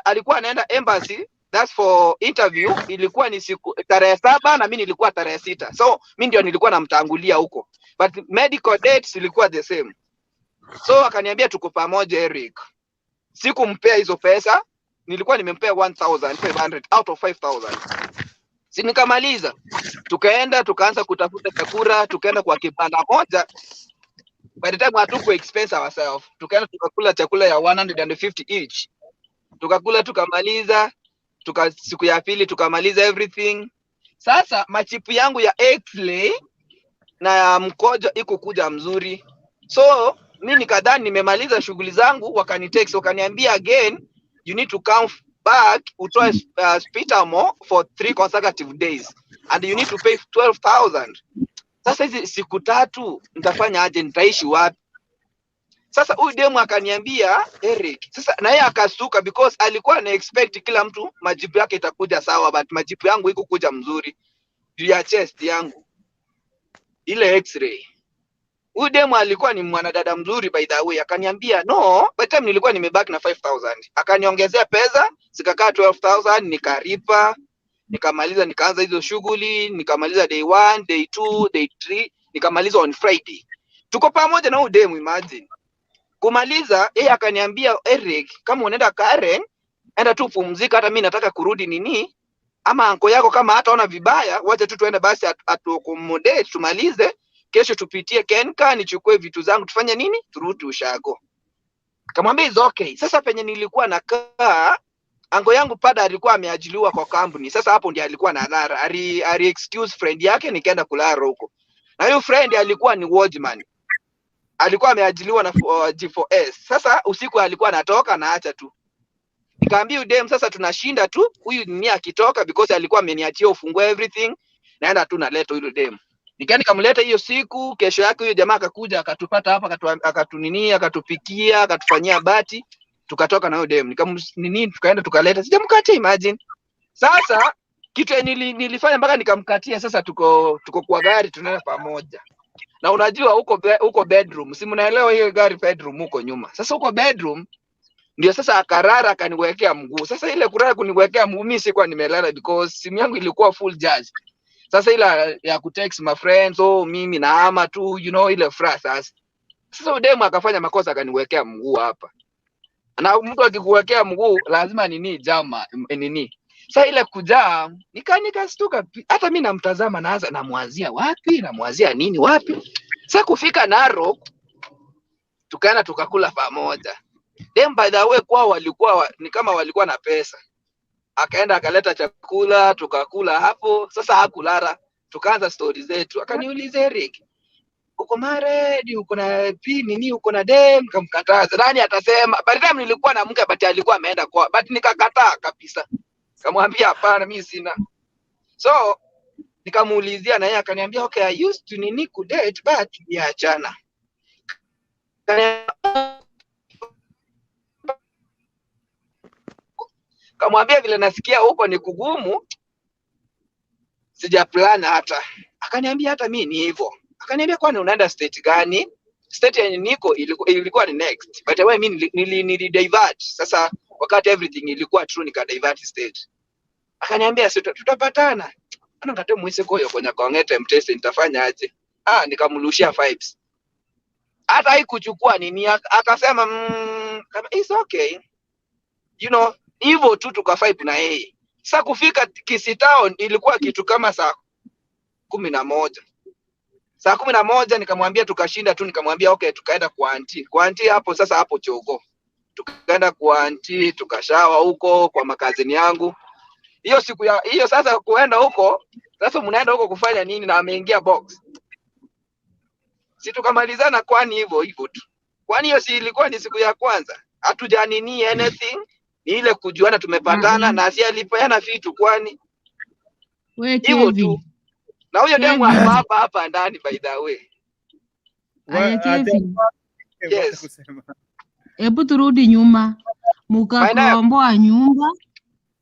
alikuwa anaenda embassy, that's for interview, ilikuwa ni siku tarehe 7 na mimi nilikuwa tarehe 6. So mimi ndio nilikuwa namtangulia huko, but medical dates ilikuwa the same. So akaniambia tuko pamoja Eric. Sikumpea hizo pesa, nilikuwa nimempea 1,500 out of 5,000. Si nikamaliza, tukaenda tukaanza kutafuta chakula, tukaenda kwa kibanda moja. By the time hatuko expense ourselves, tukaenda tukakula chakula ya 150 each. Tukakula tukamaliza, siku ya pili tukamaliza everything. Sasa machipu yangu ya X-ray na ya mkojo iko kuja mzuri. So mimi nikadhani nimemaliza shughuli zangu, wakanitext wakaniambia again you need to come back utoe Spitamo for 3 consecutive days and you need to pay 12,000. Sasa hizi siku 3 nitafanya aje, nitaishi wapi? Sasa huyu demu akaniambia Eric, sasa na yeye akasuka because alikuwa na expect kila mtu majibu yake itakuja sawa, but majibu yangu iko kuja mzuri juu ya chest yangu ile X-ray. Huyu demu alikuwa ni mwanadada mzuri by the way. Akaniambia no, by the time nilikuwa nimebaki na 5,000. Akaniongezea pesa, zikakaa 12,000, nikaripa, nikamaliza, nikaanza hizo shughuli, nikamaliza day 1, day 2, day 3, nikamaliza on Friday. Tuko pamoja na huyu demu, imagine. Kumaliza yeye akaniambia, Eric, kama unaenda Karen, enda tu pumzika, hata mimi nataka kurudi nini, ama anko yako kama hataona vibaya, wacha tu tuende basi atuaccommodate, tumalize kesho, tupitie Kenka, nichukue vitu zangu, tufanye nini, turudi ushago. Kamwambia is okay. Sasa penye nilikuwa nakaa, ango yangu pada alikuwa ameajiliwa kwa company. Sasa hapo ndiye alikuwa na dhara. Ali excuse friend yake, nikaenda kulala huko. Na hiyo friend alikuwa ni watchman. Alikuwa ameajiliwa na G4S. Sasa usiku alikuwa anatoka na acha tu. Nikaambia udem, sasa tunashinda tu, huyu ni akitoka because alikuwa ameniachia ufungue everything. Naenda tu naleta huyo dem. Nikaenda kamleta hiyo siku, kesho yake huyo jamaa akakuja akatupata hapa, akatuninia, akatupikia, akatufanyia bati, tukatoka na huyo dem. Tukaenda tukaleta. Sijamkatia, imagine. Sasa kitu nilifanya mpaka nikamkatia, sasa tuko kwa gari tunaenda pamoja. Na unajua huko bedroom, si mnaelewa hiyo gari bedroom huko nyuma. Sasa huko bedroom ndio sasa akarara akaniwekea mguu. Sasa ile kurara kuniwekea mguu, mimi sikuwa nimelala because simu yangu ilikuwa full charge. Sasa ila ya kutext my friends, mimi na ama tu, ile furaha sasa. Sasa demu akafanya makosa akaniwekea mguu hapa. Na mtu akikuwekea mguu lazima jama nini. Sasa ile kujaa nikastuka, hata mimi namtazama naanza namwazia wapi, namwazia nini wapi. Sasa kufika Narok tukaenda tukakula pamoja. Dem by the way kwao walikuwa ni kama walikuwa na pesa. Akaenda akaleta chakula tukakula hapo. Sasa hakulala, tukaanza stories zetu. Akaniuliza, Eric, uko married, uko na nini, uko na dem? Kamkataza. Nani atasema? By the time nilikuwa na mke but alikuwa ameenda kwa, but nikakataa kabisa. Kamwambia hapana, mimi sina. So nikamuulizia na yeye akaniambia, okay, I used to nini ku date but niachana. Kamwambia vile nasikia huko ni kugumu, sijaplan hata. Akaniambia hata mimi ni hivyo. Akaniambia kwani unaenda state gani? State yenye niko ilikuwa ni next. But wewe mimi nilidivert. Sasa wakati everything ilikuwa true nikadivert state. Akaniambia tutapatana. Ana ngate muise koyo kwenye kongete mtese nitafanya aje? Nikamrushia vibes. Hata haikuchukua nini, akasema it's okay. Hivyo tu tukafight na yeye. Sasa kufika Kisii Town ilikuwa kitu kama saa 11. Saa 11 nikamwambia tukashinda tu, nikamwambia okay, tukaenda kwa auntie. Kwa auntie hapo sasa hapo Chogo. Tukaenda kwa auntie, tukashawa huko kwa makazini yangu. Hiyo siku hiyo sasa kuenda huko, sasa mnaenda huko kufanya nini na ameingia box. Si tukamalizana kwani hivyo tu. Kwani hiyo si ilikuwa ni siku ya kwanza? Hatujanini anything. Ni ile kujuana tumepatana na si alipeana vitu kwani. Hivyo tu. Na huyo demu hapa ndani by the way. Yes. Hebu turudi nyuma. Mukakomboa nyumba.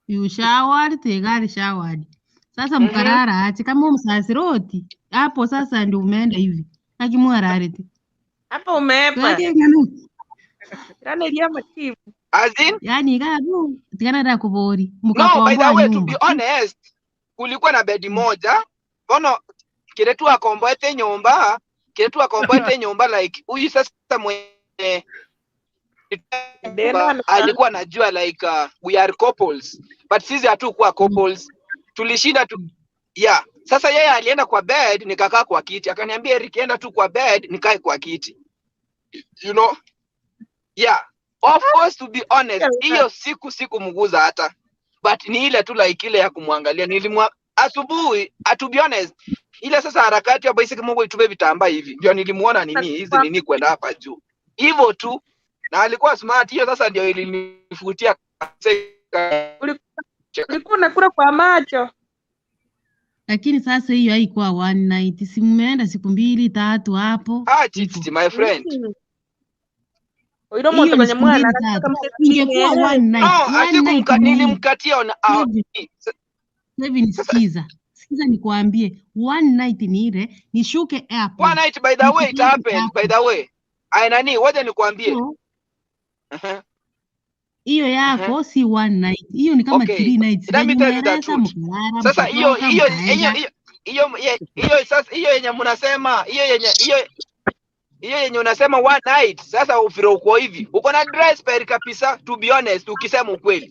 You showered, tegari showered. Sasa mkarara ati kama msasiroti. Hapo sasa ndio umeenda hivi. Akimwararete. Hapo umepa. Kana lia mativu. Azin? Yani gabu tikana da kubori. No, by the way, to be honest, kulikuwa na bedi moja. Ono kiretu akomboete nyumba like huyu sasa mwenye alikuwa anajua like we are couples, but sisi hatukuwa couples. Tulishinda tu. Yeah. Sasa yeye alienda kwa bed, nikakaa kwa kiti. Akaniambia Eric, enda tu kwa bed, nikae kwa kiti. Yeah. Of course, to be honest, hiyo siku mguza hata. But ni ile tu like ile ya kumwangalia. Asubuhi, to be honest, ile sasa harakati ya basic Mungu itube vitambaa hivi. Ndio nilimuona hizi kwenda hapa juu. Hivyo tu. Na alikuwa smart, hiyo sasa ndio ilinifutia. Ulikuwa unakula kwa macho. Lakini sasa hiyo haikuwa one night. Si mmeenda siku 2 3 hapo. Chichi my friend. Oiro moto kwenye mwana ingekuwa one night. Nilimkatia on Kevin, sikiza nikwambie, one night ni ile nishuke airport. One night by the way it happened by the way. Nani waje nikwambie. Hiyo yako si one night. Hiyo ni kama 3 nights. Let me tell you the truth. Sasa hiyo sasa hiyo yenye mnasema, hiyo hiyo yenye unasema one night, sasa ufire uko hivi, uko na dry spell kabisa. To be honest, ukisema ukweli,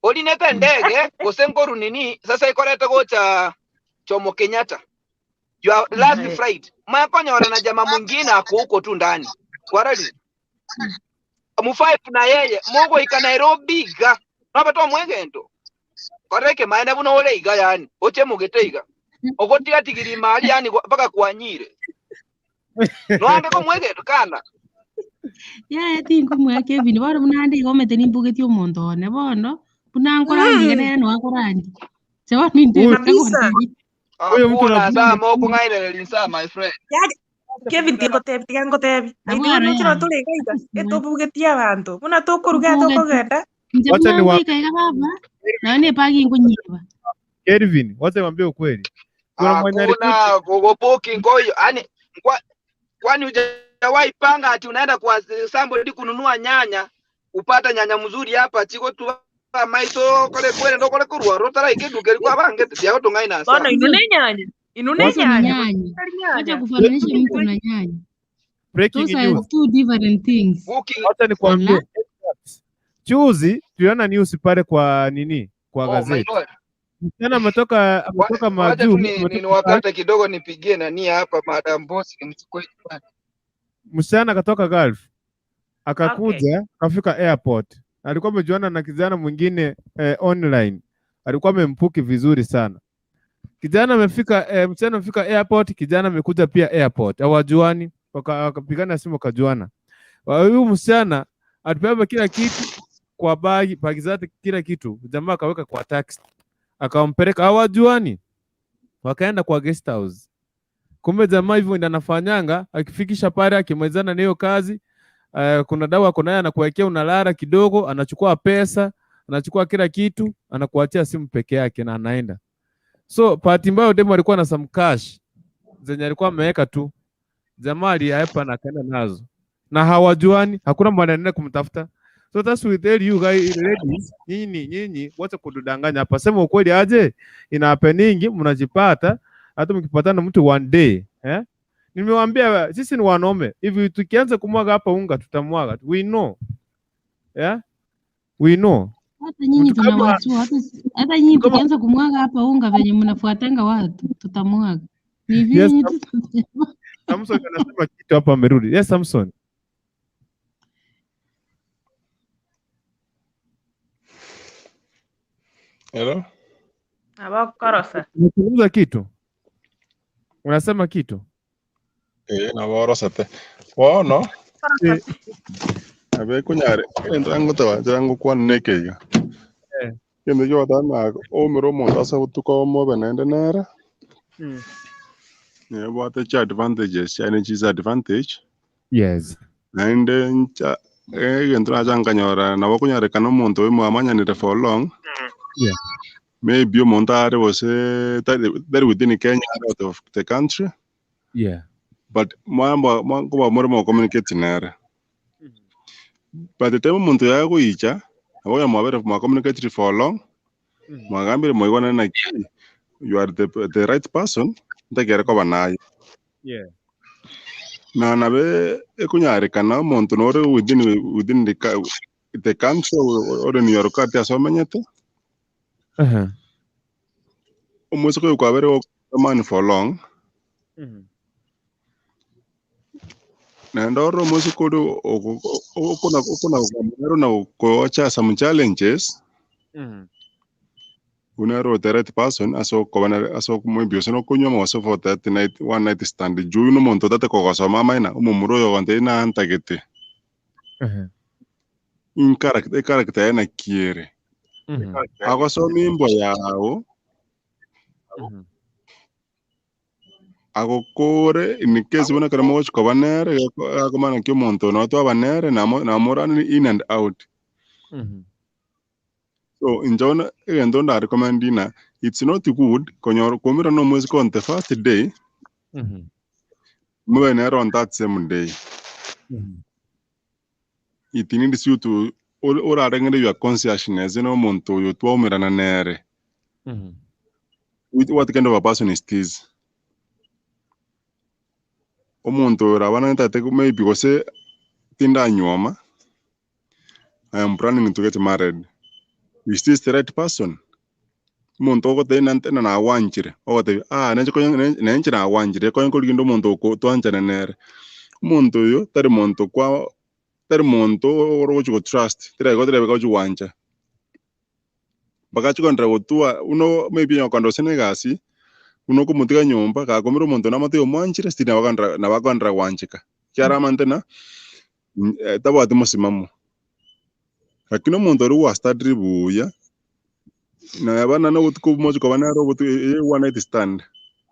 olineta ndege kosengoru nini sasa ikoleta gocha Jomo Kenyatta your last flight makonyora na jamaa mwingine ako huko tu ndani kwarali mufive na yeye mogo ika Nairobi ga nabato mwegento koreke maana buno ole iga yani oche mugeteiga ogotia tigiri mali yani mpaka kwanyire noande ko mwegento kana ya tingo mweke vini bora munandi gomete nimbugeti omonto ne bono bunankorangi gene no akorangi sewa ninde kabisa. Huyo mtu na saa mogo ngaile linsa my friend Kevin tiga ngotebi aithiwe nukiro turi gaiga etubugetia bantu muna tukuruga tukugenda Wacha ni wa baba na ne pagi ngunyiba Kelvin, wacha niwaambie ukweli. Kuna mwenye kuna gogopoki ngoyo yani kwani hujawahi panga ati unaenda kwa somebody kununua nyanya upata nyanya mzuri hapa chiko tu maiso kole kwele ndo kole kurwa rotara ikiduke kwa bange tia to ngaina bana inune nyanya wacha kufananisha mtu na nyanya. Breaking Those are news. two different things. Wacha nikwambie. Juzi tuliona news pale kwa nini? Kwa gazeti. Msichana ametoka majuu. Ni wakati kidogo nipigie nani hapa Madam Boss nimchukue. Msichana katoka Gulf. Akakuja, kafika airport. Alikuwa amejuana na kijana mwingine online. Alikuwa amempuki vizuri sana. Kijana amefika msichana amefika airport, kijana amekuja pia airport. Hawajuani, wakapigana simu kajuana. Huyu msichana alipewa kila kitu kwa bagi zake kila kitu. Jamaa akaweka kwa taxi. Akampeleka hawajuani. Wakaenda kwa guest house. Kumbe jamaa hivyo ndio anafanyanga, akifikisha pale akimwezana na hiyo kazi, kuna dawa kuna anakuwekea unalala kidogo, anachukua pesa, anachukua kila kitu, anakuachia simu peke yake na anaenda. So party mbaya demo alikuwa na some cash zenye alikuwa ameweka tu. Jamaa aliyepa na kaenda nazo. Na hawajuani, hakuna mwana anaenda kumtafuta. So that's we tell you guys ladies, nyinyi wacha kudanganya hapa. Sema ukweli aje, ina happening mnajipata hata mkipatana mtu one day, Nimewaambia sisi ni wanaume. Hivi tukianza kumwaga hapa unga tutamwaga. We know. We know. Hata nyinyi tunawachua, hata nyinyi tukianza kumwaga hapa unga venye mnafuatanga watu tutamwaga. Ni vile Yes, nyinyi Samson anasema kitu hapa amerudi. Yes, Samson. Hello? Abakorosa. Unazungumza kitu? Unasema kitu? Na borosate. Wono. Abe kunyare entrango tawa jango kwa nekega. Kende yo dana o mero monta sa utuko mo benende nara. Ne what the advantages and disadvantage. Yes. And cha entra janga nyora na wakunyare kano monto mo amanya ni for long. Yeah. Maybe Montare was there within Kenya out of the country. Yeah. But more communicating there. But the time Monto yago icha, I am aware of my communicating for long. Magambi mo iwana na you are the right person. Take care of Yeah. Na nabe ekunyare kana Monto nore within the country or in your country as well. Almost go very man for long. And almost go to some challenges. Unaro the right person, aso maybe so kunyo also for that night one night stand. Juno monto that ko mama ina umumuro yo ante na antagete. In character na kiere. Ako so mimbo yao. Ako kore in case when I can watch Covanere, ako man kyo monto no to abanere na moran in and out. So in John again don't recommend dinner. It's not good konyor komira no music on the first day. When on that same day. It needs you to or arrange your consciousness no monto you to omira na nere. With what kind of a person is this? Omuntu rabana tate maybe because tinda nyoma. I am planning to get married. Is this the right person? Muntu ko te nante na wanchire. O te nenje ko nenje na wanchire ko ko lindo muntu ko to anjana nere. Muntu yo tari muntu kwa tari muntu oro ko trust. Tira ko wancha. Bakacho kontra otua uno maybe yokondo senegasi. Uno ko mutiga nyomba ka komero muntu na mate omwanchire stina wakandra wanchika. Kiara mantena tabo atimo simamo. Lakini muntu ru wasta dribuya. Na bana na utiko mojo ko banero butu one night stand.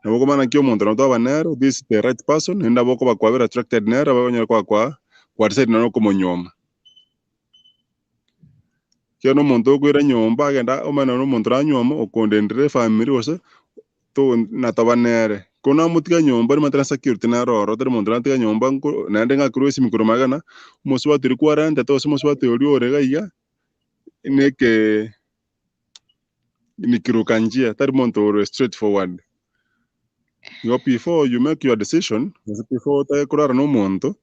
Na boko mana kio muntu na to banero this is the right person nenda boko bakwa very attracted nera banya kwa side na ko monyoma. Kio no muntu ko ira nyomba agenda o mana no muntu ra nyoma okondendre family ose to na tabanere. Kona mutika nyomba ni matana security na roro tere muntu na tika nyomba na ndenga kruisi mikoro magana moswa tiri 40 to moswa tiri orega iya neke nikiruka njia tari muntu straightforward. Before you make your decision, before take kurara no muntu,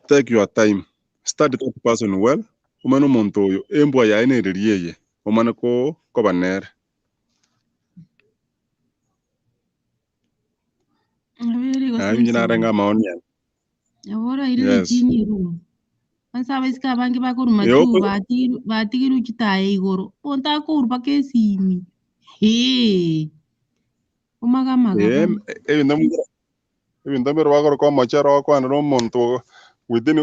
take your time. Study that person well. Umano muntu yo embwa ya ine ririye. Umano ko banere. Njina renga maoni ya. Yabora ile chini ru. Ansa basika bangi bakuru matu batigiru chitaye igoro. Ponta ko urba ke simi. Umaga. Even though wakoro kwa macharo kwa no muntu within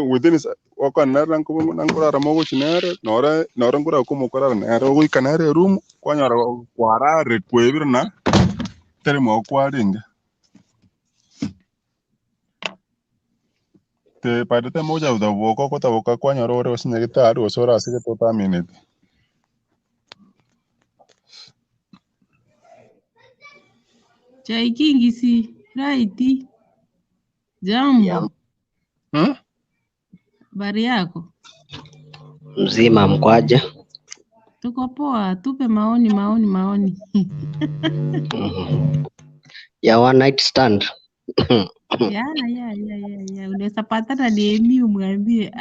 wako nara ngura mo chinere nora ngura ko mukora nara ko kanare room kwa nyara kwara rekwebir na tere mo kwa ringa te padete moja uda woko ko ta woko kwa nyara ore osine gitaru osora asike tota minute. Chai kingi si right. Jambo. Bari yako? Mzima mkwaje? Tuko poa, tupe maoni. Ya one night stand. Ya. Unaweza patana DM umwambie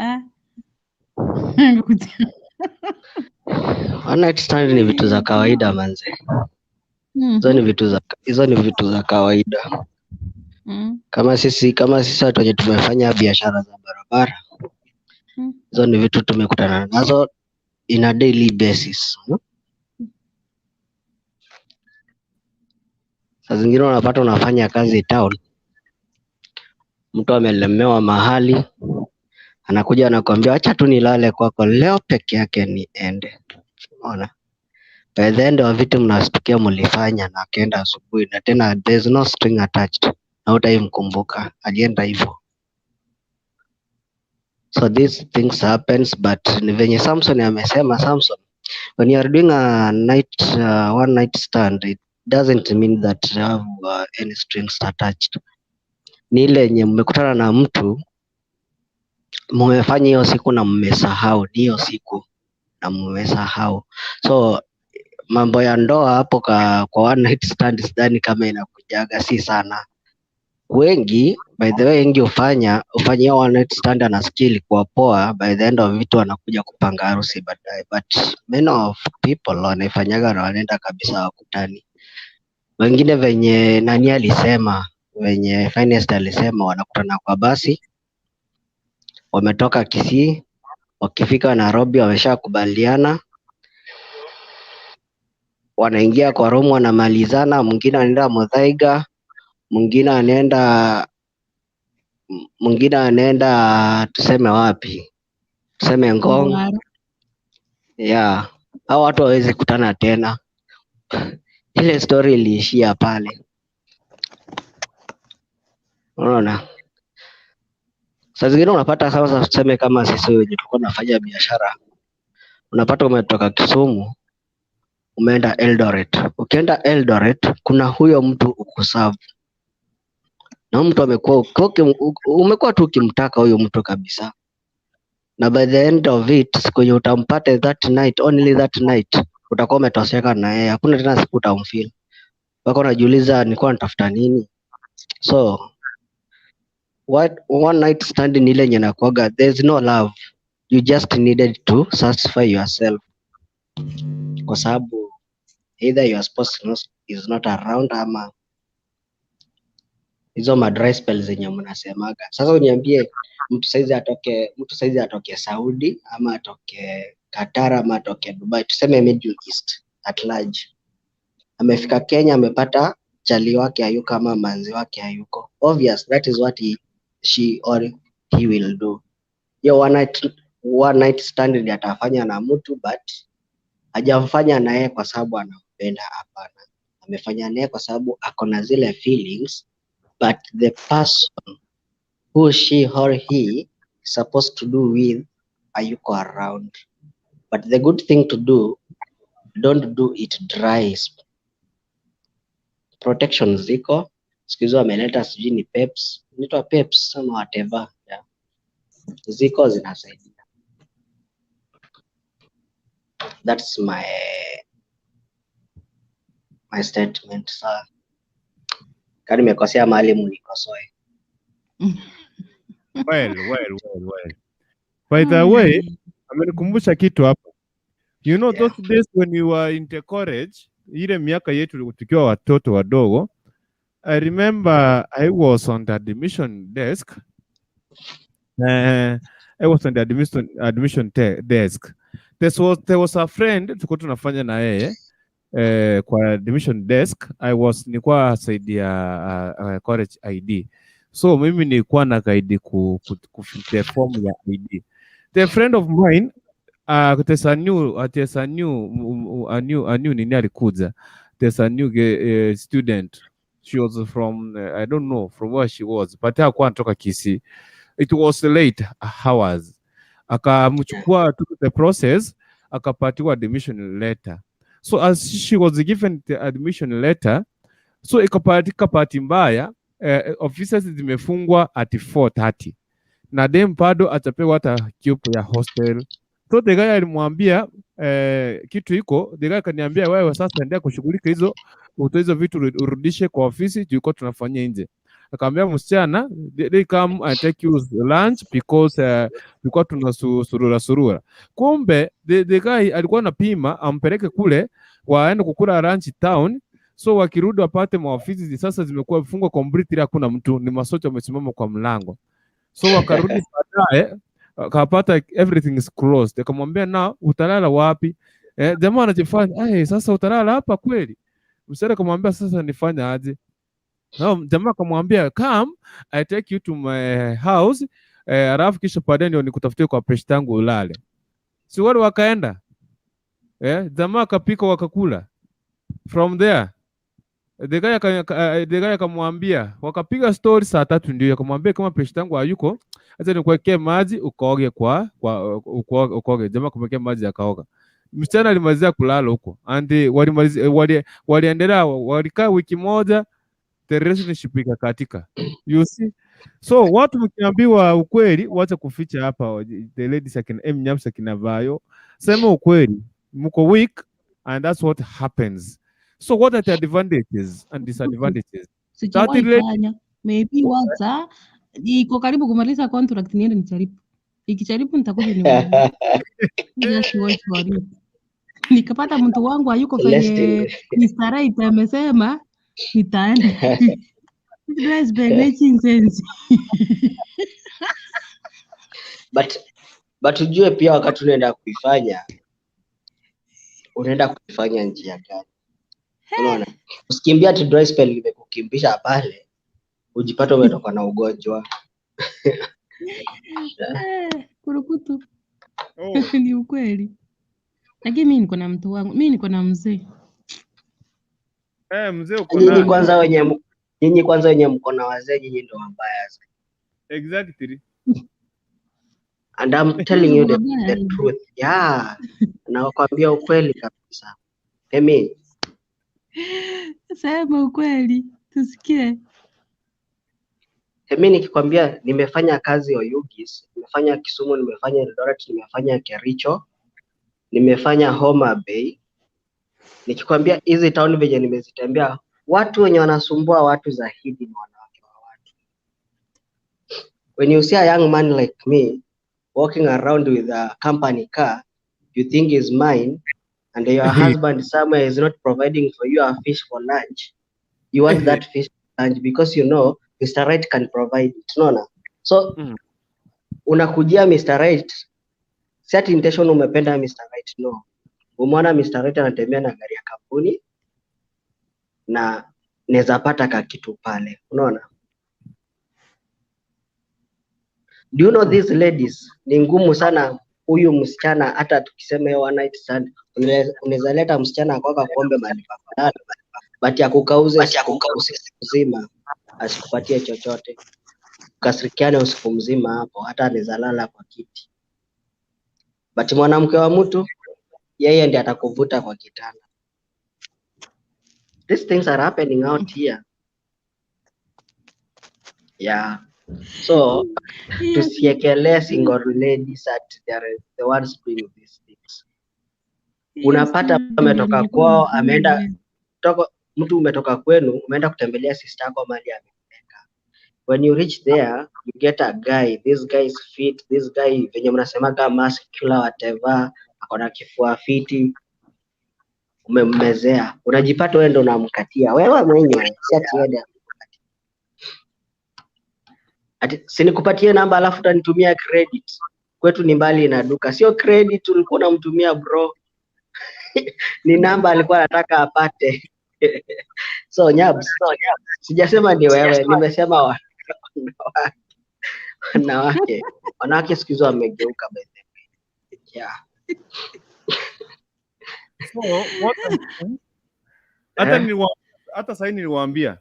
One night stand ni vitu za kawaida manze. Hizo ni vitu za kawaida. Kama sisi watu wenye tumefanya biashara za barabara. Hizo ni vitu tumekutana nazo in a daily basis. Saa zingine unapata unafanya kazi town. Mtu amelemewa mahali. Anakuja anakuambia acha tu nilale kwako leo peke yake niende. Unaona? By the end of vitu mnastukia mlifanya na akaenda asubuhi na tena there's no string attached. Na utaimkumbuka alienda hivyo. So these things happens, but ni venye Samson amesema when you are doing a one night stand, it doesn't mean that you have any strings attached. Ni ile yenye mmekutana na mtu mmefanya hiyo siku na mmesahau, hiyo siku na mmesahau. So mambo ya ndoa hapo kwa one night stand sidhani kama inakujaga, si sana. Wengi by the way ufanya one night stand na skill kwa poa, by the end of vitu wanakuja kupanga harusi baadaye, but many of people wanaifanyaga na wanaenda kabisa wakutani. Wengine venye nani alisema, venye finest alisema, wanakutana kwa basi, wametoka Kisii, wakifika Nairobi wameshakubaliana, wanaingia kwa room wanamalizana, mwingine anaenda Muthaiga, mwingine anaenda tuseme wapi, tuseme Ngong. Yeah, hao watu hawezi kutana tena. Ile story iliishia pale. Unaona? Saa zingine unapata sasa tuseme kama sisi wenye tulikuwa tunafanya biashara. Unapata umetoka Kisumu, umeenda Eldoret. Ukienda Eldoret kuna huyo mtu ukuserve. Na mtu umekuwa tu ukimtaka huyo mtu kabisa. Na by the end of it, siku yenye utampata that night, only that night, utakuwa umetosheka na yeye. Hakuna tena siku utamfeel. Wako unajiuliza nilikuwa natafuta nini? So what one night stand ni ile yenye nakuaga there's no love, you just needed to satisfy yourself, kwa sababu either your spouse is not around ama hizo madry spells zenye mnasemaga. Sasa uniambie mtu saizi atoke Saudi ama atoke Qatar ama atoke Dubai, tuseme Middle East at large, amefika Kenya, amepata chali wake hayuko ama manzi wake hayuko, obvious that is what she or he will do. Yo one night stand ndi atafanya na mtu, but hajamfanya naye kwa sababu anampenda, hapana. Amefanya naye kwa sababu ako na zile feelings, but the person who she or he is supposed to do with hayuko around. But the good thing to do, don't do it dry. Protection ziko siku hizo, wameleta sijui ni peps, inaitwa peps ama whatever, yeah. Ziko zinasaidia. That's my statement. Sir, kama nimekosea mahali mnikosoe. Well. By the way, amenikumbusha kitu hapa. You know, those days when we were in the college, ile miaka yetu tukiwa watoto wadogo, I remember I was on the admission desk. I was on the admission desk. There was a friend tulikuwa tunafanya na yeye kwa admission desk. nilikuwa saidia college ID. So mimi nilikuwa na guide kufill form ya ID. The friend of mine there's a new nini alikuja. There's a new student. She was from I don't know from where she was, but hakuwa anatoka Kisii. It was late hours. Akamchukua to the process, akapatiwa admission letter. So as she was given the admission letter, so ikapatika party mbaya, officers zimefungwa at 4:30. Na dem bado atapewa hata cube ya hostel. So the guy alimwambia kitu iko, the guy kaniambia wewe sasa endelea kushughulika hizo vitu urudishe kwa ofisi tulikuwa tunafanyia nje. Akamwambia msichana, they come and take you lunch because tulikuwa tunasurura. Kumbe the guy alikuwa anapima ampeleke kule waende kukula lunch town. So wakirudi wapate maofisi sasa zimekuwa fungwa completely, hakuna mtu, ni masocha wamesimama kwa mlango. So wakarudi baadaye akapata everything is closed. Akamwambia na utalala wapi? Jamaa anajifanya sasa utalala hapa kweli? Msere akamwambia sasa nifanya aje? Jamaa akamwambia come I take you to my house, alafu kisha baadaye ndio nikutafutie kwa pesa yangu ulale. Si wale wakaenda. Jamaa akapika wakakula. From there the guy akamwambia, wakapiga story saa 3 ndio akamwambia kama pesa yangu hayuko, acha nikuwekee maji ukaoge ukaoge. Jamaa kumwekea maji akaoga. Msichana alimalizia kulala huko. And waliendelea walikaa wiki moja, the relationship ikakatika. You see? So watu mkiambiwa ukweli, wacha kuficha hapa. The ladies akina Nyamsa kina Vayo, sema ukweli, mko weak and that's what happens. So what are the advantages and disadvantages? Sijawaifanya. Maybe waza iko karibu kumaliza contract, niende nicharibu. Ikicharibu nitakuja niwaambie. Just wait for it. Nikapata mtu wangu hayuko kwenye Instagram amesema nitaenda. Dress by making sense. But ujue pia wakati unaenda kuifanya njia gani? Unaona? Usikimbia ati dry spell imekukimbisha pale, ujipata umetoka na ugonjwa. Kurukutu. Ni ukweli. Lakini mimi niko na mtu wangu, mimi niko na mzee. Mzee uko na. Nyinyi kwanza wenye mko na wazee, nyinyi ndio wabaya. Exactly. And I'm telling you the truth. Yeah. Nakwambia ukweli kabisa. Emi. Sema ukweli, tusikie. Emi nikikwambia nimefanya kazi Oyugis, nimefanya Kisumu, nimefanya Eldoret, nimefanya Kericho, nimefanya Homa Bay. Nikikwambia hizi town venye nimezitembea, watu wenye wanasumbua watu zaidi ni wanawake wa watu. When you see a young man like me walking around with a company car, you think is mine, and your husband somewhere is not providing for you a fish for lunch. You want that fish for lunch because you know Mr. Right can provide it. No. So unakujia Mr. Right, si ati intention umependa Mr. Right, no. Umeona Mr. Right anatembea na gari ya kampuni na neza pata ka kitu pale. Unaona? Do you know these ladies? Ni ngumu sana huyu msichana, hata tukisema yo one night stand, unaweza leta msichana akwaka kuombe mahali pa kulala, but ya kukauze usiku mzima asikupatie chochote, ukasirikiane usiku mzima hapo, hata anaweza lala kwa kiti, but mwanamke wa mtu yeye ndiye atakuvuta kwa kitanda. These things are happening out here. Yeah. So tusiekelee single ladies at the ones doing these things. Unapata umetoka kwao, ameenda mtu umetoka kwenu, umeenda kutembelea sister yako mahali amepeleka. When you reach there, you get a guy. This guy is fit. This guy venye mnasemaga muscular whatever, akona kifua fiti, umemmezea. Unajipata wewe ndo unamkatia. Wewe mwenyewe si ati yeye ati sinikupatie namba alafu utanitumia credit. Kwetu ni mbali na duka. Sio credit ulikuwa unamtumia bro. Ni namba alikuwa anataka apate. So Nyabs, sijasema ni wewe, nimesema wanawake siku hizo wamegeuka by the way. Yeah. So what hata sasa niliwaambia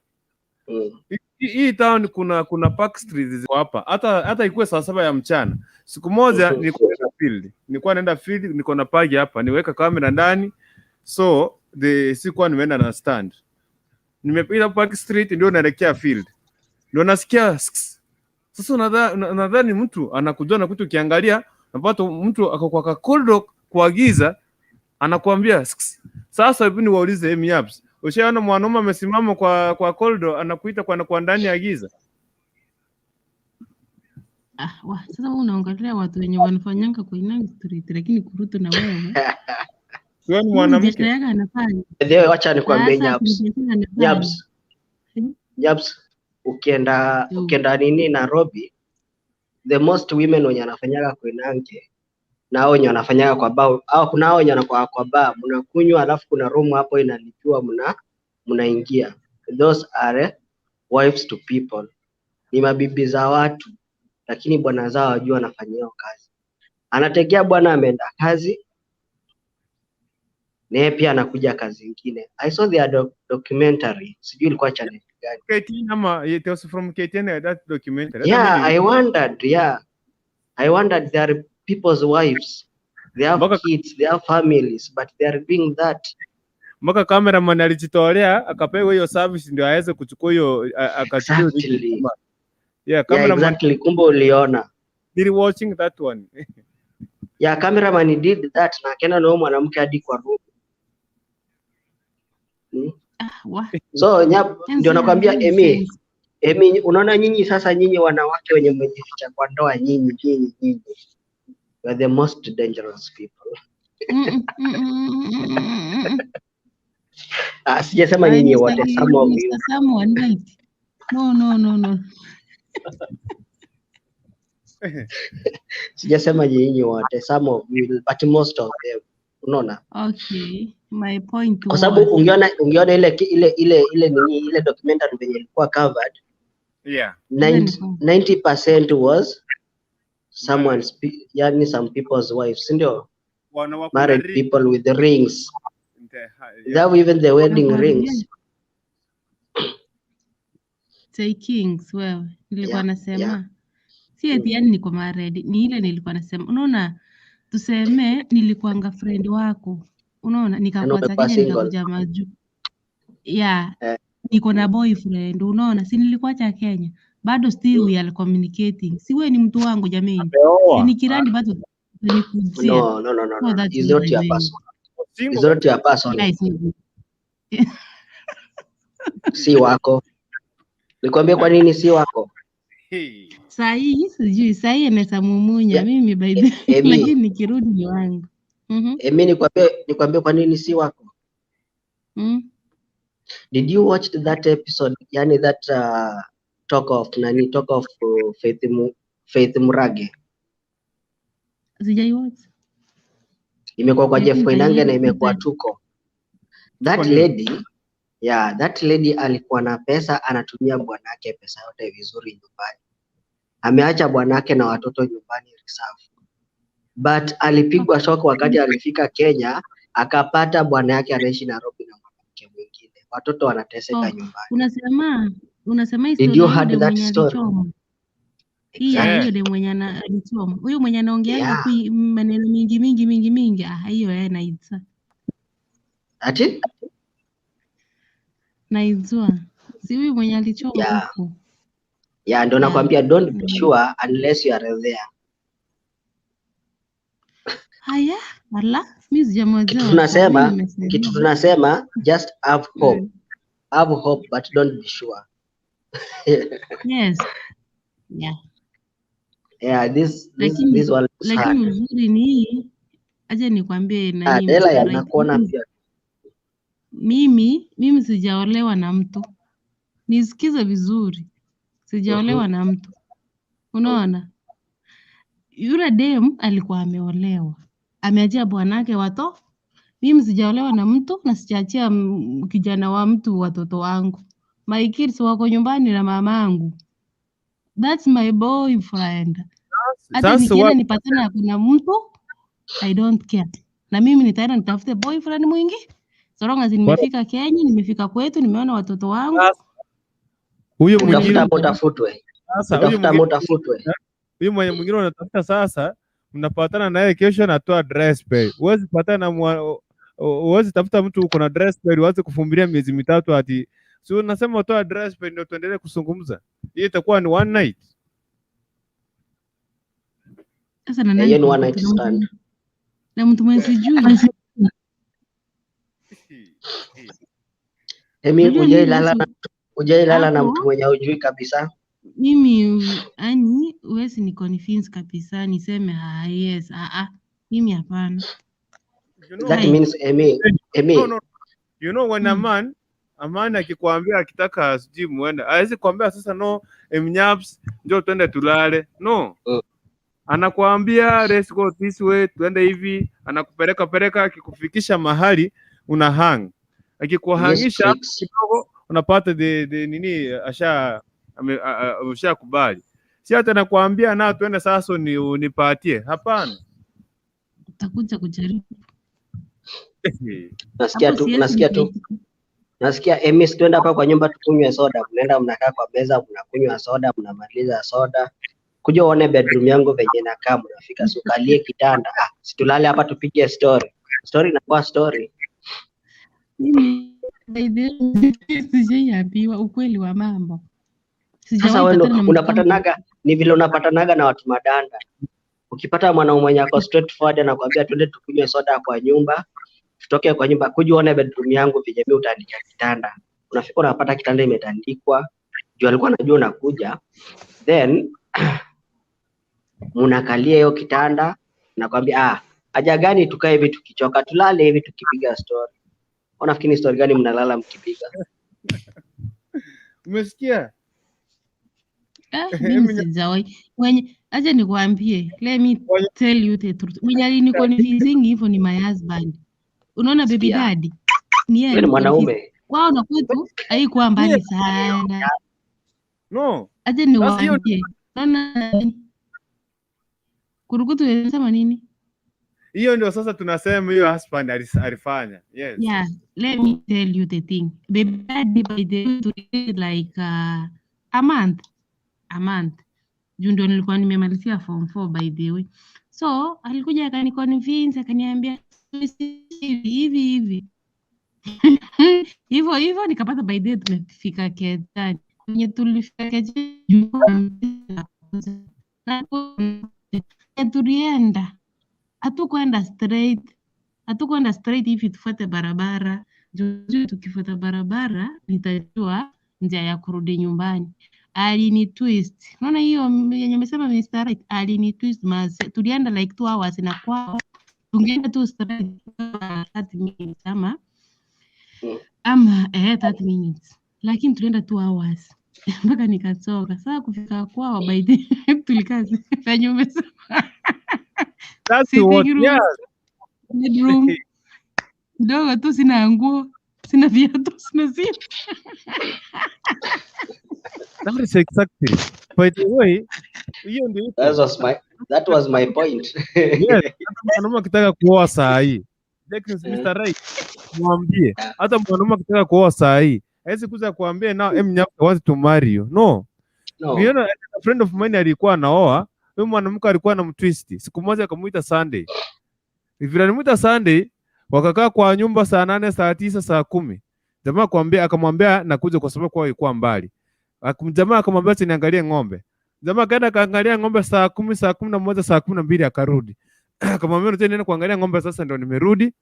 hii town kuna park streets ziko hapa, hata ikuwe saa 7 ya mchana. Siku moja nilikuwa naenda field, niko na pagi hapa, niweka kamera ndani, so sikuwa nimeenda na stand, nimepita park street ndio naelekea field, ndio nasikia sasa. Nadhani mtu anakuja na kitu, kiangalia napata mtu ako kwa corridor kwa giza, anakuambia sasa hivi ni waulize Miaps, ushaona mwanaume amesimama kwa corridor anakuita kwa ndani ya giza? Sasa unaongelea watu wenye wanafanyanga kwa inang street, lakini kuruto na wewe wewe ni mwanamke. Ndio, acha nikwambie Nyabs, ukienda nini Nairobi, the most women wenye wanafanyaga kwa inange na hao wenye wanafanyaga kwa bar, au kuna hao wenye wanakuwa kwa bar, mnakunywa alafu kuna room hapo inalipiwa, mnaingia. Those are wives to people. Ni mabibi za watu, lakini bwana zao wajua wanafanyia kazi. Anategea bwana ameenda kazi, naye pia anakuja kazi nyingine. I saw the documentary, sijui ilikuwa channel gani. KTN ama it was from KTN, that documentary. Yeah, I wondered there are people's wives. They have kids, they have families, but they are doing that. Mpaka cameraman alijitolea akapewa hiyo service ndio aweze kuchukua hiyo akachukua. Exactly. Yeah, cameraman. Yeah, exactly. Kumbe uliona. Did watching that one. Yeah, cameraman did that na akaenda na mwanamke hadi kwa room. So ndio nakwambia Emi, unaona nyinyi sasa, nyinyi wanawake wenye mmejificha kwa ndoa, nyinyi you are the most dangerous people. Sijasema nyinyi wote, some of you. No. Sijasema nyinyi wote, some of you, but most of them. Unaona? Okay, my point was, kwa sababu ungeona ile documentary venye ilikuwa covered. Yeah. 90% was someone's, yani some people's wives, ndio? Married people with the rings. That even the wedding rings. Say kings, wewe nilikuwa nasema si eti yani niko married, ni ile nilikuwa nasema, unaona, tuseme nilikuanga friend wako, unaona, nikakuacha Kenya nikakuja maju. Yeah, niko na boyfriend, unaona, si nilikuacha Kenya, bado still we are communicating. Si wewe ni mtu wangu jamani, si nikirandi bado nikujia. No. Is not your person. Is not your person. Si wako. Nikwambie kwa nini si wako? Sahi sijui sahi anaweza mumunya mimi by the Emi, lakini nikirudi ni wangu. Emi nikwambie kwa nini si wako? Did you watch that episode? Yani that talk of Faith Murage. Sijai watch. Imekuwa kwa Jeff Koinange na imekuwa Tuko. That lady alikuwa na pesa, anatumia bwanake pesa yote vizuri nyumbani. Ameacha bwanake na watoto nyumbani reserve. But alipigwa shock wakati alifika Kenya, akapata bwana yake anaishi Nairobi na mwanamke mwingine. Watoto wanateseka nyumbani. Unasema Did you heard that story? Hiyo ndio mwenye alichoma. Huyo mwenye anaongeanga maneno mingi. Hiyo naitsa. Ati? Naitwa. Si huyo mwenye alichoma huko. Yeah, ndo nakwambia don't be sure unless you are there. Haya, wala mimi sijamwajua. Kitu tunasema just have hope. Have hope but don't be sure. Yes. Yeah. Yeah, this one. Lakini uzuri ni aje nikwambie nani. Dela yanakuona pia. Mimi sijaolewa na mtu. Nisikize vizuri. Sijaolewa na mtu. Unaona? Yule dem alikuwa ameolewa. Ameachia bwanake watoto. Mimi sijaolewa na mtu na sijaachia kijana wa mtu watoto wangu. My kids wako nyumbani na mamangu. That's my boyfriend. Hata nikienda nipatana na mtu, I don't care. Na mimi nitaenda nitafute boyfriend mwingi. So long as nimefika Kenya, nimefika kwetu, nimeona watoto wangu. Huyo mwingine utafutwe. Huyo mwingine unatafuta sasa, mnapatana naye kesho anatoa dress pay. Huwezi patana huwezi tafuta mtu uko na dress pay uanze kufumbilia miezi mitatu ati. So unasema utoa dress pay ndio tuendelee kusungumza. Hii itakuwa ni one night. Sasa na nani? One night stand. Na mtu mwenye sijui. Emi ujailala na mtu mwenye hujui kabisa. Mimi yani huwezi ni convince kabisa niseme yes mimi hapana. That means Emi. No. You know when a man akikwambia akitaka sijui muende, hawezi kuambia sasa no mnyaps njoo twende tulale. No. Anakuambia let's go this way, twende hivi, anakupeleka akikufikisha mahali una hang. Akikuhangisha kidogo unapata the nini ameshakubali. Si hata nakwambia na twende sasa unipatie. Hapana. Utakuja kujaribu. Nasikia Emi twenda hapa kwa nyumba tukunywe soda. Mnaenda mnakaa kwa meza mnakunywa soda, mnamaliza soda. Kuja uone bedroom yangu venye nakaa, mnafika sukalie kitanda. Situlale hapa tupige story. Story inakuwa story. Mimi sijaambiwa ukweli wa mambo. Sasa wewe unapatanaga ni vile unapatanaga na watu madanda. Ukipata mwanaume mwenye ako straightforward anakuambia twende tukunywe soda kwa nyumba, tutoke kwa nyumba, kuja uone bedroom yangu venye mimi utaandika kitanda. Unafika unapata kitanda imetandikwa. Juu alikuwa anajua unakuja. Then mnakalia hiyo kitanda, nakwambia haja gani tukae hivi tukichoka, tulale hivi tukipiga story. Unafikiri story gani mnalala mkipiga? Umesikia? Mimi sijawahi. Acha nikwambie, let me tell you the truth. Mwenye ni confusing hivyo ni my husband. Unaona baby daddy? Ni yeye mwanaume. Wao na kwetu haikuwa mbali sana. No. Acha niwaambie. Naona Kurukutu unasema nini? Hiyo ndio sasa tunasema hiyo husband alifanya. Yes. Yeah, let me tell you the thing. Baby daddy by the way like a month. Juu ndio nilikuwa nimemalizia form 4 by the way. So, alikuja akaniconvince akaniambia hivi. Hivyo nikapata by the way tumefika Kenya. Kwenye tulifika Kenya tulienda. Hatukwenda straight hivi tufuate barabara. Juu tukifuata barabara nitajua njia ya kurudi nyumbani. alini twist. Unaona hiyo yenye umesema Mr. Right, alini twist maze. Tulienda like 2 hours na kwao. Tungeenda tu straight 30 minutes ama 30 minutes. Lakini tulienda 2 hours. Mpaka nikachoka. Sasa kufika kwao by the tulikaa penye umesema. That's Sitting what, room, yeah. bedroom. Kidogo tu sina nguo, sina viatu, sina simu. That is exactly. By the way, hiyo ndio that was my point. Yes, hata mwanaume akitaka kuoa saa hii. Mr. Right, mwambie. Hata mwanaume akitaka kuoa saa hii, hawezi kuja kuambia now I want to marry you. No. You know, a friend of mine alikuwa anaoa, huyo mwanamke alikuwa anamtwist. Siku moja akamuita Sunday. Vile alimuita Sunday, wakakaa kwa nyumba saa 8, saa 9, saa 10. Jamaa akamwambia nakuja kwa sababu kwa ilikuwa mbali. Jamaa akamwambia acha niangalie ng'ombe. Jamaa kaenda kaangalia ng'ombe saa 10, saa 11, saa 12 akarudi. Akamwambia unataka nenda kuangalia ng'ombe sasa ndio nimerudi.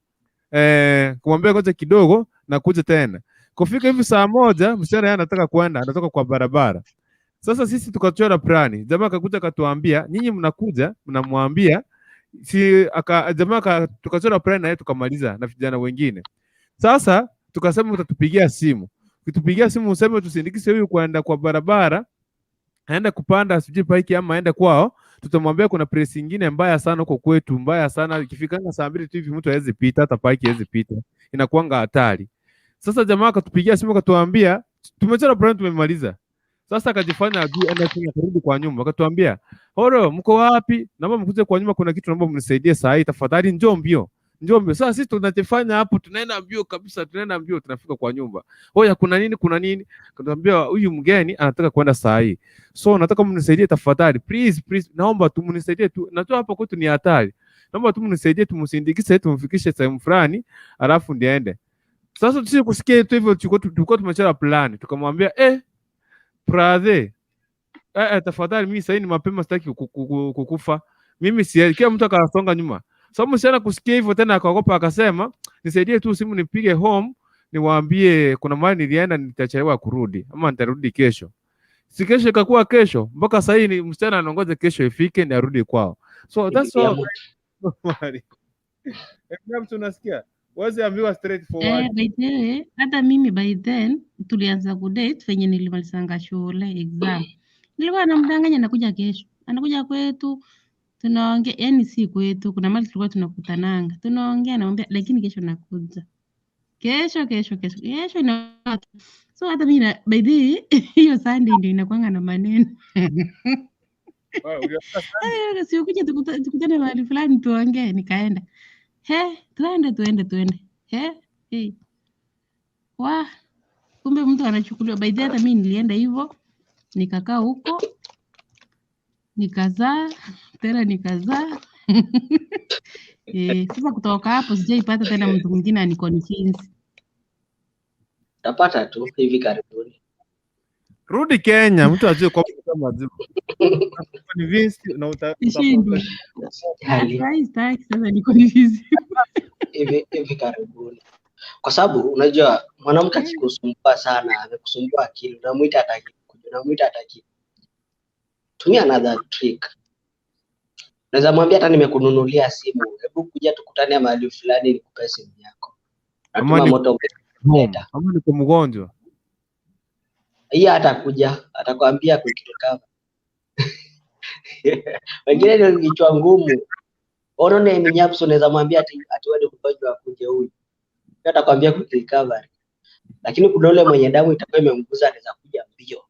Kumwambia ngoja kidogo na kuja tena. Kufika hivi saa 1, msichana yeye anataka kwenda, anatoka kwa barabara. Sasa sisi tukachora plani. Jamaa akakuja akatuambia, nyinyi mnakuja, mnamwambia tukachora plani na yeye tukamaliza na vijana wengine. Sasa tukasema utatupigia simu. Ukitupigia simu useme tusindikishe huyu kwenda kwa barabara, aenda kupanda sijui bike ama aenda kwao, tutamwambia kuna press nyingine mbaya sana huko kwetu, mbaya sana ikifika saa 2 tu hivi mtu hawezi pita, hata bike hawezi pita. Inakuanga hatari. Sasa jamaa akatupigia simu akatuambia, tumechora plan tumemaliza. Sasa akajifanya ajui enda tena kurudi kwa nyumba. Akatuambia, "Horo, mko wapi? Naomba mkuje kwa nyumba kuna kitu naomba mnisaidie saa hii tafadhali njoo mbio." Njoo mbio. Sasa sisi tunachofanya hapo tunaenda mbio kabisa, tunaenda mbio tunafika kwa nyumba. Oya kuna nini? Kuna nini? Akatuambia huyu mgeni anataka kwenda saa hii. So nataka mnisaidie tafadhali. Please, naomba tu mnisaidie tu. Najua hapa kwetu ni hatari. Naomba tu mnisaidie tumsindikishe tumfikishe sehemu fulani, alafu ndiende. Sasa sisi kusikia tu hivyo tulikuwa tumechora plan. Tukamwambia brother, tafadhali mimi sasa ni mapema sitaki kukufa. Mimi si kila mtu akasonga nyuma. Sababu msichana kusikia hivyo tena akaogopa akasema, nisaidie tu simu nipige home niwaambie kuna mahali nilienda nitachelewa kurudi ama nitarudi kesho. Si kesho ikakuwa kesho, mpaka sasa hii msichana anangoja kesho ifike ndio arudi kwao. So that's all. Mtu unasikia? Wazi ambiwa straight forward. By the way, hata mimi by then tulianza kudate venye nilimalizanga shule exam. Nilikuwa namdanganya nakuja kesho. Anakuja kwetu tunaongea, yani si kwetu, kuna mahali tulikuwa tunakutananga. Tunaongea naomba lakini kesho nakuja. Kesho ina. So hata mimi by the way, hiyo Sunday ndio inakuanga na maneno. Si ukuje tukutane mahali fulani tuongee, nikaenda. Tuende. Kumbe mtu anachukuliwa. By the way, hata mimi nilienda hivyo, nikakaa huko, nikazaa. Sasa kutoka hapo sijaipata tena mtu mwingine aniconvince. Tapata tu hivi karibuni. Rudi Kenya, mtu ajue kwa kama ajibu. Convince na utapata. Sasa niko hivi karibuni. Kwa sababu unajua mwanamke akikusumbua sana, amekusumbua akili, unamuita hataki. Tumia another trick. Naweza mwambia hata nimekununulia simu, hebu kuja tukutane mahali fulani nikupe simu yako. Natuma moto umeta. Kama niko mgonjwa. Yeye atakuja, atakwambia kukirecover. Wengine ndio kichwa ngumu. Unaona mnyapso unaweza mwambia ati wewe mgonjwa akuje huyu. Yeye atakwambia kurecover. Lakini kuna yule mwenye damu itakuwa imemguza anaweza kuja mbio.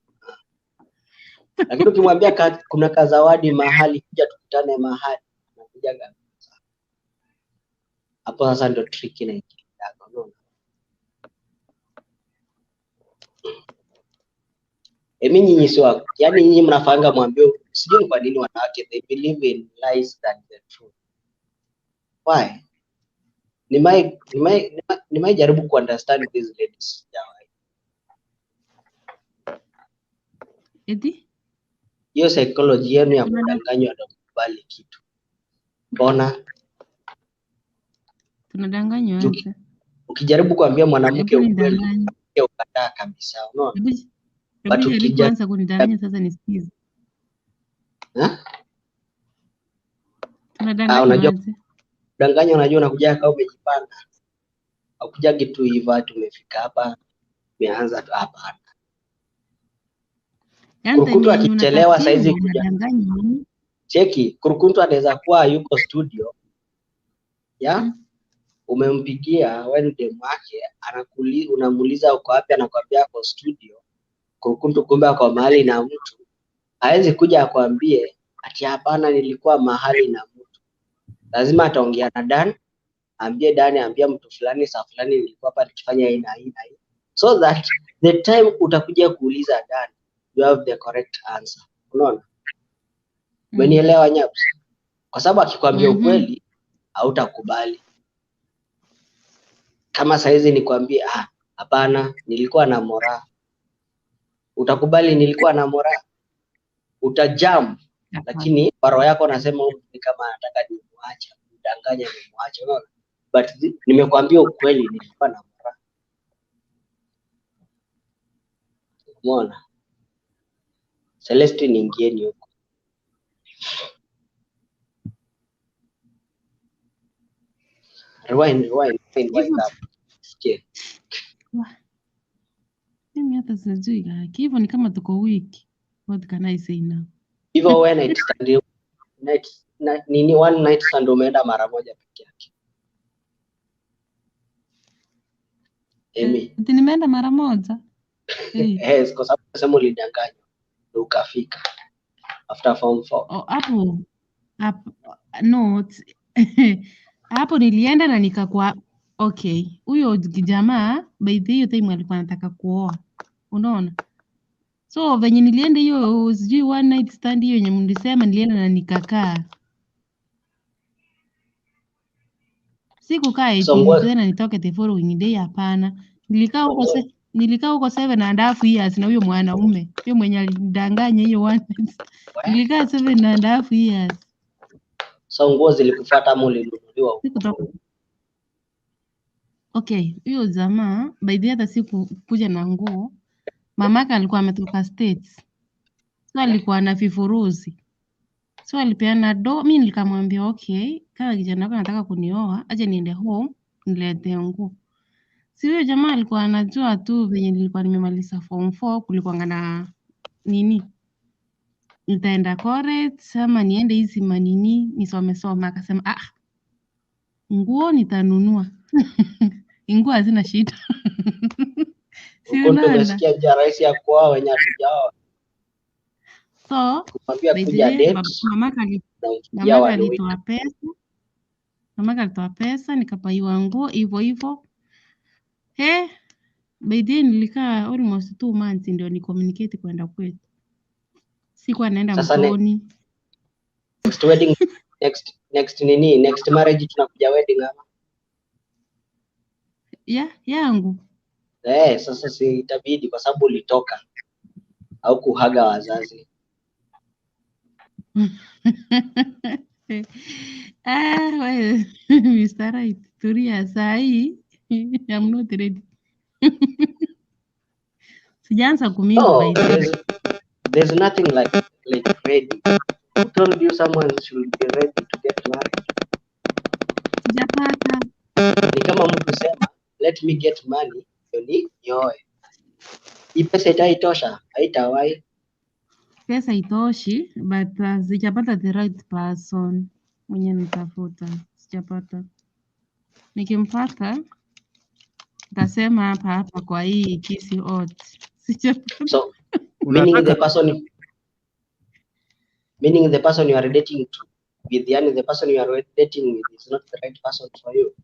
Lakini ukimwambia kuna kazawadi mahali kuja tukutane mahali anakuja kabisa. Hapo sasa ndio trick inaingia. Unaona? Nyinyi sio, yani nyinyi mnafanga mwambie sijui kwa nini wanawake they believe in lies than the truth. Why? Nimai jaribu ku understand these ladies. Eti? Hiyo psychology yenu ya kudanganywa na kubali kitu. Mbona? Tunadanganywa hata. Ukijaribu kuambia mwanamke ukweli, ukataa kabisa, unaona? Hebu jaribu ukija kwanza kunidanganya sasa nisikize. Tunadanganywa unajua aje? danganya, unajua unakuja kama umejipanga. Ukujagi tu hivyo tumefika hapa, tumeanza tu hapa. Kurukuntu akichelewa saizi kuja. Cheki, Kurukuntu anaweza kuwa yuko studio. Ya? Umempigia wewe demu wake, unamuuliza uko wapi, anakuambia kwa studio. Kurukuntu kumbe ako mahali na mtu. Hawezi kuja akwambie ati hapana nilikuwa mahali na mtu. Lazima ataongea na Dan, ambia mtu fulani saa fulani nilikuwa hapa nikifanya hii na hii na hii. So that the time utakuja kuuliza Dan, you have the correct answer. Unaona? Umenielewa Nyaps? Kwa sababu akikwambia ukweli hautakubali. Kama saizi nikwambie hapana nilikuwa na mora. Utakubali nilikuwa na mora? Utajam. Lakini roho yako nasema ni kama nataka nimwache, mdanganya nimwache, unaona? But nimekwambia ukweli nilikuwa na mora. Umeona? Celestine ingieni huko. Rewind up. Sikia. Mimi hata sijui hivyo ni kama tuko wiki. What can I say now? Hivyo wewe one night stand umeenda mara moja peke yake. Emi. Nimeenda mara moja. Yes, kwa sababu unasema ulidanganywa ukafika after form 4. Hapo no hapo nilienda na nikakuwa okay. Huyo jamaa by the hiyo time alikuwa anataka kuoa. Unaona? So venye nilienda hiyo sijui one night stand hiyo yenye mlisema nilienda na nikakaa. Sikukaa tena nitoke the following day hapana. Nilikaa huko 7.5 years na huyo mwanaume. Huyo mwenye alinidanganya hiyo one night. Nilikaa 7.5 years. So nguo zilikufuata ama ulinunuliwa huko? Okay, huyo jamaa by the hata siku kuja na nguo. Mamaka alikuwa ametoka States. So alikuwa na vifuruzi. So alipeana mimi nikamwambia okay, kama kijana wako anataka kunioa, aje niende home nilete nguo. Si huyo jamaa alikuwa anajua tu venye nilikuwa nimemaliza form 4 kulikuwa na nini? Nitaenda Corets ama niende hizi manini nisome. Akasema nguo nitanunua. Nguo hazina shida. Huko tumesikia njia rahisi ya kuoa wenye hatujao. So mamaka alitoa pesa nikapaiwa nguo hivyo. By then nilikaa almost 2 months ndio ni communicate kwenda kwetu. Sikuwa naenda Mtoni. Next wedding next marriage tunakuja wedding ama? Yangu. Sasa si itabidi kwa sababu ulitoka au kuhaga wazazi. Well, Mr. Right, tulia sahi. I'm not ready. Sijaanza kumingo there's nothing like ready. Who told you someone should be ready to get married? Sijapata. Ni kama mtu sema, let me get money, nioe. Hii pesa itaitosha? Haitawai. Pesa itoshi, but sijapata the right person mwenye nitafuta. Sijapata. Nikimpata tasema hapa kwa hii kisi ot. Sijapata. So meaning the person you are dating with, the person you are dating with is not the right person for you.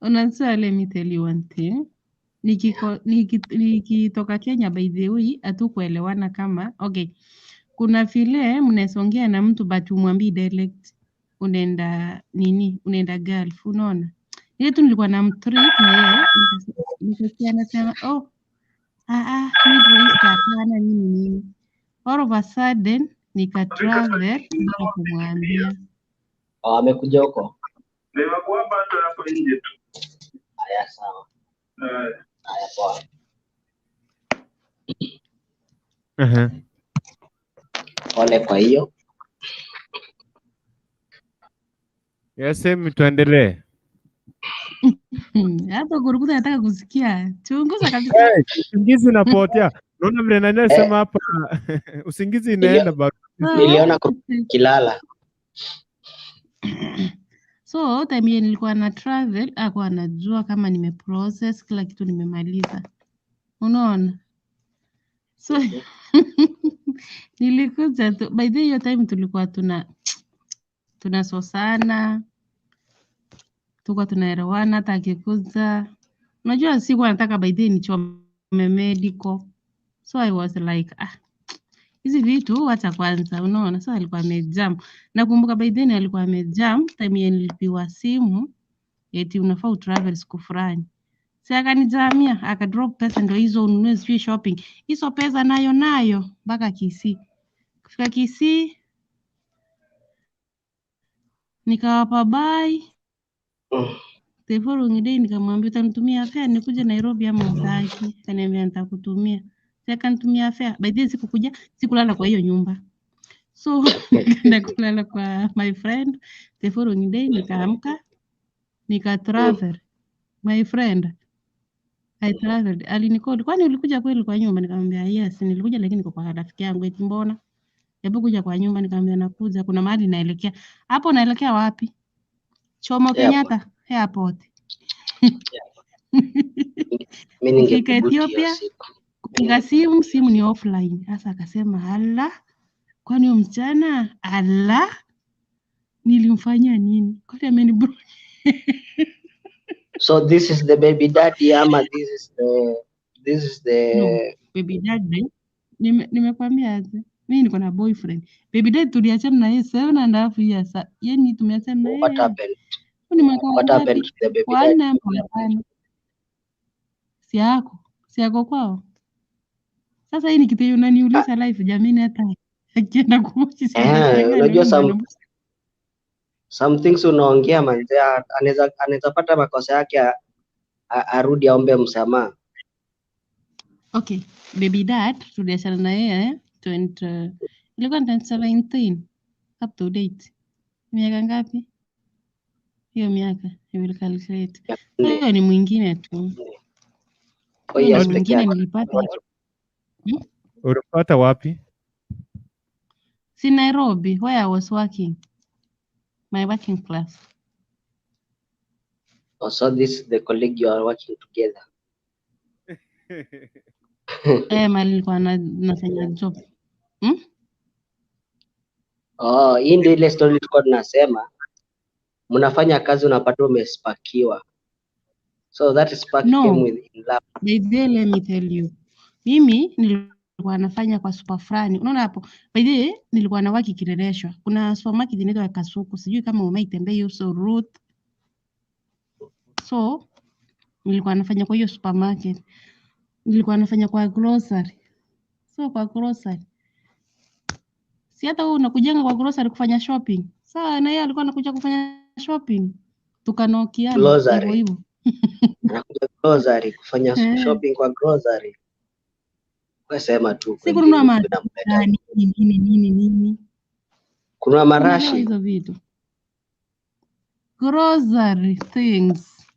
Unajua, let me tell you one thing. Nikitoka Kenya by the way hatukuelewana kama okay. Kuna vile mnasongea na mtu but umwambii direct unaenda Gulf, unaona? Ile tu nilikuwa na mtrip na yeye nikasikia anasema Middle East hapana nini. All of a sudden nikatravel bila kumwambia. Amekuja huko. Haya sawa. Haya, poa. Pole kwa hiyo. Yes, tuendelee. Hata Kurukuta nataka kusikia. Chunguza kabisa. Usingizi unapotea. Unaona vile nani anasema hapa usingizi inaenda bado. Niliona kilala. So time yenye nilikuwa na travel hakuwa anajua kama nimeprocess kila kitu nimemaliza. Unaona? So nilikuja tu by the hiyo time tulikuwa tunasosana, tulikuwa tunaelewana. Hata akikuja, unajua sikuwa nataka by the nichome medical, so I was like hizi vitu wacha kwanza, unaona. So alikuwa amejam, nakumbuka by then alikuwa amejam time yenye nilipiwa simu eti unafaa utravel siku fulani. Si akanijamia akadrop pesa, ndio hizo ununue sijui shopping, hizo pesa nayo mpaka Kisii. Kufika Kisii nikawapa bye. The following day nikamwambia utanitumia fare nikuje Nairobi ama utaki? Kaniambia nitakutumia. Si akanitumia fare. By the way sikukuja, sikulala kwa hiyo nyumba. So nikaenda kulala kwa my friend. The following day nikaamka nika travel. My friend I traveled. Alinicall, kwani ulikuja kweli kwa nyumba? Nikamwambia yes, nilikuja lakini niko kwa rafiki yangu. Eti mbona? Hebu kuja kwa nyumba. Nikamwambia nakuja, kuna mahali naelekea. Hapo naelekea wapi? Jomo Kenyatta Airport. Kufika Ethiopia, kupiga simu ni offline. Sasa akasema hala, kwani huyo msichana nilimfanyia nini? Kwani amenibro. So this is the baby daddy ama this is the No, baby daddy. Nimekwambia aje? Mimi niko na boyfriend. Baby daddy tuliachana na yeye 7.5 years. Yaani tumeachana na yeye. What happened? What happened to the baby daddy? Si yako kwao. Sasa hii ni kitu unaniuliza live jamani, hata akienda kuochi sasa. Unajua some things unaongea manze, anaweza pata makosa yake arudi aombe msamaha. Okay, baby dad tuliachana na yeye ilikuwa 2017 up to date. Miaka ngapi? Hiyo miaka I will calculate. Hiyo ni mwingine tu. Mwingine nilipata. Ulipata wapi? Si Nairobi, where I was working. My working class. Oh, so this is the colleague you are working together. Mali nilikuwa nafanya job. Oh, hii ndio ile story tulikuwa tunasema. Mnafanya kazi unapata umespakiwa. So that spark came with love. Let me tell you. Mimi nilikuwa nafanya kwa super fulani. Unaona hapo? By the way, nilikuwa na waki Kileleshwa. Kuna supermarket inaitwa Kasuku. Sijui kama umeitembea hiyo route. So nilikuwa nafanya kwa hiyo supermarket. Nilikuwa nafanya kwa grocery. So kwa grocery. Si hata wewe unakujanga kwa grocery kufanya shopping. Sawa, na yeye alikuwa anakuja kufanya shopping. Tukanokiana hivyo hivyo. Anakuja grocery kufanya shopping kwa grocery. Sema tu si kununua madani nini kununua marashi hizo vitu, grocery things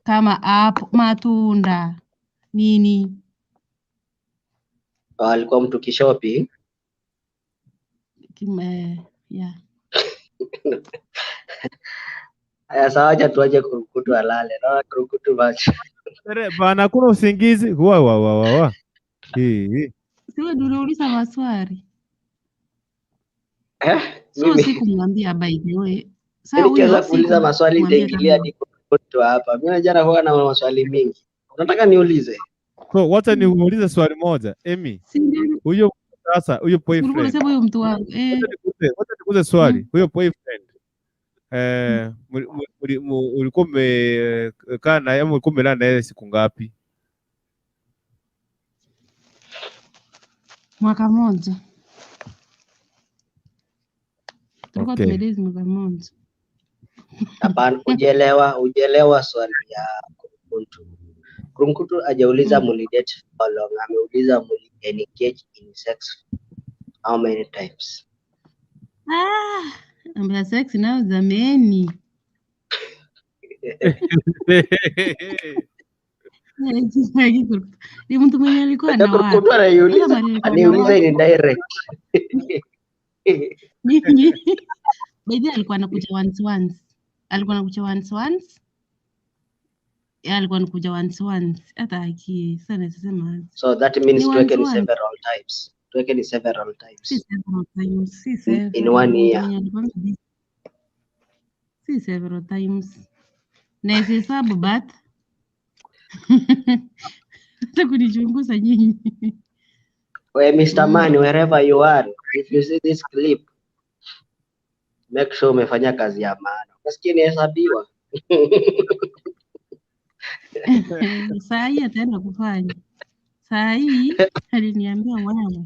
kama matunda nini. Alikuwa mtu kishopping yeah. Aya, sawa, acha tuaje Kurukutu alale. Naona Kurukutu macho. Bana kuna usingizi. Wa. Siwe uliuliza maswali. Mimi sikumwambia by the way. Sasa huyo kuuliza maswali nitaingilia hadi Kurukutu hapa. Mimi jana huwa na maswali mengi. Unataka niulize? So wacha niulize swali moja. Emi. Huyo sasa huyo boyfriend. Unasema huyo mtu wangu. Wacha nikuulize swali. Huyo boyfriend. Ulikuwa umekaa naye ama ulikuwa umelala naye siku ngapi? Mwaka mmoja. Tulikuwa tumedate mwaka mmoja. Hapana, hujelewa swali ya Kurunkuntu. Kurunkuntu hajauliza mulidate how long, ameuliza engage in sex how many times. Ambia sex nao zameni. Ni mtu mwenye alikuwa na wapi? Kurunkuntu anaiuliza in direct. Baidhi alikuwa anakuja once. Alikuwa anakuja once. Alikuwa anakuja once. Hata aki sana sema. So that means tuweke ni several times. Tuweke ni several times. Si several times. Si several. In 1 year. Si several times. Na hesabu but kunichunguza nyinyi. Well, Mr. Man, wherever you are, if you see this clip, make sure umefanya kazi ya maana. Unasikia inahesabiwa. Saa hii ataenda kufanya. Saa hii aliniambia wewe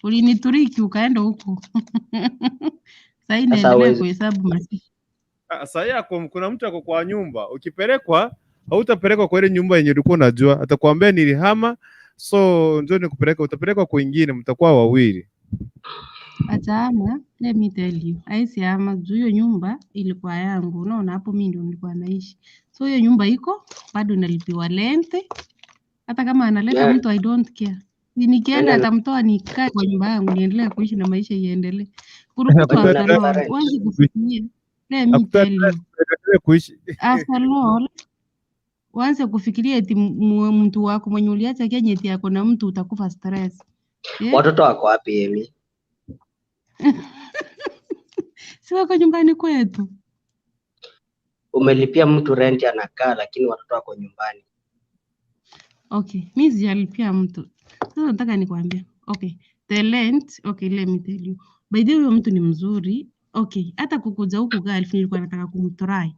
ulinituriki ukaenda huko. Saa hii naendelea kuhesabu masiku. Saa hii kuna mtu ako kwa nyumba, ukipelekwa hautapelekwa kwa ile nyumba yenye ulikuwa unajua, atakwambia nilihama, so njoo nikupeleka, utapelekwa kwingine, mtakuwa wawili. Atama, let me tell you, aisi ama hiyo nyumba ilikuwa yangu, unaona hapo mimi ndio nilikuwa naishi. So hiyo nyumba iko bado nalipiwa rent. Hata kama analeta mtu I don't care. Nikienda atamtoa nikae kwa nyumba yangu niendelee kuishi na maisha iendelee. Kurukutu after all, wanzi kufikiria. Let me tell you. After all, wanze kufikiria eti mtu wako mwenye uliacha Kenya eti yako na mtu utakufa stress. Watoto wako wapi Emi? Si wako nyumbani kwetu. Umelipia mtu rent anakaa lakini watoto wako nyumbani. Okay, mimi sijalipia mtu. Sasa nataka nikwambie. Okay, the rent, okay, let me tell you. By the way, mtu ni mzuri. Okay, hata kukuja huku Gulf nilikuwa nataka kumtry.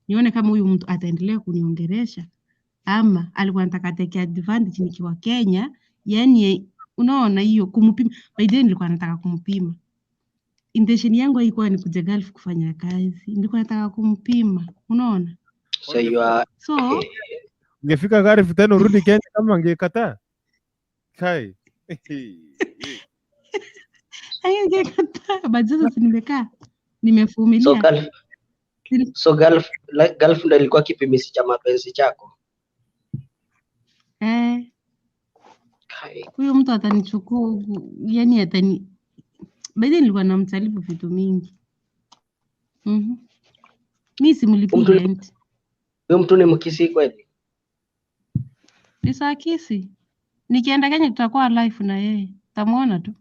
Nione kama huyu mtu ataendelea kuniongelesha ama alikuwa anataka take advantage nikiwa Kenya. Yani unaona hiyo kumpima. By the way, nilikuwa nataka kumpima. Intention yangu haikuwa ni kuja Gulf kufanya kazi. Nilikuwa nataka kumpima. Unaona? So you are Ungefika Gulf tena urudi Kenya kama angekataa. Kai. Angekataa, bajaza nimekaa. Nimevumilia. So Gulf ndio ilikuwa kipimisi cha mapenzi chako. Huyo mtu atanichukua, yani baadaye nilikuwa namtalibu vitu mingi. Mimi simlipi rent. Huyo mtu ni mkisi kweli? Ni sakisi. Nikienda Kenya tutakuwa live na yeye. Tamuona tu.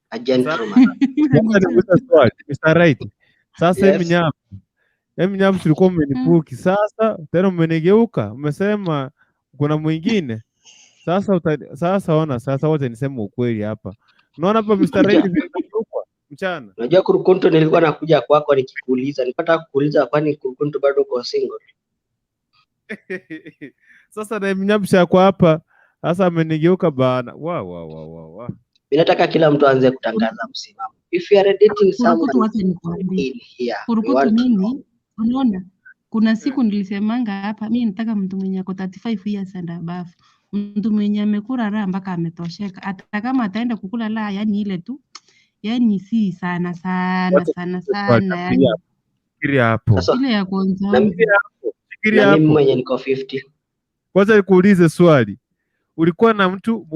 A gentleman. Mr. Right. Sasa Emi Nyam tulikuwa mmenipuki. Sasa tena umenigeuka. Umesema kuna mwingine. Sasa ona, sasa wote niseme ukweli hapa. Unaona hapa Mr. Right vinageuka mchana. Unajua Kurunkuntu nilikuwa nakuja kwako nikikuuliza. Nilipata kukuuliza kwani Kurunkuntu bado uko single? Sasa na Emi Nyam kwa hapa. Sasa amenigeuka bana. Wa. Mimi nataka kila mtu aanze kutangaza msimamo. If you are dating someone in here. Kurukutu mimi, unaona? Kuna siku nilisemanga hapa, mimi nataka mtu mwenye ako 35 years and above. Mtu mwenye amekula raha mpaka ametosheka. Hata kama ataenda kukula raha yani ile tu. Yani si sana. Yani. Fikiri hapo. Ile ya kwanza. Fikiri hapo. Mimi mwenye niko 50. Kwanza nikuulize swali. Ulikuwa na mtu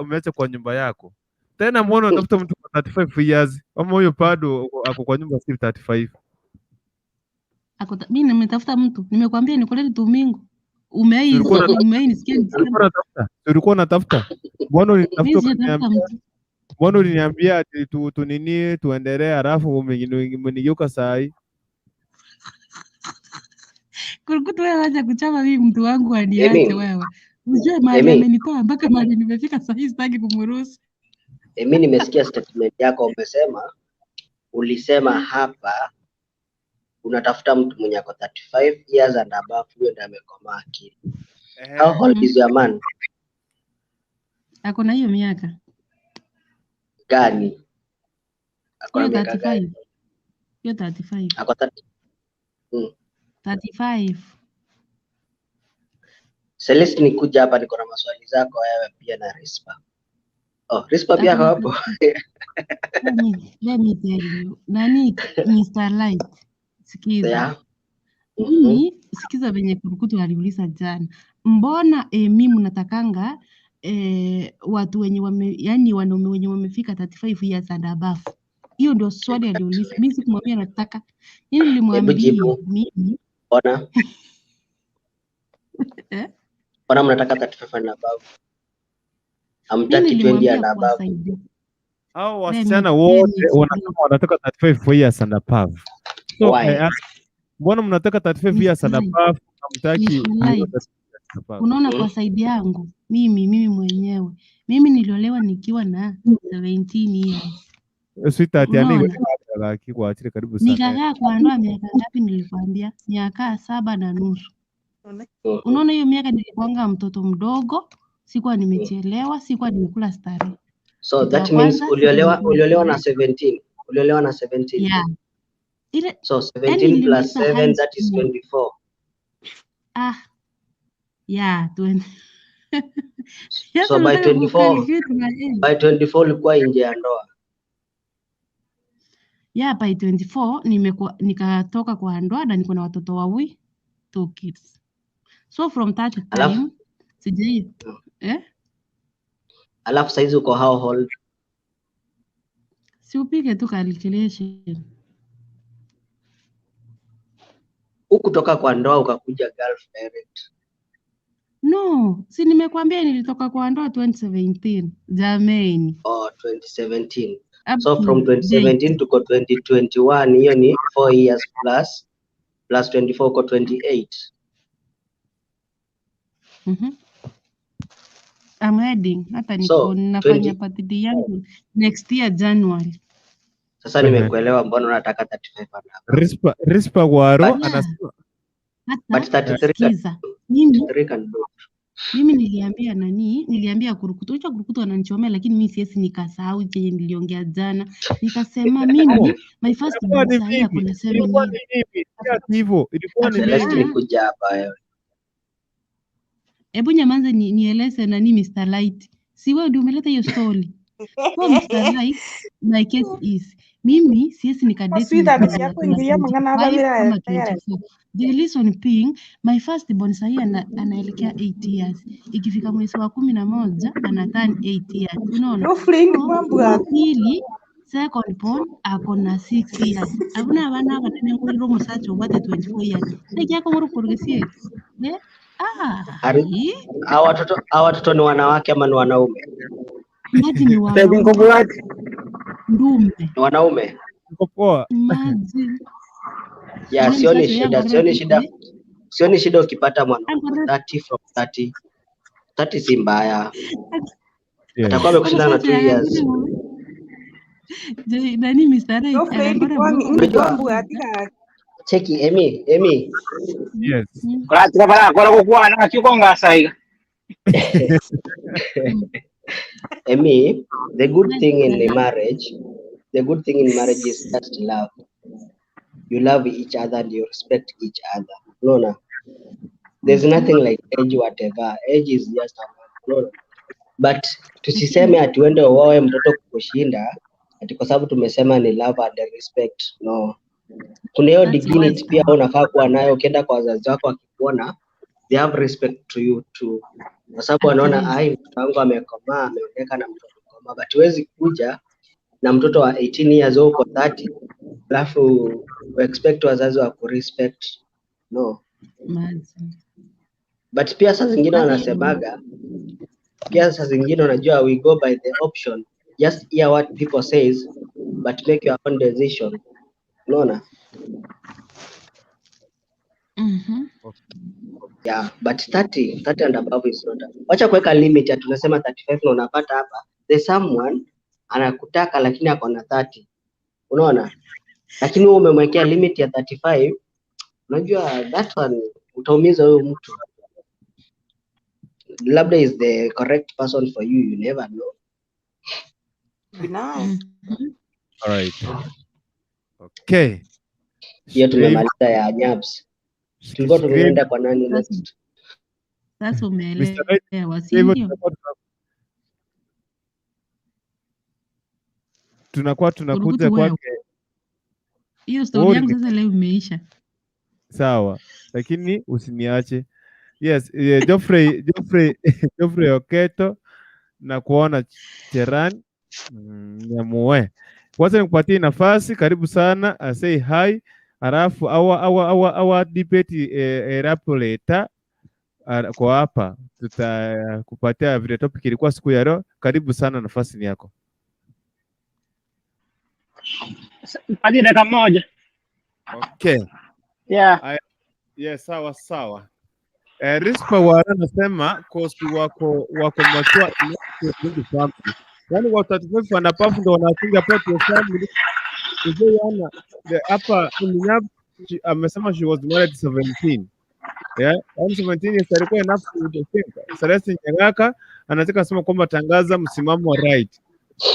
umeacha kwa nyumba yako. Tena muone unatafuta mtu kwa 35 years. Ama huyo bado ako kwa nyumba si 35. Mimi nimetafuta mtu. Nimekwambia nikolete Domingo. Umeisikia? Ulikuwa unatafuta. Mbona uliniambia ati tuendelee alafu umenigeuka saa hii? Kurukutu wewe acha kuchama mimi mtu wangu aniache wewe. Unajua mahali amenitoa mpaka mahali nimefika saa hii sitaki kumruhusu. Mimi nimesikia statement yako ulisema hapa unatafuta mtu mwenye ako 35 years and above, huyo ndiye amekomaa akili. How old is your man? Ako na hiyo miaka gani? Ako na miaka gani? Hiyo 35. Ako 35. Celeste, nikuja hapa, niko na maswali zako wewe pia na Rispa. Oh, Rispa pia hapo. Let me tell you. Nani Mr. Light. Sikiza. Yeah. Mimi sikiza venye Kurukutu aliuliza jana. Mbona mimi mnatakanga watu wenye yani wanaume wenye wamefika 35 years and above. Hiyo ndio swali aliuliza. Mimi sikumwambia nataka. Mimi nilimwambia mimi. Mbona? Mbona mnataka 35 and above? Hamtaki 20 and above. Hao wasichana wote wanataka 35 years and above. So mbona mnataka 35 years and above hamtaki? Unaona kwa side yangu mimi mwenyewe. Mimi niliolewa nikiwa na 17 years. Sweetheart, yani kuachile karibu sana. Nikakaa kwa ndoa miaka ngapi nilikwambia? Miaka 7.5. Unaona hiyo miaka nilikuanga mtoto mdogo, sikuwa nimechelewa, sikuwa nimekula starehe. So that means uliolewa na 17. Uliolewa na 17. Yeah. So 17 plus 7 that is 24. Yeah, 20. So by 24 ulikuwa nje ya ndoa. Yeah, by 24 nikatoka kwa ndoa na niko na watoto wawili, 2 kids. So from that time sijai Alafu saizi uko how old? Si upige tu calculation. Ukutoka kwa ndoa ukakuja Gulf direct? No, si nimekwambia nilitoka kwa ndoa 2017. Jamani. Oh, 2017. So from 2017 to 2021 hiyo ni 4 years plus 24 uko 28. I'm wedding. Hata niko nafanya birthday yangu next year January. Sasa nimekuelewa mbona unataka 35 hapa. Rispa Waro anasema but 33 mimi niliambia Kurukutu ananichomea, lakini mimi siwezi nikasahau chenye niliongea jana. Nikasema mimi my first birthday kuna 7 hivyo ilikuwa ni nilikuja hapa wewe. Hebu nyamanza nieleze Mr. Light. Si wewe ndio umeleta hiyo story. Kwa Mr. Light, my case is mimi siwezi nikadate kama 24. The reason being my first born sahi anaelekea 8 years. Ikifika mwezi wa 11 ana turn 8 years. Unaona? Pili second born ako na 6 years. Abuna abana batene nguriro musacho wate 24 years. Like yako nguru kurgesie. Hawa watoto ni wanawake ama ni wanaume? Maji ni wanaume. Ndume. Ni wanaume. Poa. Maji. Ya sioni shida ukipata mwanaume 30 from 30. 30 si mbaya. Atakuwa amekushinda na 2 years. Nani Mr. Cheki Emi. Yes. Emi, the good thing in marriage is just love. You love each other and you respect each other. No. There's nothing like age, whatever. Age is just a no. But tusiseme ati uende uoe mtoto kukushinda ati kwa sababu tumesema ni love and respect. No. Kuna hiyo dignity pia unafaa kuwa nayo. Ukienda kwa wazazi wako wakikuona, they have respect to you too. Kwa sababu wanaona mtoto wangu amekomaa, ameoneka na mtoto mkomaa. But huwezi kuja na mtoto wa 18 years uko 30 alafu expect wazazi wa kurespect. No. But pia saa zingine wanasemaga, unajua we go by the option. Just hear what people says but make your own decision. Unaona? Yeah, but 30 and above is not. Wacha kuweka limit ya tunasema 35 na unapata hapa. There's someone anakutaka lakini ako na 30. Unaona? Lakini wewe umemwekea limit ya 35. Unajua that one utaumiza huyo mtu. Labda is the correct person for you, you never know. All right. Okay. Hiyo tumemaliza ya Nyabs. Tulikuwa tumeenda kwa nani next? Sasa Mr. Right, umeelewa, si hivyo ndio? tunakuwa tunakuja Urukutu wewe. kwake. Hiyo story yangu sasa leo imeisha. Sawa, lakini usiniache. Yes, Geoffrey Oketo na kuona Cheran Nyamue. Kwanza nikupatie nafasi, karibu sana, say hi, halafu awa debate rapo leta kwa hapa tutakupatia vile topic ilikuwa siku ya leo. Karibu sana, nafasi ni yako. Hadi dakika moja. Okay. Yeah. Yes, sawa. Rispa Wara anasema kosi wako machua family. Yaani watu 35 and above ndio wanafunga part ya family. Ukiona hapa amesema she was married 17. Yeah, 17 years alikuwa enough to think. Celeste Nyang'aka anataka kusema kwamba tangaza msimamo wa right.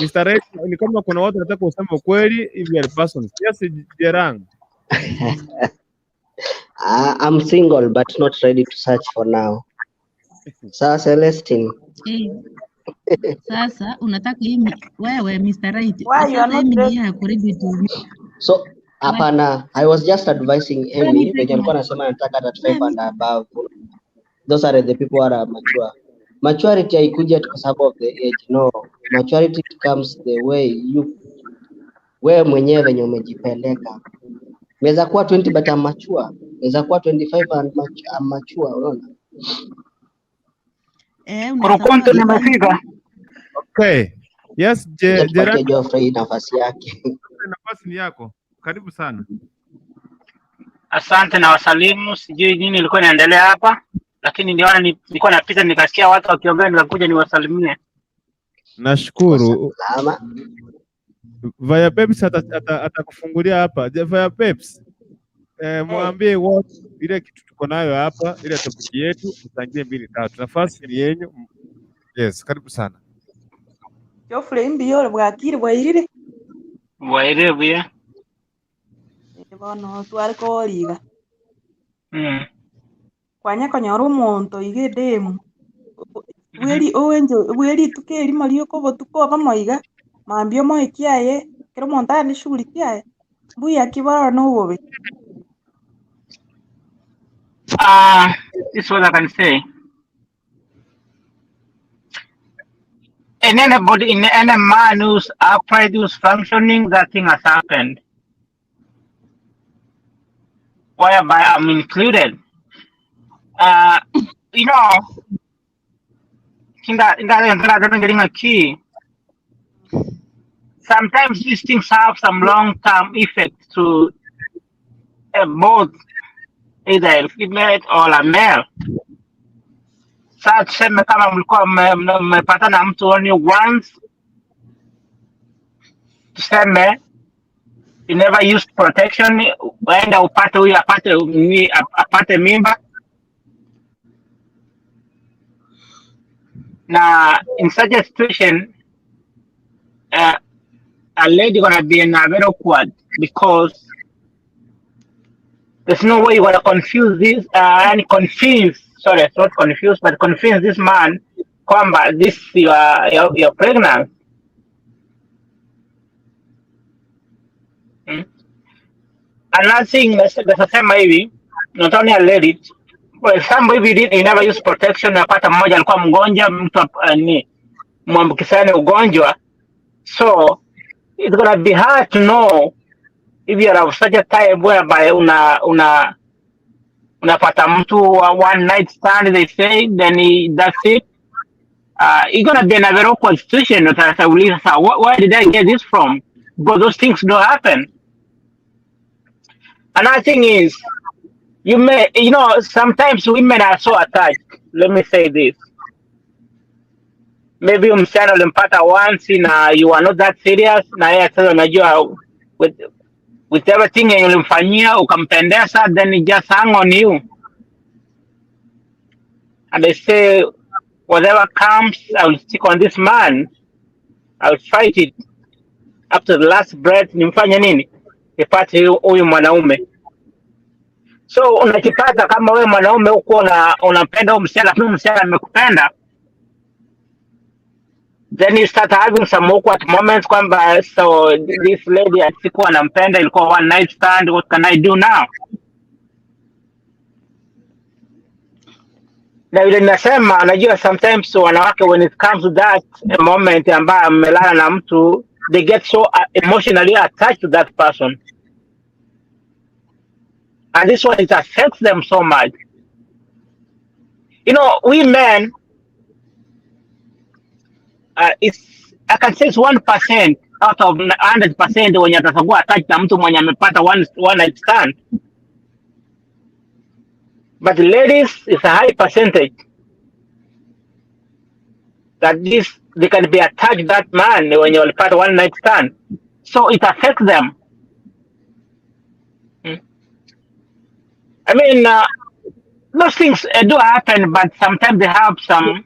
Mr. Right, ni kama kuna watu wanataka kusema ukweli hivi are persons. Yes, Jerang. I'm single but not ready to search for now. Sasa Celestine. Sasa unataka hii wewe Mr. Right. Why you are Sasa not hii yako ready to So hapana, I was just advising Amy when alikuwa anasema anataka 35 and above. Those are the people who are mature. Maturity haikuja kwa sababu of the age. No, maturity comes the way wewe mwenyewe venye umejipeleka. Unaweza kuwa 20 but I'm mature. Unaweza kuwa 25 and I'm mature, unaona? Urukonto nimefika. Okay. Yes, Jerang. Geoffrey nafasi yake. Nafasi ni yako. Karibu sana. Asante na wasalimu, sijui nini ilikuwa inaendelea hapa, lakini nilikuwa napita nikasikia watu wakiongea nikakuja niwasalimie. Nashukuru. Via Peps atakufungulia hapa. Via Peps. Mwambie wote ile kitu tuko nayo hapa, ile topic yetu tutangie 2-3. Nafasi ni yenyu. Yes, karibu sana. Geoffrey mbio bwakiri bwairire. Bwairire bya. Bono twariko liga. Kwanya konyora omonto ige demu. Bweri tukeri mario ko botuko bamoiga. Mambio mo kiaye, kero monta ni shughuli kiaye. Buya kibara no wobe. This is what I can say. And anybody in any man who's upright, who's functioning, that thing has happened. Whereby I'm included. You know, getting a key. Sometimes these things have some long-term effect to both either a female or a male. Sasa tuseme kama mlikuwa mmepatana na mtu only once, tuseme you never used protection, waenda upate huyu apate mimba. Now, in such a situation, a lady gonna be in a very awkward because there's no way you're gonna confuse this convince this man kwamba this you're pregnant. Another thing that's the same maybe, not only a lady, well, somebody he never use protection, napata mmoja alikuwa mgonjwa, mtu ni mwambukizane ugonjwa, so it's gonna be hard to know if you are such a type whereby unapata mtu one night stand, they say, then that's it. You're gonna be in a very awkward situation. Where did I get this from? Because those things don't happen. Another thing is, sometimes women are so attached. Let me say this. Maybe msichana ulimpata once na you are not that serious, na yeye sasa unajua with everything ulimfanyia ukampendeza, then he just hang on you. And they say, whatever comes, I will stick on this man. I will fight it up to the last breath. Nimfanye nini? Nipate huyu mwanaume. So unajipata kama wewe mwanaume uko unapenda huyo msichana, lakini msichana amekupenda, then you start having some awkward moments kwamba so this lady asikuwa anampenda, ilikuwa one night stand, what can I do now? Na yule nasema, anajua sometimes wanawake when it comes to that moment ambayo amelala na mtu, they get so emotionally attached to that person, and this one, it affects them so much. You know, we men, I can say it's 1% out of 100% wenye atakuwa attached na mtu mwenye amepata one night stand. But ladies, it's a high percentage that they can be attached to that man when you walipata one night stand. So it affects them. I mean, those things do happen, but sometimes they have some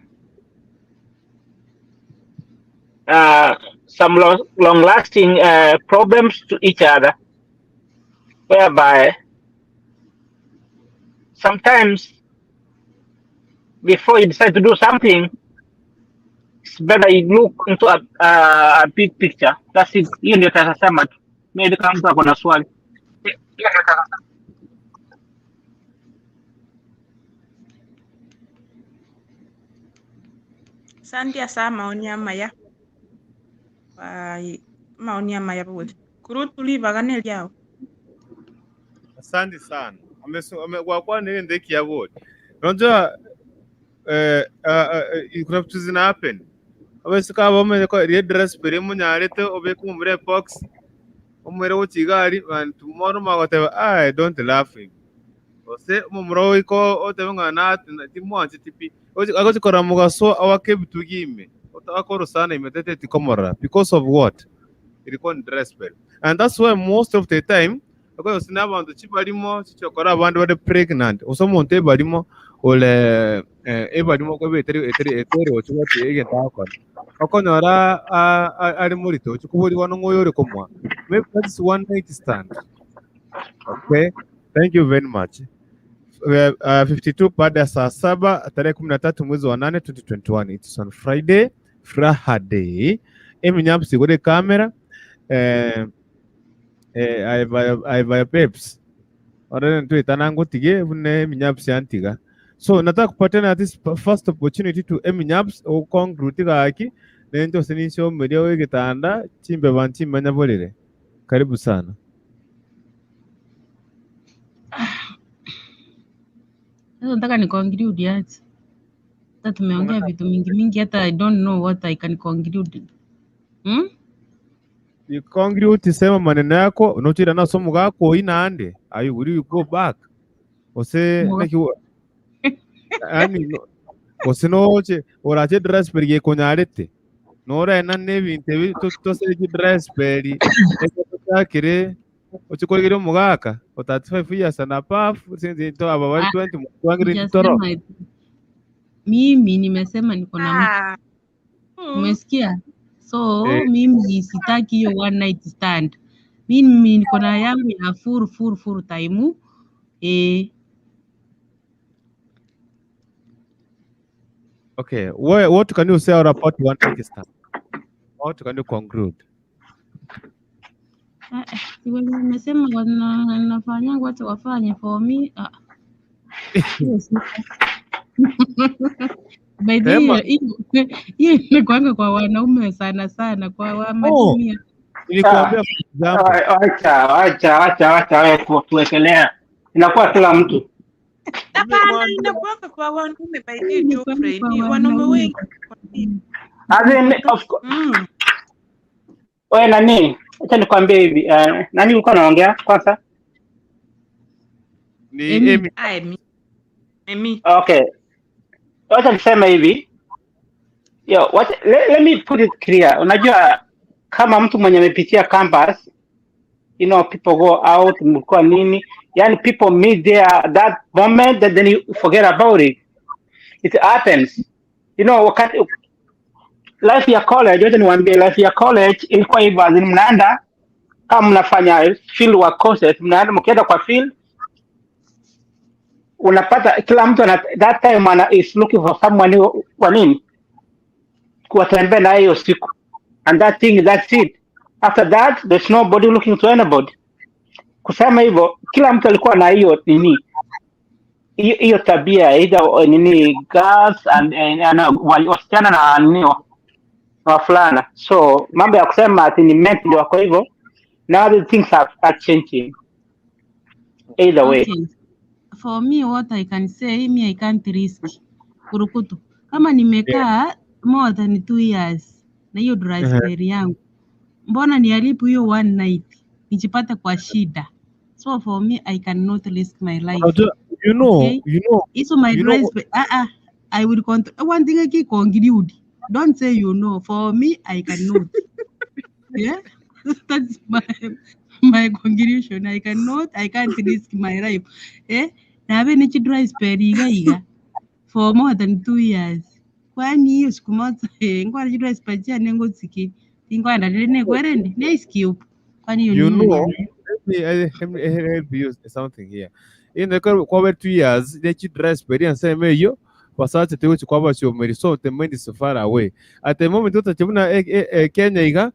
long-lasting problems to each other, whereby sometimes before you decide to do something, it's better you look into a big picture. That's it. Hiyo ndio tasema tu. Maybe kama mtu ako na swali. Asante sana maoni ya maya bwe. Kurutu libaganel yao. Asante sana. Kwa kwa nini ndeki ya wote. Unajua kuna vitu zina happen. Awesi kaba umeko redress pere munyarete obeku mure box. Umure uchigari and tomorrow magoteba I don't laugh. Ose mumro iko otebanga na timwanze tipi. Agozi kora mugaso awake bitugime. Otakoro sana imetete tikomora because of what? Ilikuwa dress pere. And that's why most of the time because sinabantu chibalimo chichokora abandu bade pregnant. Osomonte balimo ole ebalimo ko beteri ochubati egentako. Okonyora ari murito chukuburi wano ngoyore komwa. Maybe that's one night stand. Okay, thank you very much. 52 baada ya saa 7 tarehe 13 mwezi wa 8 2021. It's on Friday, Fraha Day. Eminyapsi kode kamera I buy peps. Ora ntu itanango tige bune minyapsi antiga. So nataka kupatana this first opportunity to eminyapsi o congruity gaki nento sinisho media we gitanda chimbe banchi manyabolere. Karibu sana. Sasa nataka ni conclude aje. Sasa tumeongea vitu mingi hata I don't know what I can conclude. You conclude sema maneno yako unochira na somo gako inande. Will you go back? Ose neki ani ose noche orache dress pergi konyarete. Nora enane binte to se dress peri. Eko takire ochikolere mugaka. O 35 years na paf sinzi to aba 20 mwangire toro. Mimi nimesema niko na mtu. Umesikia? So mimi sitaki hiyo one night stand. Mimi niko na yangu ya full time. Okay, what can you say about one night stand? What can you conclude? Nimesema wanafanya watu wafanye for me. By the way, hiyo ni kwanga kwa wanaume sana kwa wamatumia. Nilikwambia acha tuwekelea. Inakuwa kila mtu. Hapana, inakuwa kwa wanaume by the Geoffrey. Ni wanaume wengi. Of course. Wewe nani? Acha nikwambie hivi. Nani ulikuwa unaongea kwanza? Ni Emi. Okay. Wacha niseme hivi. Let me put it clear. Unajua kama mtu mwenye amepitia campus, you know, people go out, mko nini? Yani people meet there that moment that then you forget about it. It happens. You know, wakati life ya college, wacha niwaambie life ya college ilikuwa hivyo, azini mnaenda kama mnafanya field work courses, mnaenda mkienda kwa field unapata kila mtu that time is looking for someone wa nini kuwatembea na hiyo siku, and that's it. After that there's nobody looking to anybody. Kusema hivyo, kila mtu alikuwa na hiyo nini, hiyo tabia either nini girls and wasichana na nini wafulana. So mambo ya kusema ati ni men ndio wako hivyo, now the things are changing either way. Okay. For me, what I can say, I can't risk. Kurukutu. Kama nimekaa more than 2 years na hiyo dry spell yangu, mbona niharibu hiyo one night nijipate kwa shida? So for me, I cannot risk my life. Okay? So my dry spell, I will one thing I keep conclude. Don't say you know. For me, I cannot. Yeah, that's my conclusion. I can't risk my life. Na habe nichi dry spell iga for more than 2 years. Kwani hiyo siku moja ngwa dry spell ya nengo ziki ingwa ndalene kwerende ne skill. Kwani you know, let me help you something here. In the kwa 2 years nichi dry spell ya sema hiyo kwa sasa tewe kwa sio meri so the mind is so far away. At the moment tutachuna Kenya iga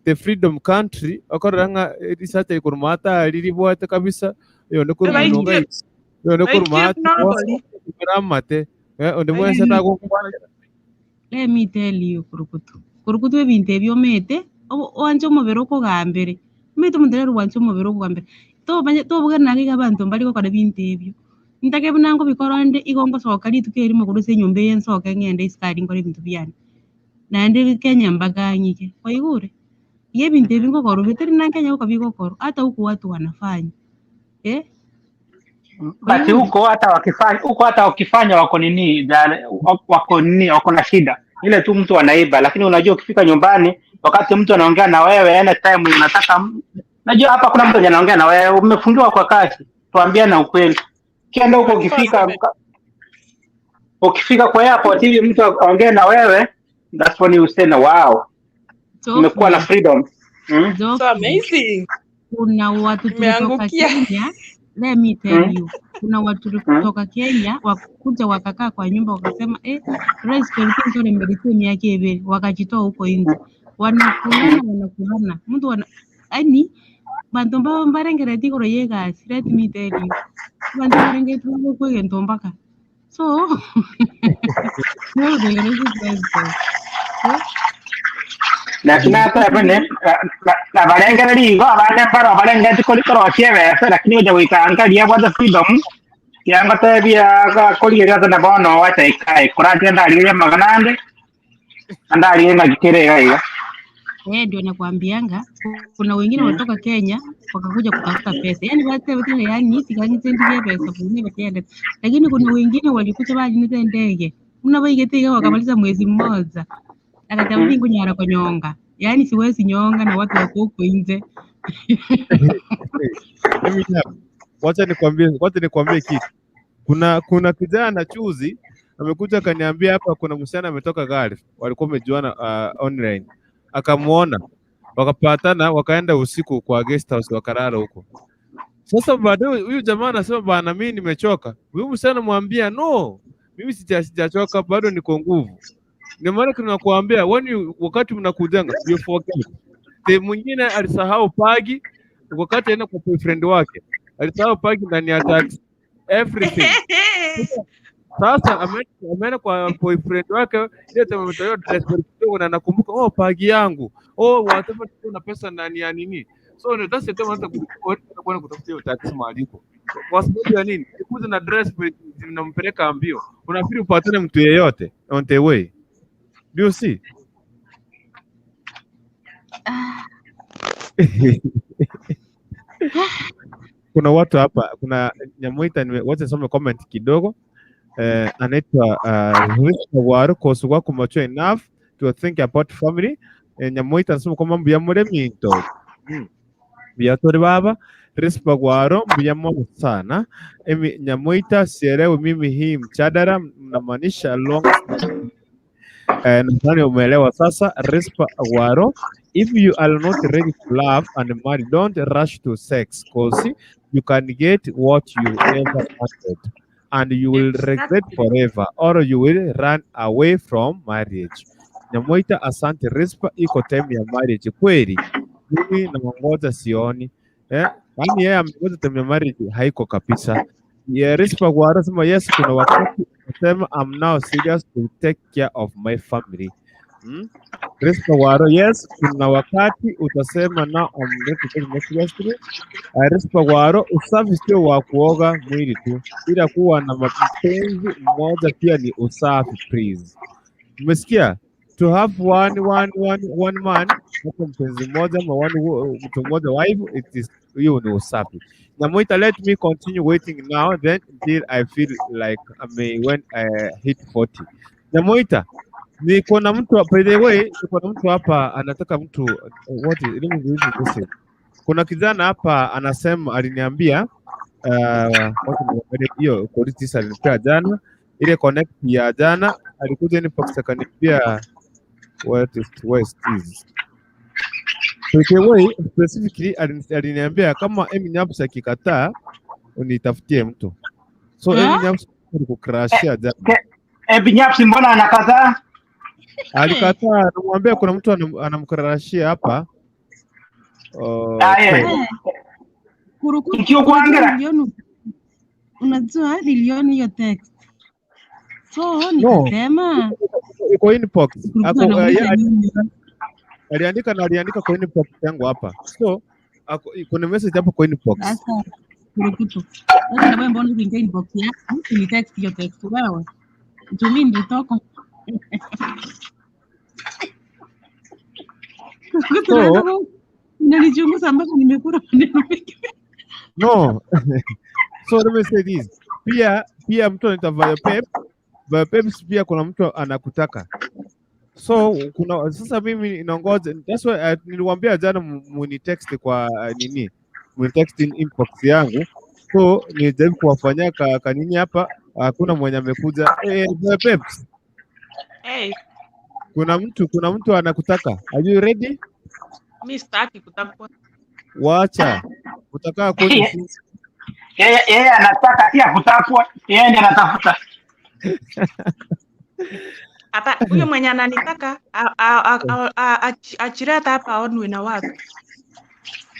the freedom country akoranga risate kurmata lilibwate kabisa yo ne kurunga yo ne kurmata kuramate onde bwese takukwanya. Let me tell you kurukutu ebintu ebyo mete wanje omubiro ko gambere mete mundero wanje omubiro ko gambere to bugana ngiga abantu mbali ko kada bintu ebyo ntake bunango bikorande igongo soka litukeri mu kuruse nyumba yensoka ngende iskari ngore ibintu byane nande Kenya mbaganyike kwa igure ye bintu ebingo koro bitari na Kenya uko bigokoro hata huko watu wanafanya basi huko hata wakifanya wako nini wako na shida ile tu mtu anaiba, lakini unajua ukifika nyumbani wakati mtu anaongea na wewe anytime unataka, najua hapa kuna mtu anaongea na wewe umefungiwa kwa kazi, tuambiane ukweli. Kienda huko ukifika kwa airport hivi mtu aongee na wewe, that's when you say wow, umekuwa na freedom. So amazing. Kuna watu kutoka Kenya, let me tell you, kuna watu kutoka Kenya wakuja wakakaa kwa nyumba wakasema rais Pelton ndio mbelekeo miaka hivi, wakajitoa huko nje wanakulana mtu yani bantu mbao mbarengere tikoro yega, let me tell you, bantu barengere tuko kwa ntombaka. So no the reason lakini hata pale na barengere ligo abane paro barengere tikoro chieve, lakini uja wikaangalia kwa freedom yanga tabia ka kolira na bono wacha ikai kurati ndali maganande ndali ngakirega hiyo. Ndio nakwambianga kuna wengine watoka Kenya wakakuja kutafuta pesa. Yaani watu wote yani sikangitendie pesa kuni batende. Lakini kuna wengine walikuja bali ni ndege. Unabaigete wakamaliza mwezi mmoja. Akatabidi kunyara konyonga. Yaani siwezi nyonga na watu wako huko nje. Wacha nikwambie kitu. Kuna kijana chuzi amekuja kaniambia hapa kuna msichana ametoka Gulf. Walikuwa wamejuana online. Akamuona wakapatana wakaenda usiku kwa guest house wakalala huko. Sasa baadaye huyu jamaa anasema bana mimi nimechoka. Huyu msichana mwambia no, mimi sijachoka bado niko nguvu. Ndio maana tunakuambia wakati mnakujanga you forget. The mwingine alisahau pagi wakati anaenda kwa boyfriend wake. Alisahau pagi ndani ya taxi. Everything. Sasa ameenda kwa boyfriend wake ile time ametoa dress kidogo na nakumbuka pagi yangu. Whatever kuna pesa ndani ya nini. So ndio that's the time hata kwenda kutafutia taxi maliko. Kwa sababu ya nini? Kuja na dress zinampeleka mbio. Unafikiri upatane mtu yeyote on the way. Do you see? Kuna watu hapa, kuna Nyamuita wacha nisome comment kidogo. Anaitwa Waro kosuwa kumacho enough to think about family. Nyamuita anasema kwa mambo ya mreminto. Biatori baba Rispa Waro mbiyamo sana. Nyamuita sielewi mimi hii mchadara mnamaanisha long nadhani umeelewa sasa. Rispa Waro, if you are not ready to love and marry, don't rush to sex because you can get what you ever wanted. and you will regret forever, or you will run away from marriage. Nyamoita, asante. Rispa, iko time ya marriage kweli? Mimi naongoza sioni. Yaani yeye amengoza time ya marriage haiko kabisa. Rispa Gwara sema yes, kuna wakati nasema I'm now serious to take care of my family. Rispa Gwara, yes, kuna wakati utasema now I'm ready to take my seriously. Rispa Gwara, usafi sio wa kuoga mwili tu, ila kuwa na mapenzi mmoja pia ni usafi, please. Umesikia? To have one man, hapo mpenzi mmoja ama mtu mmoja wife, it is hiyo ni usafi. Namuita, let me continue waiting now then until I feel like when I hit 40. Namuita, niko na mtu, by the way, niko na mtu hapa anataka mtu let me read this. Kuna kijana hapa anasema, aliniambia hiyo quality alinipea jana, ile connect ya jana, alikuja inbox akaniambia what is by the way, specifically aliniambia kama Eminyaps akikataa unitafutie mtu. So Eminyaps alikukrashia jana. Eminyaps mbona anakataa? Alikataa, namwambia kuna mtu anamkrashia hapa. Unajua niliona hiyo text. So nikasema iko inbox. Aliandika kwa inbox yangu hapa. So kuna message hapo kwa inbox. Sasa kurukutu. Sasa mbona unaingia inbox yako? Ni text hiyo text wewe. Mimi ndio toko. So nalichunguza mpaka nimekula maneno mengi. No. So let me say this. Pia mtu anaita Viopep pia kuna mtu anakutaka. So kuna sasa mimi inaongoza. That's why niliwaambia jana muni text kwa nini? Muni text in inbox yangu. So nilijaribu kuwafanyia kanini hapa, hakuna mwenye amekuja. Viopep. Hey. Kuna mtu anakutaka. Are you ready? Mimi sitaki kutakwa. Wacha. Utakaa kwenye yeye anataka si kutakwa, yeye ndiye anatafuta. Hapa huyo mwenye ananitaka achirata hapa aonwe na watu.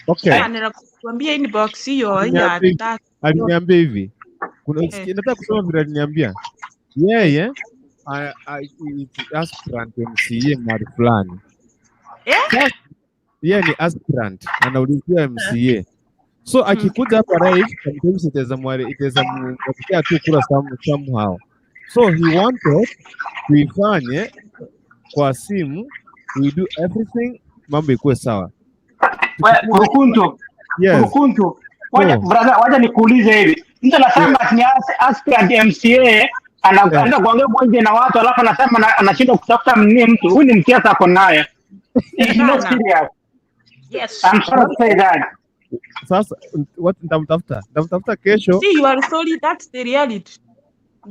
Okay. Anakuambia inbox hiyo ya tatu. Aliniambia hivi. Nataka kusema vile aliniambia. Yeye aspirant MCA mahali fulani. Yeye ni aspirant, anaulizia MCA. So akikuja hapa live, sometimes itaweza mwakia tu kura somehow. So he wanted tuifanye kwa simu, we do everything, mambo ikuwe sawa. Kurukuntu. Yes. Kurukuntu. Wacha nikuulize hivi. Mtu anasema ni aspirant MCA, anaenda kuongea bonge na watu alafu anasema anashindwa kutafuta mtu. Huyu ni msiasa ako naye. It's not serious. Yes. I'm sorry to say that. Sasa what nitamtafuta kesho. See, you are sorry, that's the reality.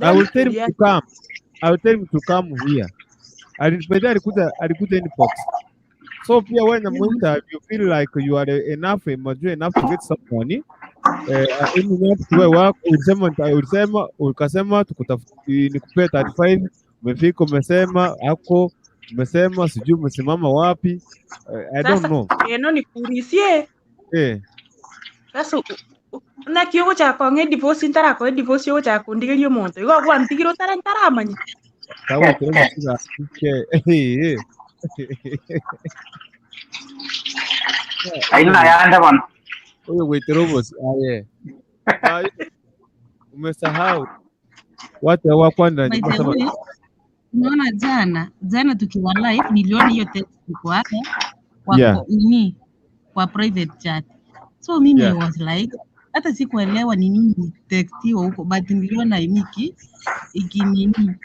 I will tell him to come. I will tell him to come here. Alikuja inbox. So pia when you feel like you are mature enough to get some money, ukasema nikupea 35, umefika umesema sijui umesimama wapi. I don't know. Nikuulizie. Sasa na kiyogo chako divorce ntara ko divorce yo chako ndigelio monto. Igo kwa ntigiro tarantara manyi. Sawa tunaenda Aina yaanda bwana. Huyo Waitrobos umesahau watu hawakwenda nyumba. Unaona jana tukiwa live niliona hiyo text kwa nini kwa private chat. So mimi I was like hata sikuelewa ni nini text hiyo huko, but niliona imiki ikinini.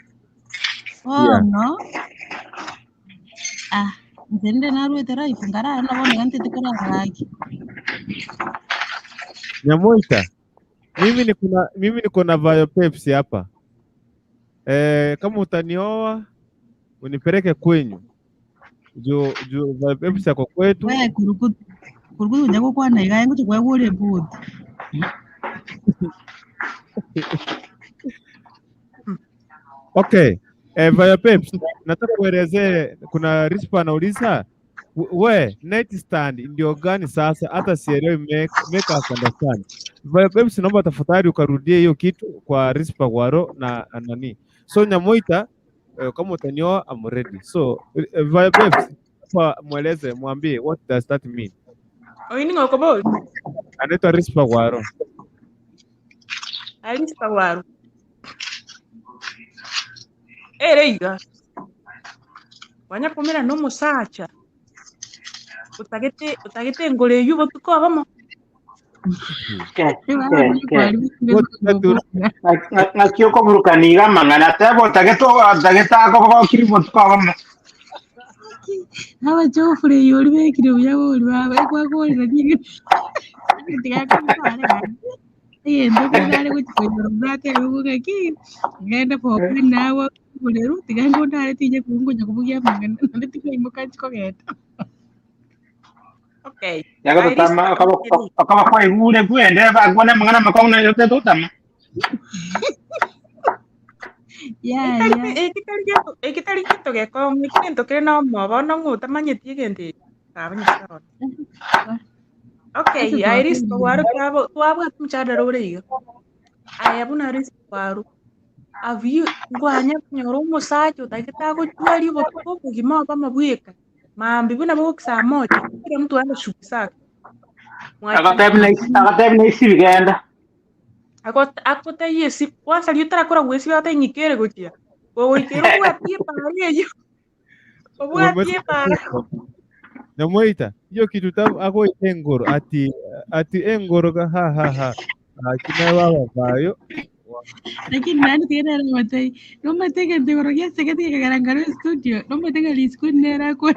No. Ndio naruwe tera ifungara na wana ngante tikora raki. Nyamoita. Mimi niko na Viopep hapa. Kama utanioa unipeleke kwenyu. Jo Viopep yako kwetu. Wewe kurukutu njako kwa na igaye ngoto kwa gole boot. Okay. Via Peps, nataka kuelezea, kuna Rispa anauliza we net stand ndio gani sasa, hata sielewi, make us understand. Via Peps, naomba tafadhali ukarudie hiyo kitu kwa Rispa Waro na nani. So Nyamoita, kama utanioa I'm ready. So Via Peps, mweleze, mwambie what does that mean? Oini ngoko boy. Anaitwa Rispa Waro. Rispa Waro. Reiga. Wanya kumira no musacha. Utagete ngole yubo tukobamo. Nakioko burukaniga mangana tebo utageta kiribo tukobamo. Hawa Geoffrey yori bekire byabo bawe kwa nagire. Yendo kugare kuchikoyoro brake rubuga ki. Ngenda popi nawe kuleru tigango ndare tije kungonya kubugia mangana nditiko imoka chikogeta. Okay. Yaga tutama akaba kwa igure kwende bagwana mangana makona yote tutama. Ekitari gito geko mikento kire no mobo no nguta manyeti gente. Kabanyisa. Okay, Iris Pawaru twabwa tumchada ruriga. Ayabuna Iris Pawaru. Avi ngwanya nyoro musacho takitago twali botuko kugima kama bweka. Mambi buna boka saa moja. Kila mtu ana shughuli zake. Akatebna isi bigenda. Akota yesi kwanza liutara kora wesi bata nyikere gotia. Bo ikero kwa pie pare yo. Bo pie pare. Nyamoita, hiyo kitu tabu ako engoro ati engoro ka ha. Kina baba bayo. Lakini nani tena matai. No matega ndoro ya sekati kagarangaro studio. No matega li school nera ko.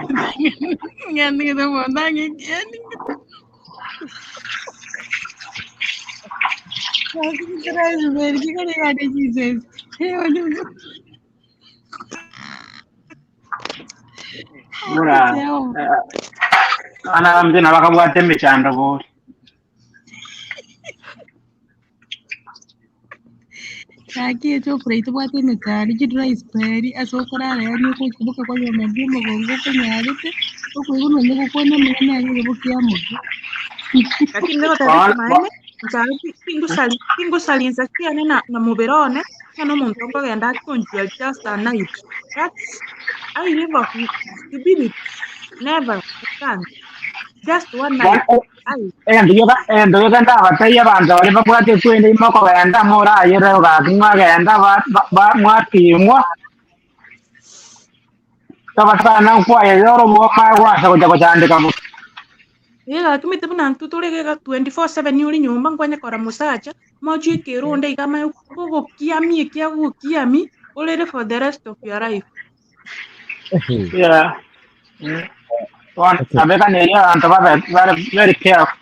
Ngani ke mo ndangi ngani. Kasi kira ver ki kare gade Jesus. Hey wali. Mura. Ana mzee na bakabwate mechanda bo. Kaki echo freito bwate metari kidra isperi asokorara yani ko kubuka kwa yo mbi mugongo ko nyarite ko kuno ne ko na mena ali ko kiamu. Lakini leo tarehe maene mchana pingu salinsa kiane na muberone kana muntu ngogenda kunjia just a night. That's I never never can just one night. Endo ganda bataya banza bali bakwate kwende imoko genda mora yere ga kimwa genda ba mwatimwa tabatana kwa yoro mo ma kwa sa ko chandika mu Yega kimite buna tuturega 24/7 yuri nyumba ngwanya kora musacha moji keronde kama ko kiami kia ku kiami olere for the rest of your life. Yeah. One abeka neria antaba very careful.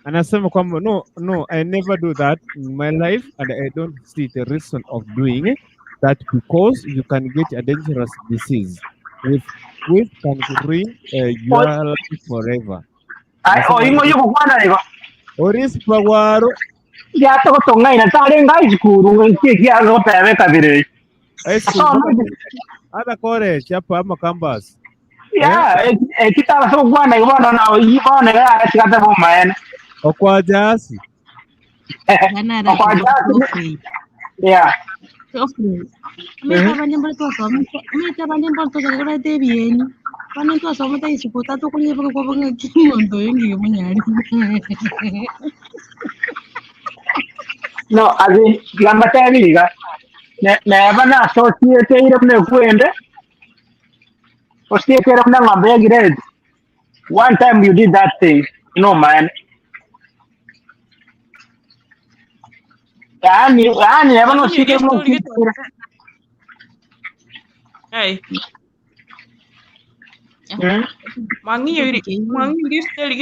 Anasema kwamba no, I never do that in my life and I don't see the reason of doing that because you can get a dangerous disease which can ruin your life forever. Ingo yuko kwana iko. Oris Pawaro. Ya to tonga ina tare ngai skuru ngi ya zo pebe kabire. Ada kore chapa ama canvas. Ya, kita so kwana iko na ibone ga chikata bo maena. Okwa jasi. Okwa jasi. Yeah. Meta banyambo to so meta banyambo to ga de bien. Bana to so meta isipota to kunye ko ko nga kimondo yengi munyari. No, আজি gamba tabiga. Ne bana associate ire ne kwende. Associate ire na ngambe grade. One time you did that thing. No man. Yani bana shike mo. Hey.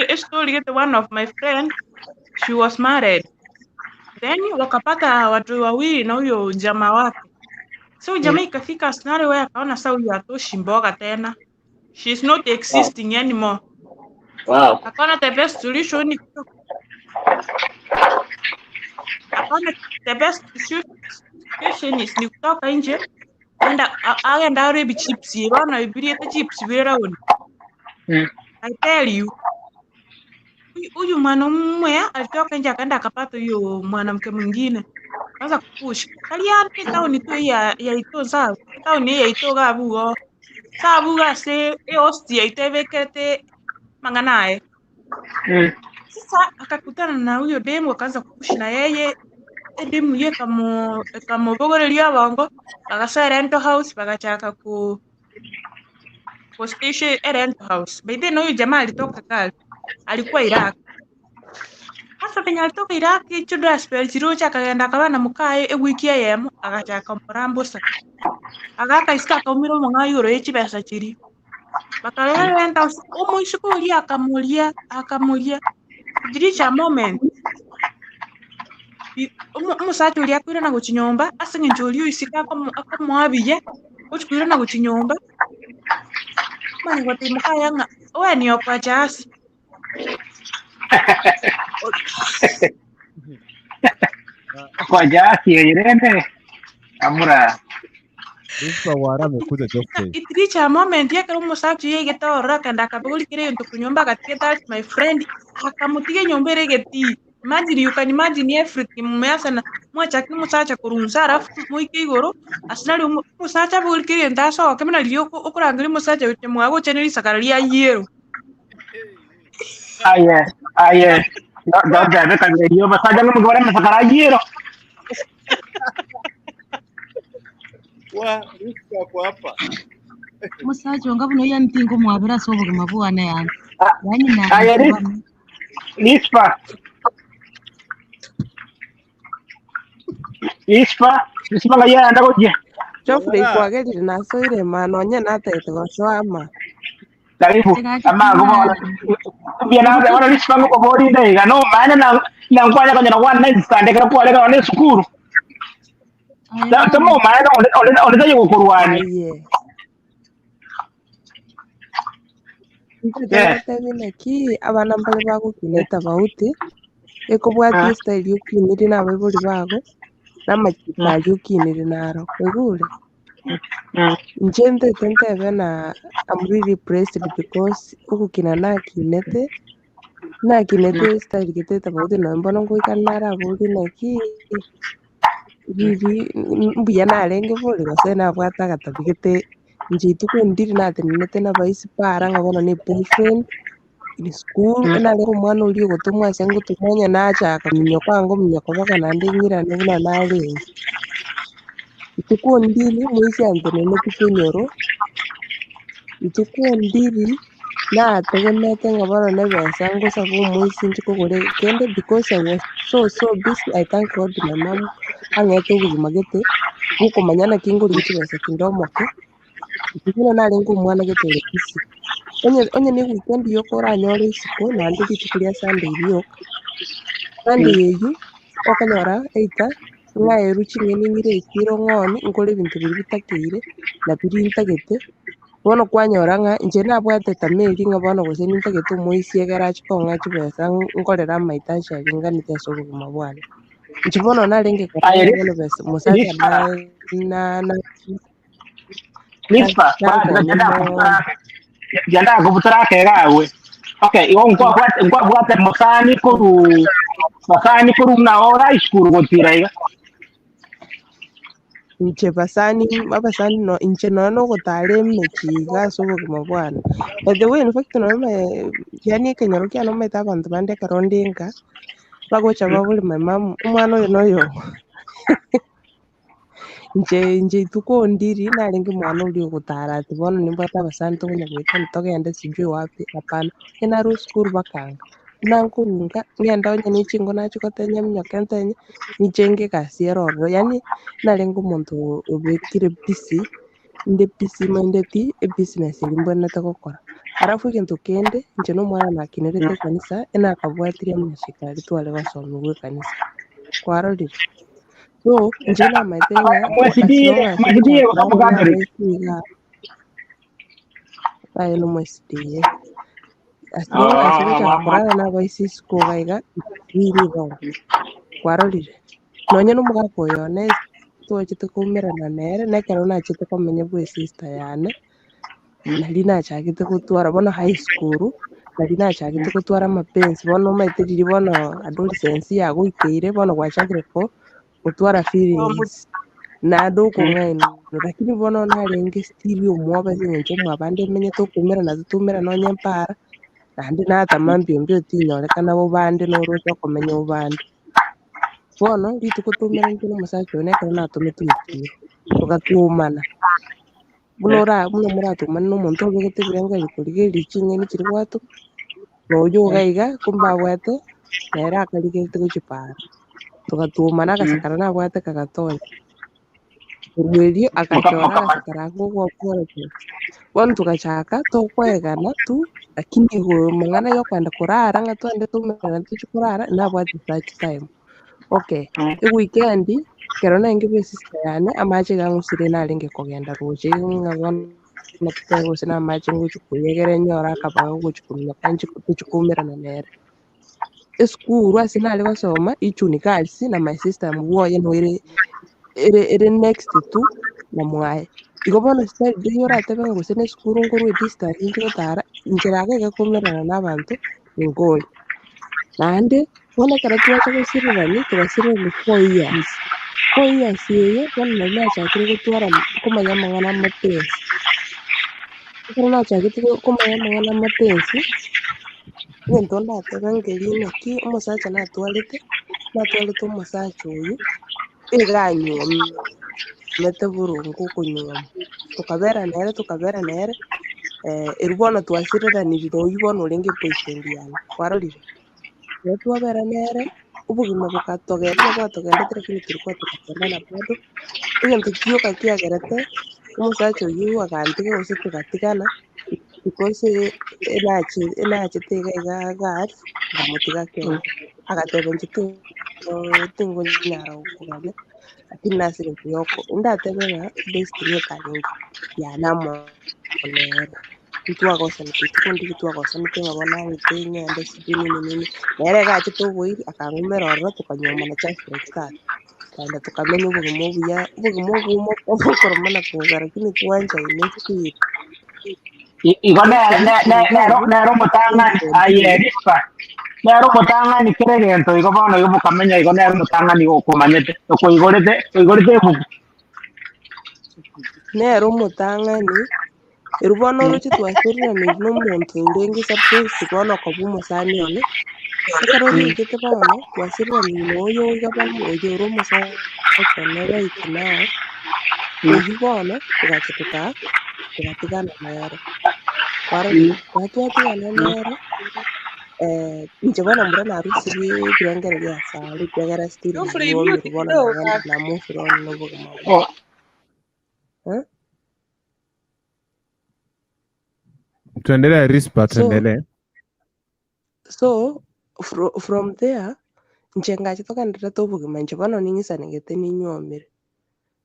This story get one of my friends. She was married. Then wakapata watu wawili na huyo jamaa wake. So jamaa ikafika scenario where akaona sasa huyo atoshi mboga tena. She's not existing anymore. Wow. Akaona the best solution ni Ona the best situation is ni kutoka nje aenda arebi chips bana ibiriete chips bera on. I tell you huyu mwanamume alitoka nje akaenda akapata huyo mwanamke mwingine. Sasa kupush. Kaliya tauni tu ya ito sawa. Tauni ya ito gabugo. Sabuga se hostia itevekete manganae. Sasa akakutana na huyo demu akaanza kupush na yeye. Demu ye kamo bogorelia bongo. Bagasa rental house bagachaka ku station rental house. By then huyo jamaa alitoka kale. Alikuwa Iraq. Sasa penye alitoka Iraq chudo aspel chirocha akaenda akabana mukae wiki yemo agachaka murambusa. Agaka iska akaumira umonga yuro echi pesa chiri. Bakalala renta umuishikulia akamulia. Kujiricha moment. Umusacha uli akwira na guchinyomba asinga njoli isika akamwabiye. Uchikwira na guchinyomba. Mani wati mukaya nga owe ni opachasi. Kwa jasi yirende amura Rispa wara amekuja Jofrey. It reach a moment yake umusacha yege tora kanda akabuli kire nto kunyomba katika my friend akamutige nyomba regeti. Imagine you can imagine everything mumeasa na mwacha kimusacha kurunza alafu muike igoro asinali umusacha buli kire ndaso akamena lioko okurangiri musacha yote mwago cheneli sakaralia yero. Aye. Ndio ndio kama ndio masaja ngomgora masakara yero. Wa Rispa kwa hapa. Musacho ngabuno ya ntingo mwabira sobo mabuana yani. Yani na Aye Rispa ngaya ndako je. Jofrey kwagerire nasoire mano nya natete gocwama. Karibu ama gomo biana wana Rispa ngo bodi ndaiga no maana na nkwanya kanya na one night stand kera kwa lega wane sukuru. Tamo maana ole tayo gukurwani. Aye. Ndetebine ki abana mbale bagukineta bauti ekobwati style yukiniri nabebuli bago n'amakipa yukiniri naro kwegure. Njente tentebe na I'm really impressed because ukukina nakinete style kiteta bauti no mbona ngoikanara bauti naki riri mbuya narenge buli gose nabwata gatabigete njitu kundiri natenete na baisi para ngabona ni boyfriend in school nale umwana uli gutumwa cyangu tumanya nacha akaminyo kwangu minyako baka nande ngira nuna nale itukundiri mwisi antenene tukenyoro itukundiri na tegemete ngabona nebesa ngo sabu mwisi ndiko gore kende because I was so busy. I thank God my mom angete ubuzima gete uko manyana kingo litibesa kindomoke ikuna nale ngo mwana gete kisi onye ni weekend yokora nyore isiko nande kitukulia Sunday yo Sunday yeyu okanyora eita ngae ruchinge ningire ikiro ngoni ngore bintu biri bitakire na biri ntagete bono kwanyora nga nje nabwate tameri ngabona gose nintagete umuisie garage ko ngachi besa ngorera maitasha linganite soro kumabwana nchibono nalenge Aye bono besa musacha na Rispa janda kubutara kerawe. Okay, iwo nkwa bwate musani kuru na ora iskuru gotira iga. nche basani no nche no gotare mechiga sobo kumabwana. By the way in fact no yani kenyoro kya no meta abantu bande karondinga bagocha babuli my mom umwana oyo noyo nje tuko ndiri nalingi mwana uli gutara ati bono nimbata basantu kunya gwita nitogende sijui wapi hapana ena ru school bakanga nankurunga ngenda onye nichingo nachikotenya mnyokentenye nichenge kasi eroro yani nalingi umuntu ubekire busy inde busy minded business limbonete gukora arafu ikintu kende nje n'umwana nakinerete kanisa ena akabwatire mnashikari twale basomi gwe kanisa kwarorire so nje namatenya Mwesidiye ukamugambire. ayo n'umwesidiye asinga asigacha kurara n'abaisi siko gaiga biri ro kwarorire nonya n'omugaka oyo twachete kuumirana nere nekero nachete komenya bwa sister yane nari nachagete gutwara bono high school nari nachagete gutwara amapensi bono omaete riria bono adolescence yagoikeire bono gwachakire gutwara feelings nande okong'ainwa lakini bono narenge still omwobe ase eng'encho mwabande emenyete okuumerana tituumerana onye mpara naende natama mbiombio tinyorekana bobande noroche okomenya obande bono rituko tuumeranete na omosacha oyo nekero natomete oitwe togatuomana buna moratumana na omonto obegete ebirengereri korigereria ching'eni chiria gwatuka na oyio iga iga kumbe abwate nere akarigerete gochia para togatuomana agasekara nabwate kagatonya korwa erio agachora agasekara ake ogwapologize bono togachaka tokoegana tu lakini mang'ana ya okwenda korara ng'a twende tuumerana tochie korara nabwate search time okay eweekend kero naenge bwa sister yane amache iga ang'usire narenge kogenda roche ng'a bono totebe gose namache ngochia koiyegera enyora akabaga gochia kominyoka tochia kuumerana nere esukuru ase nare gosoma ichuni girls na my sister mwoye noere ere next to na mwaye igo bono riria oratebe ng'a gose na esukuru nkorwa edistance nchie gotara inchera iga iga kuumerana na abanto ingori naende bono ekero twacha gosirerania togasirerania 4 years 4 years eyo bono nari nachakire gotwara komanya amang'ana amapensi ekero nachagete komanya amang'ana amapensi egento ndateba ngeri naki omosacha natwarete omosacha oyio iga anyuomete borongo okonyuoma tokabera nere eria bono twasireranirie na oyio bono orenge boyfriend yane kwarorire ekero twabera nere obogima bokatogendera bwatogendete lakini torikwa togapendana bado egento gioka kiagerete omosacha oyio agantiga gose togatigana because enachete iga iga girls ngamotiga kende agateba inche tingonyara gokogania lakini nase egento gioka ndatebe ng'a destiny ekarenge yanamo nere ntwagosanete ituko ndiria twagosanete ng'a bono ang'ite ng'ende sijui nini nini nere iga achete oboiri akang'umera ororo tokanyuomana just like that twaenda tokamenya obogima obuya obogima obomo okoromana kusa lakini twanchaine still igo love nero omotang'ani aye independence rispa nero omotang'ani kera egento igo bono igo mokamenya igo nero omotang'ani okomanyete okoigorete ebuku nere omotang'ani eria bono oroche twasiriraniri na omonto orenge suppose bono okobua omosani one ekero riaigete bono twasiriraniri na oyo iga bono oyo ore omosacha one right now oyio bono togacha togatigana nere kwarorire ekero twatigana nere inche bono mbura narusirie ebirengereri ase are ekiagera still nanyuomire bono nagenda na move on na obogima bwane Tuendelee Rispa, tuendelee. So from there inche ngacha togenderete obogima inche bono ning'isanegete ninyuomire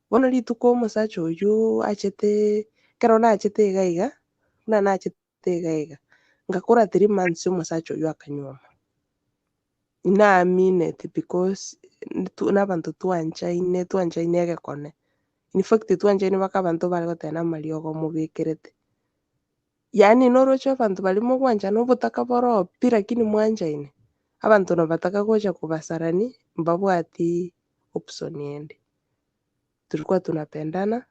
bono rituko omosacha oyio achete ekero nachete iga iga buna nachete iga iga ngakora 3 months omosacha oyio akanyuoma naamine it because na abanto twanchaine egekone infact twanchaine mpaka abanto bare goteba amariogo mobekerete yaani noroche abanto barimo gwanchana obotaka boro pi lakini mwanchaine abanto nabataka gocha kubasarani mbabwati option ende tulikuwa tunapendana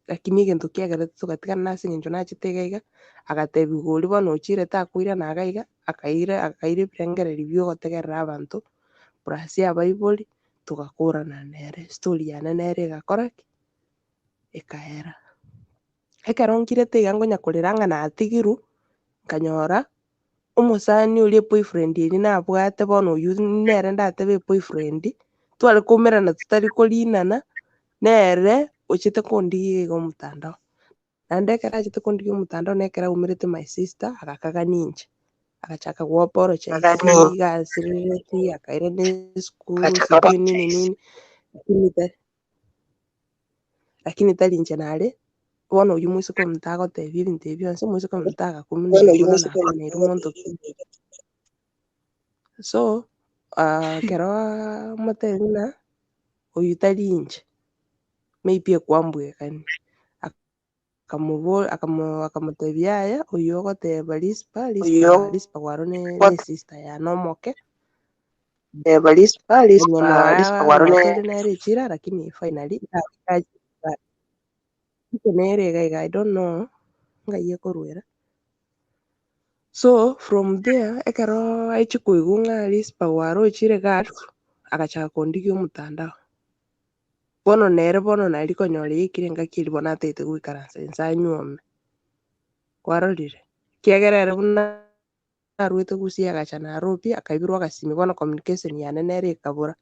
lakini egento kiagerete togatigana na ase eng'encho nachete iga iga agateba iga bono ochirete akoirana iga iga akaira ebirengereri bia ogotegerera abanto plus abaibori togakorana nere story yane nere egakora ki ekaera ekero nkirete iga ngonya korera ng'a natigirwe nkanyora omosani oria boyfriend eria nabwate bono oyio nere ndatebe boyfriend tware koumerana totari korinana nere ochete kondigia iga omotandao naende ekero achete kondigia omotandao na ekero aumerete my sister agakagania inche agachaka goapologize iga asirereti akaira na esukuru sijui nini nini lakini tari inche nare bono oyio moiseke omonto agotebia ebinto ebio bionsi moiseke omonto agakominora bono nakoneire omonto so kero motebia ng'a oyu tari inche maybe ekwambwekani akamutebia aya oyu ogoteba Rispa gwaro ne sister yane omoke onye noagatore nere echira lakini finally ike nere iga I don't know ngai ekorwera. So from there ekero aichi koigwa ng'a Rispa gwaro ochire gatu agachaka kondigia omotandao. Bono nere nari konyora yaikire engaki eria bono ataete goikaransa inse anyuome. Kwarorire? Kiagera ere buna arwete gusia agacha Nairobi akaibirwa agasimi bono communication yane nere ekabora.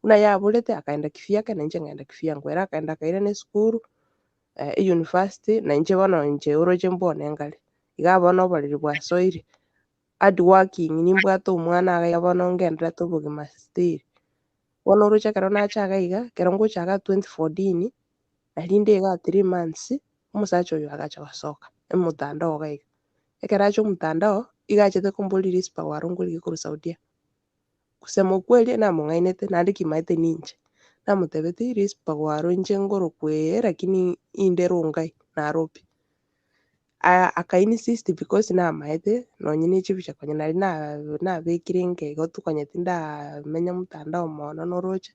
Buna yaborete akaenda kivyake na inche ng'enda kivyangu. Ere akaenda akairana esukuru university na inche bono inche oroche mbwane ngare. Iga bono oboreri bwasoire. Hard working nimbwate omwana iga bono ngenderete obogima still. Bono oroche ekero nachaka iga, ekero ngochaka 2014 narinde iga 3 months omosacha oyo agacha gosoka omotandao iga iga. Ekero acha omotandao iga achete komboria Rispa gwaro nkorigia korwa Saudia. Kusema ukweli namong'ainete naende kimaete ninche. Namotebetie Rispa gwaro inche ngorokwa lakini inde rongai Nairobi. Akainsist because namaete nonye na echibicha konya nari nabekire nkeigo tu konya tindamenya motandao mono na oroche.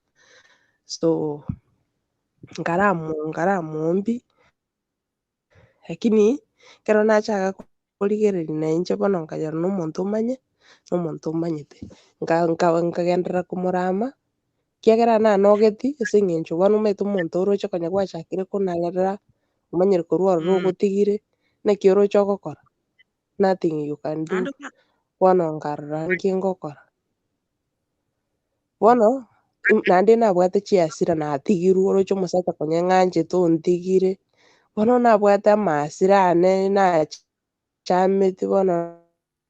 So nkaramuombia lakini ekero nachaka korigereria na inche bono nkayora na omonto omanyete nkagenderera komorama kiagera nanogetie ase eng'encho bono omaete omonto oroche konya gwachakire konarera omanyire korwa ororo ogotigire naki oroche ogokora? Nothing you can do. Bono nkarora nki ngokora. Bono naende nabwate chiasira natigirwe oroche omosacha konya ng'anchete ontigire. Bono nabwate amasira ane nachamete bono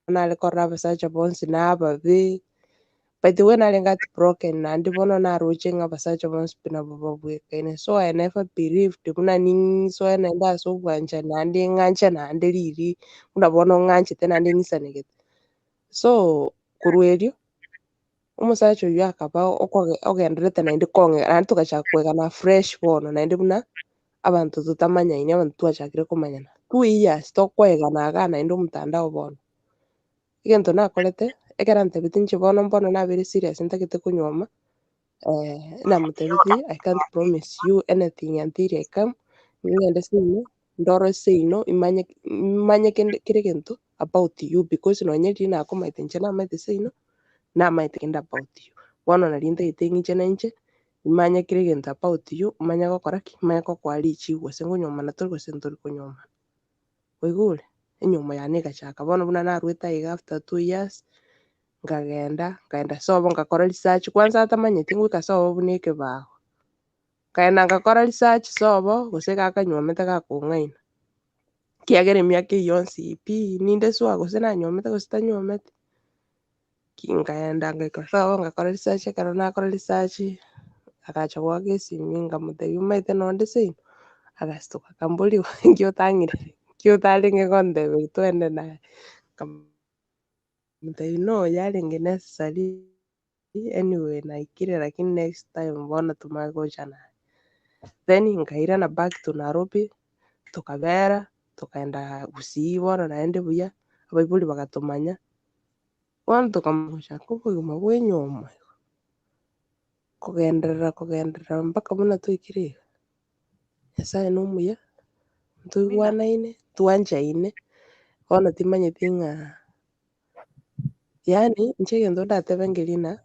nare korora abasacha bonsi nababe. By the way narenge heartbroken naende bono naroche ng'a abasacha bonsi pi nabo babwekaine. So I never believed buna ninsoe naende ase obwancha naende ng'anche naende riria buna bono ng'anchete naende nyisanegete. So korwa erio omosacha oyio akaba ogenderete naende kong'ea naende togachaka koegana fresh bono naende buna abanto totamanyaine abanto twachakire komanyana 2 years tokoegana iga naende omotandao bono. Egento nakorete ekero antebetie inche bono nabeire serious ntagete konyuoma namotebetie I can't promise you anything until I come ng'ende seino ndore seino manye kere egento about you because nonye riria nakomaete inche namaete seino namaete kende about you. Bono nari ntagete ng'iche na inche manye kere egento about you manye gokora ki? Manye gokoa richigu gose nkonyuomana tori gose ntori konyuomana. Oigure? Enyomo yane egachaka bono buna narwete iga after 2 years nkagenda sobo nkakora research kwanza atamanyeti ngoika sobo buna ekebao. Nkagenda nkakora research sobo gose gakanyuomete gakong'aina. Kiagera emiaka eyio yonsi pi ninde sure gose nanyuomete gose tanyuomete. Nkagenda ngaika sobo ngakora research ekero nakora research agacha gwaka esimi nkamotebia omaete nonde seino agastuka akamboria nki otang'irire nki otarenge kontebia twende naye. Nkamotebia no yarenge necessary anyway naikire lakini next time bono tomanye gocha naye. Then nkairana back to Nairobi tokabera tokaenda Gusii bono naende buya abaibori bagatomanya bono tokamogochaka obogima bwa enyomo kogenderera mpaka buna twaikire iga. Nyasaye nomuya ntwaigwanaine twanchaine bono timanyeti ng'a yaani inche egento ndateba ngerina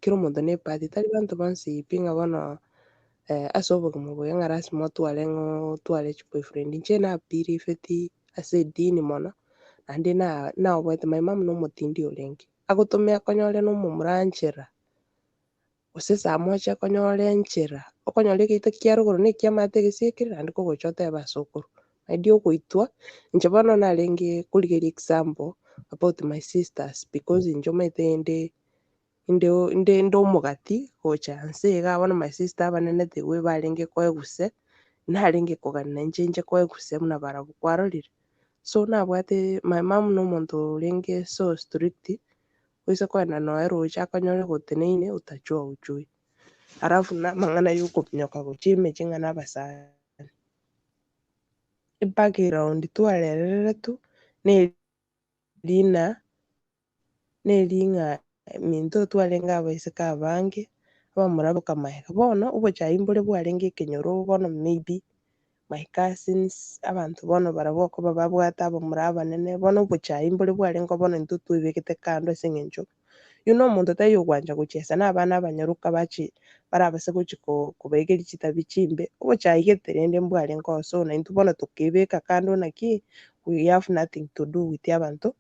kera omonto na ebahati tari banto bonsi pi ng'a bono ase obogima bwaye ng'a lazima otware chiboyfriend. Inche nabelieveti ase edini mono naende naoboete my mom nomotindi orenge agotome akonyore na omomura nchera gose saa moja ekonyora enchera okonyora egeito kia rogoro na ekiamaete egesiekire naende kogocha oteba ase okoro. Naende ogoitwa inche bono narenge korigeria example about my sisters because inche omaete inde omogati gocha nse iga bono my sister abanenete iga barenge koeguse narenge kogania na inche koeguse buna barabwo kwarorire. So nabwate my mom nomonto orenge so strict oise koenda noe roche akonyore goteneine otachua uchui. Arafu na mang'ana yuko pinyoka kuchime ching'ana basani. Background tu alelele tu nelinga minto tu alenga baisika bangi abamurabo kamaheka bono obochaimbore bwarenge kenyoro bono maybe my cousins abantu bono baraboko bababwata abamuraba nene bono obochaimbore bwarengo bono into twibekete kando ase eng'encho omonto tayogwanja gochesa na abana abanyaruka bachi barabase gochi kobaigeri chitabi chimbe obochaigete rende mbwarengo so na into bono tokebeka kando naki we have nothing to do with abantu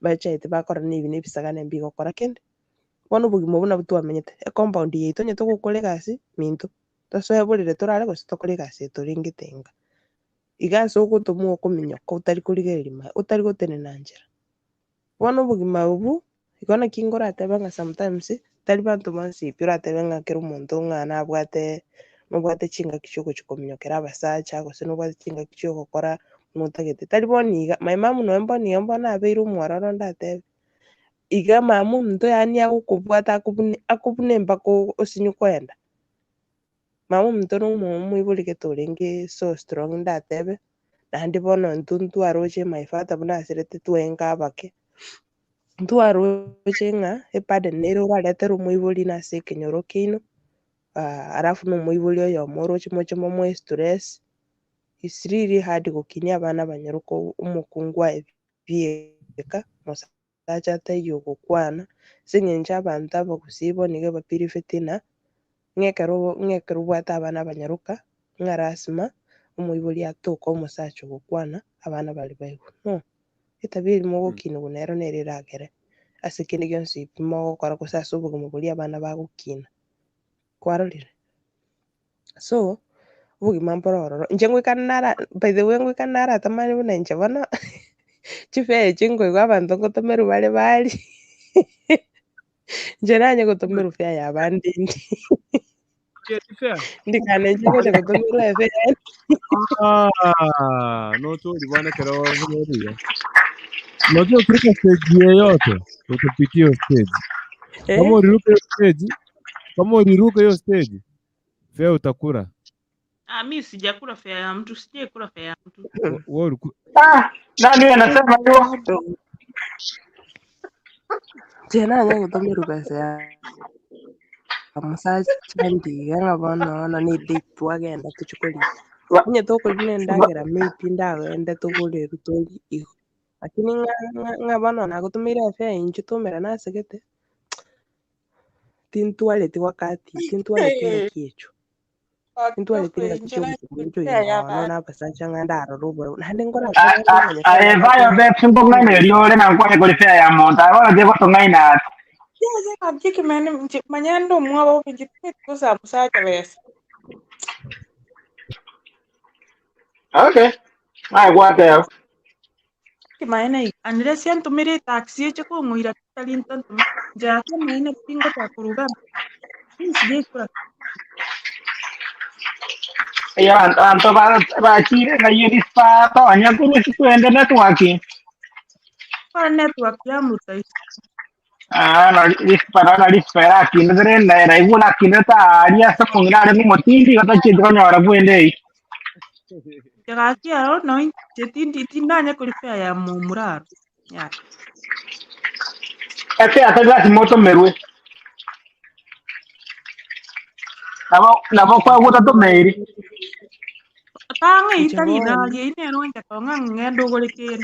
bachaete bakorana ebi na ebisagane mbigokora kende bono obogima buna twamenyete compound yaitu onye togokora egasi minto tosoeborire torare gose tokore egasi etorengete enga iga ase ogotoma okominyoka otari korigereria otari gotenena njera bono obogima obu igo naki ngorateba ng'a sometimes tari banto bonsi pi oratebe ng'a kera omonto ng'a nobwate chingaki chiogochi kominyokera abasacha gose nobwate chingaki chiogokora ng'otagete tari bono iga my mom noe mbono abeire omwororo ndatebe iga mama omonto yaani agokobwata akobuna mpaka osinywa koenda mama omonto nomoiborigete orenge so strong ndatebe naende bono ntwaroche my father buna aserete twaenga abake ntwaroche ng'a eburden nere oraretera omoibori nase ekenyoro keino arafu na omoibori oyomo oroche moche stress it's really hard gokinia abana abanyaruka omokungu aye bieka mosacha taiyo gokwana ase eng'encho abanto abagusii bono iga bapire fitina ng'ekero obwate abana abanyaruka ng'a lazima omoibori atoke omosacha gokwana abana bari baigu no etabia eri mogokiniwa nero nere eragere ase kende gionsi mogokora gose ase obogima boria abana bagokina kwarorire so obogima mbororo inche ngoikana by the way ngoikana naratamani buna inche bono chifea echi ngoigwa abanto ngotomerwa bare bari inche nanye gotomerwa fea ya bande ndikana inche ngocha gotomerwa efea Notori bwana kero vile. Unajua ukifika stage yoyote utapitia hiyo stage. Kama uliruka hiyo stage, fea utakula. Mi sijakula fea ya mtu, sijaikula fea ya mtu. Nani anasema hivyo? Tena anya gotomerwa pesa ya musacha ndiga ng'a bono ni date twagenda tuchikoria onye tokoria na endagera maybe ndagende togore tori igo lakini ng'a bono nagotomeire efea inche tomera nasegete tintwareti wakati tintwareti ng'aki echo tintwareti ng'aki chiobogima oino na abasacha ng'a ndarora oboro naende ngorateba nding'anya fea Vayo betu mbong'ane riore na nkwane kuri fea ya monta abana diego tong'aina ati Abjiki manyando mwaba ubijipit kusa musacha besa. okay gwate Kimaina unless yantumire taxi eche kong'oira talinta ntume jake maina pingo ta kuruga sijaikula ya anto bachire na yiri spato anya kuru tuende networking kwa network ya mutai na dispara na dispara kindre na iguna kineta aria sa mungrare ni motindi kata chidro nyora buende jagaki aro no jetindi tindanya kulipea ya mumuraro ya ate atagasi moto merwe nabo kwa guta to meri tanga italina ali ine no nja tonga ngendo goleker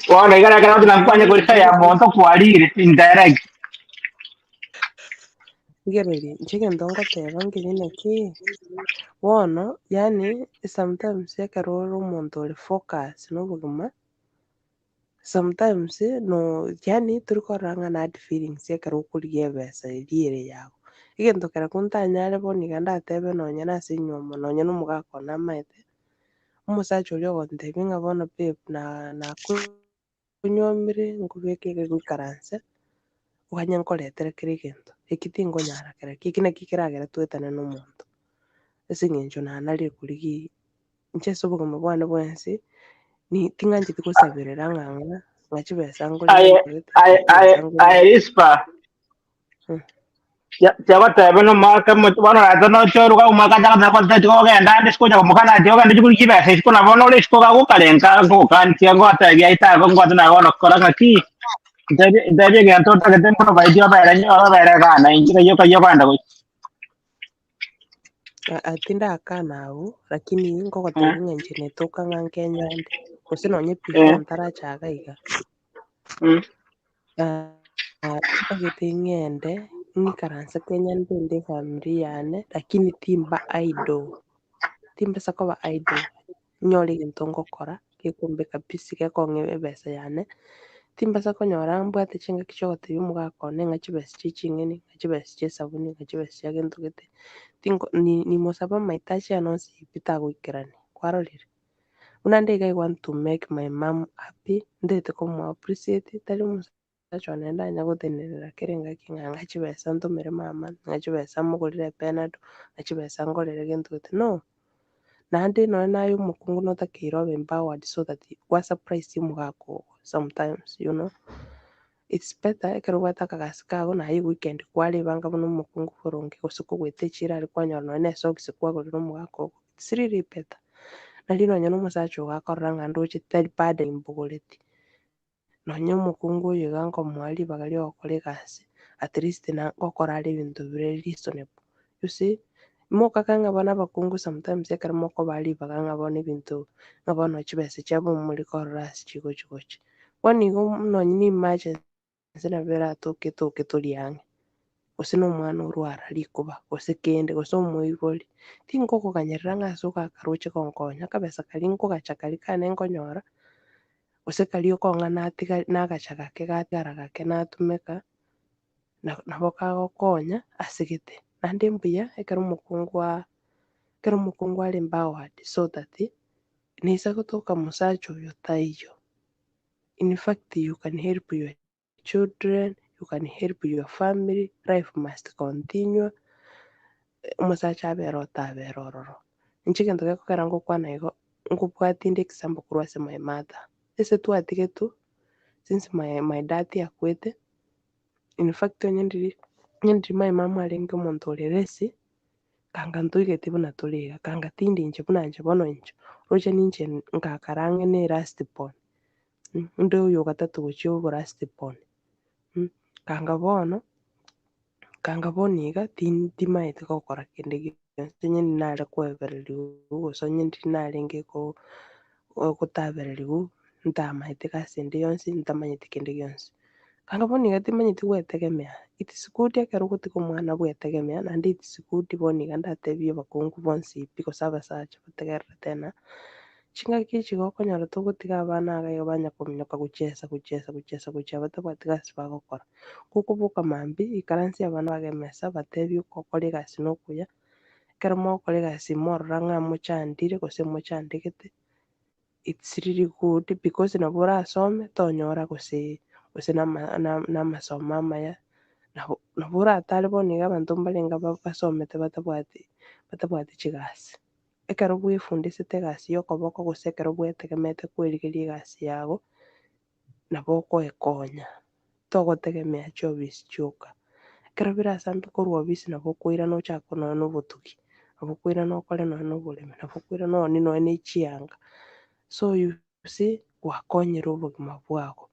wana igara kana tunakwanya kuri fea ya monto kwalire indirect ngereri inche ndongoteba ngirine ki bono yani sometimes ekero ore omonto ore focus na obogima sometimes no yani turikorora ng'a nad feelings ekero okorigia ebesa eriere yago egento kera kontanyare bono iga ndatebe nonya nase enyomo nonya na omogaka one amaete omosacha oria ogontebia ng'a bono babe nakunyomire nkobeke goikaranse oganye nkoretere kera egento eki tingonyara kera eki naki keragera twetane na omonto ase eng'encho nanarire korigia inche ase obogima bwane bwensi ting'ancheti gosaberera ng'ang'a ng'a chibesa ngorire ngorete chibesa ngorire ispa Siapa tahu no maka mwana rata no choro ka umaka jaka na kwata tiko ga ndande sko jaka mukana tiko ga ndiko kiba se sko na bono le sko ga ko kalenka ko kan tia ngota ya ita ko ngota na gono kora ka ki dabe ga to ta ga tempo ba dio ba ranyo ba ra ga na inji yo ka yo ka ndako atinda akanau lakini ngokotebi ng'enche netoka ng'anke nyande gose nonye before ntarachaga iga ntagete ng'ende ng'ikaranse kenyande ende family yane lakini timba idle timbesa koba idle nyore egento ngokora gekombeka bisi gekong'e ebesa yane timbesa konyora mbwate chingaki chia ogotebi omogaka one ng'a chibesa chia ching'eni ng'a chibesa chia esabuni ng'a chibesa chia gento gete nimosaba mahitaji yane onsi bitagoikerania kwarorire buna ndaiga I want to make my mom happy ndete komo appreciate tari omosacha one ndanya gotenerera kere engaki ng'a chibesa ntomere mama ng'a chibesa mogorere epenado ng'a chibesa ngorere gento gete no naende nonye naye omokungu notakeire obe empowered so that gwasurprise omogaka ogo sometimes you know it's better ekero gwete akagasi kago naye weekend kwarebanga buna omokungu boronge gose kogweta echirari kwanyora nonye na esocks kwagorera omogaka ogo it's really better nari nonye na omosacha ogo akorora ng'a ndoche tari burden mbogoreti nonye omokungu oyo iga nkomoa ribaga ria ogokora egasi at least ngokora are ebinto bire reasonable you see mokaga ng'a bono abakungu sometimes ekero mokoba ribaga ng'a bono ebinto ng'a bono chibesa chiabo morikoorora ase chigochi bono igo nonye na emergency nabo eratoke tori ang'e gose na omwana orwara rikoba gose kende gose omoibori tinkokoganyerera ng'a ase ogaka roche konkonya akabesa karia nkogacha karia kane nkonyora gose karia okong'a nagacha gake gatigara gake natumeka nabo kagokonya ase gete naende mbuya ekero omokungu are empowered so that neisa gotoka mosacha oyo taiyo in fact you can help your children you can help your family life must continue omosacha abere otabera ororo inche egento gekogera ngokwana igo nkobwati inde example korwa ase my mother ase twatigetwe since my dad akwete in fact onye ndiri my mama arenge omonto ore resi kanga ntoigete buna tori iga kanga tindi inche buna inche bono incho roche ninche ngakara ang'e na erasti born onde oyo ogatato gochia oborasti born kanga bono iga timaete gokora kende gionsi onye nare koebereriwa gose onye ndiri narenge gotabereriwa ntamaete gasi ende yonsi ntamanyeti kende gionsi kanga bono iga timanyeti gwetegemea it is good ekero ogotiga omwana bwetegemea naende it is good bono iga ndatebie abakungu bonsi pi gose abasacha bategerera tena chingaki echi gokonyora togotiga abana iga iga banya kominyoka gochesa batabwati gasi bagokora gokoboka mambia ikaransia abana bagemesa batebie okokora egasi na okuya ekero mogokora egasi morora ng'a mochandire gose mochandegete it's really good because nabo orasome tonyora gose na amasomo amaya nabo oratare bono iga abanto mbarenge basomete batabwati chigasi ekero bwefundisete egasi ya okoboko gose ekero bwetegemete koerigeria egasi yago nabo okoekonya togotegemea chiobisi chioka ekero birasambe korwa obisi nabo okoirana ochake nonye na obotugi nabo okoirana okore nonye na oboremi nabo okoirana nonye na echianga so you see gwakonyire obogima bwago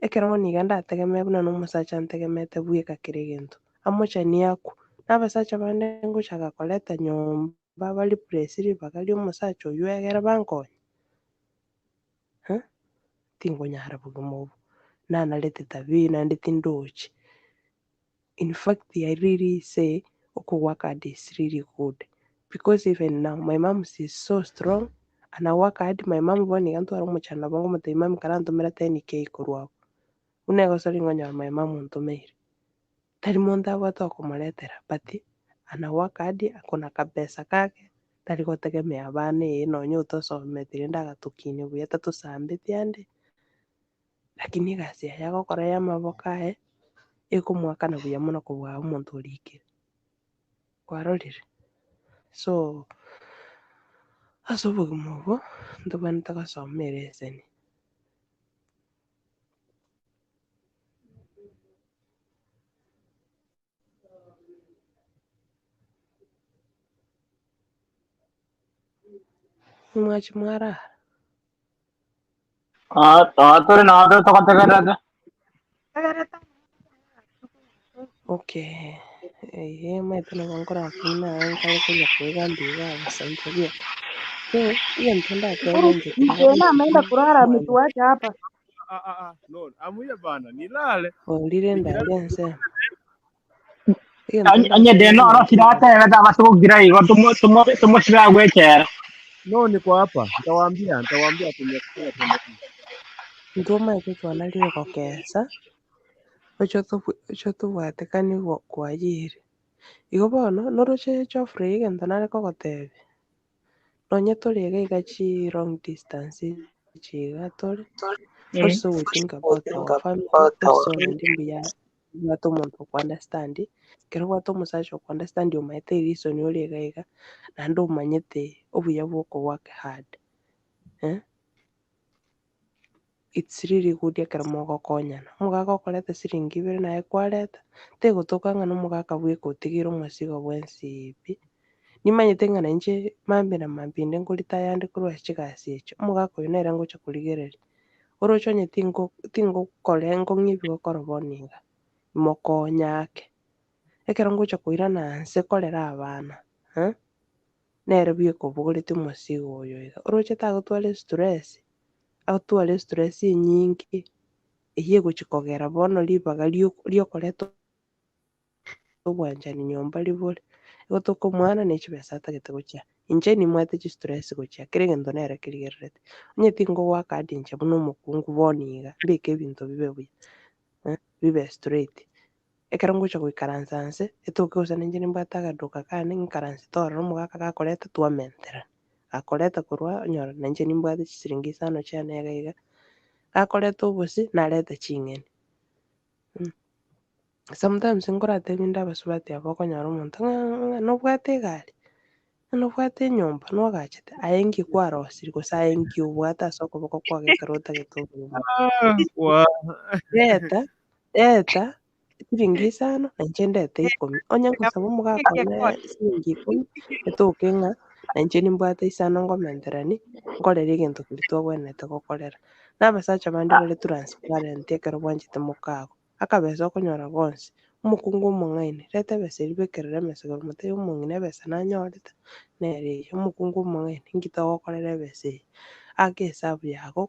ekero bono iga ndategemea buna na omosacha ntegemete bweka kera egento amochani aku na abasacha bande ngochaka koreta nyomba bareplace ribaga ria omosacha oywo egere bankonya tingonyara bogima obo nanarete tabia naende tindochi in fact I really say okogwaka hard is really good because even now my mom is so strong and I work hard my mom bono iga ntwara omochando nabo ngomotebia mami kara ntomera 10k korwa abwo buna egosori nkonyora my mom ontomeire tari monto abwate okomoretera but and I work hard akona kabesa kake tari gotegemea abana nonye otosometiri ndagatokinia buya tatosambeti ande lakini egasi yaye agokora ya amaboko aye ekomwakana buya mono kobua omonto orikire kwarorire so ase obogima obo ntobwenerete gosoma ereseni Mwachi mwara. Tore na to kata. Okay. Maite na konkora kuna ankal kuja kuiga mbiga asante pia. So hiyo ntenda tebe nje Mtena ameenda kulala ametuacha hapa. No, amuye bana nilale. Olire ndale nse. Anye deno ora sirata ya ta basu girai ko tumo sira gwecher. No, niko hapa. Nitawaambia tumekuwa tembea. Ntoma ite twanalire kokesa. Ocho tubwatekani kwayire. Igo bono noroche chofre igento nare kogotebe. Nonye toriega iga chi long distance chiga tore. Also we think about our family. Also nandi mbuya gwato omonto understand. Kero gwato omusacha understand omaete reason oriega iga naende omanyete obuya bwoko work hard. It's really good ekero mogokonyana. Omogaka okoreta siringi 2 naye kwareta tegotoka ng'a na omogaka bweka otigire omosigo bwensi nimanyete ng'a na inche mambia na mambia nkoritaya ande korwa ase chigasi echo omogaka oyo nere ngocha korigereria oroche onye tingokora nkong'ibia gokora bono iga mokonya ake ekero ngocha koirana nse korera abana nere bweka obogorete omosigo oyo iga oroche tagotwara stress agotwara stress enyinge eywo egochi kogera bono ribaga riokoreta obwanchani nyomba ribore egotoka omwana na echibesa atagete gochia inche nimwate chistress gochia kera egento nere kerigererete onye tingogoaka hadi inche buna omokungu bono iga mbeke ebinto bibe buya bibe straight ekero ngocha goikaransa nse etoke gose na inche nimbwate agaduka kane ng'ikaransi torora omogaka gakoreta twamenterana gakoreta korwa onyora na inche nimbwate chisiringi 5 chiane iga iga gakoreta obosi nareta ching'eni. Sometimes nkoratebia nde abasubati aba okonyora omonto ng'a nobwate egari nobwate enyomba nwagachete aye nki kwarosirie gose aye nki obwate ase okoboko kwago ekero otagete obuya reta siringi 5 na inche ndete 10 onye nkosaba omogaka one siringi 10 etoke ng'a na inche nimbwate 5 ngomenterania nkorera egento keria twabwenete gokorera na abasacha bande bare transparent ekero bwanchete mokago akabesa okonyora bonsi omokungu omong'aini reta ebesa eria bekerere emesa motebia omong'ina ebesa nanyorete nere eye omokungu omong'aini nki togokorera ebesa eye aka esabu yago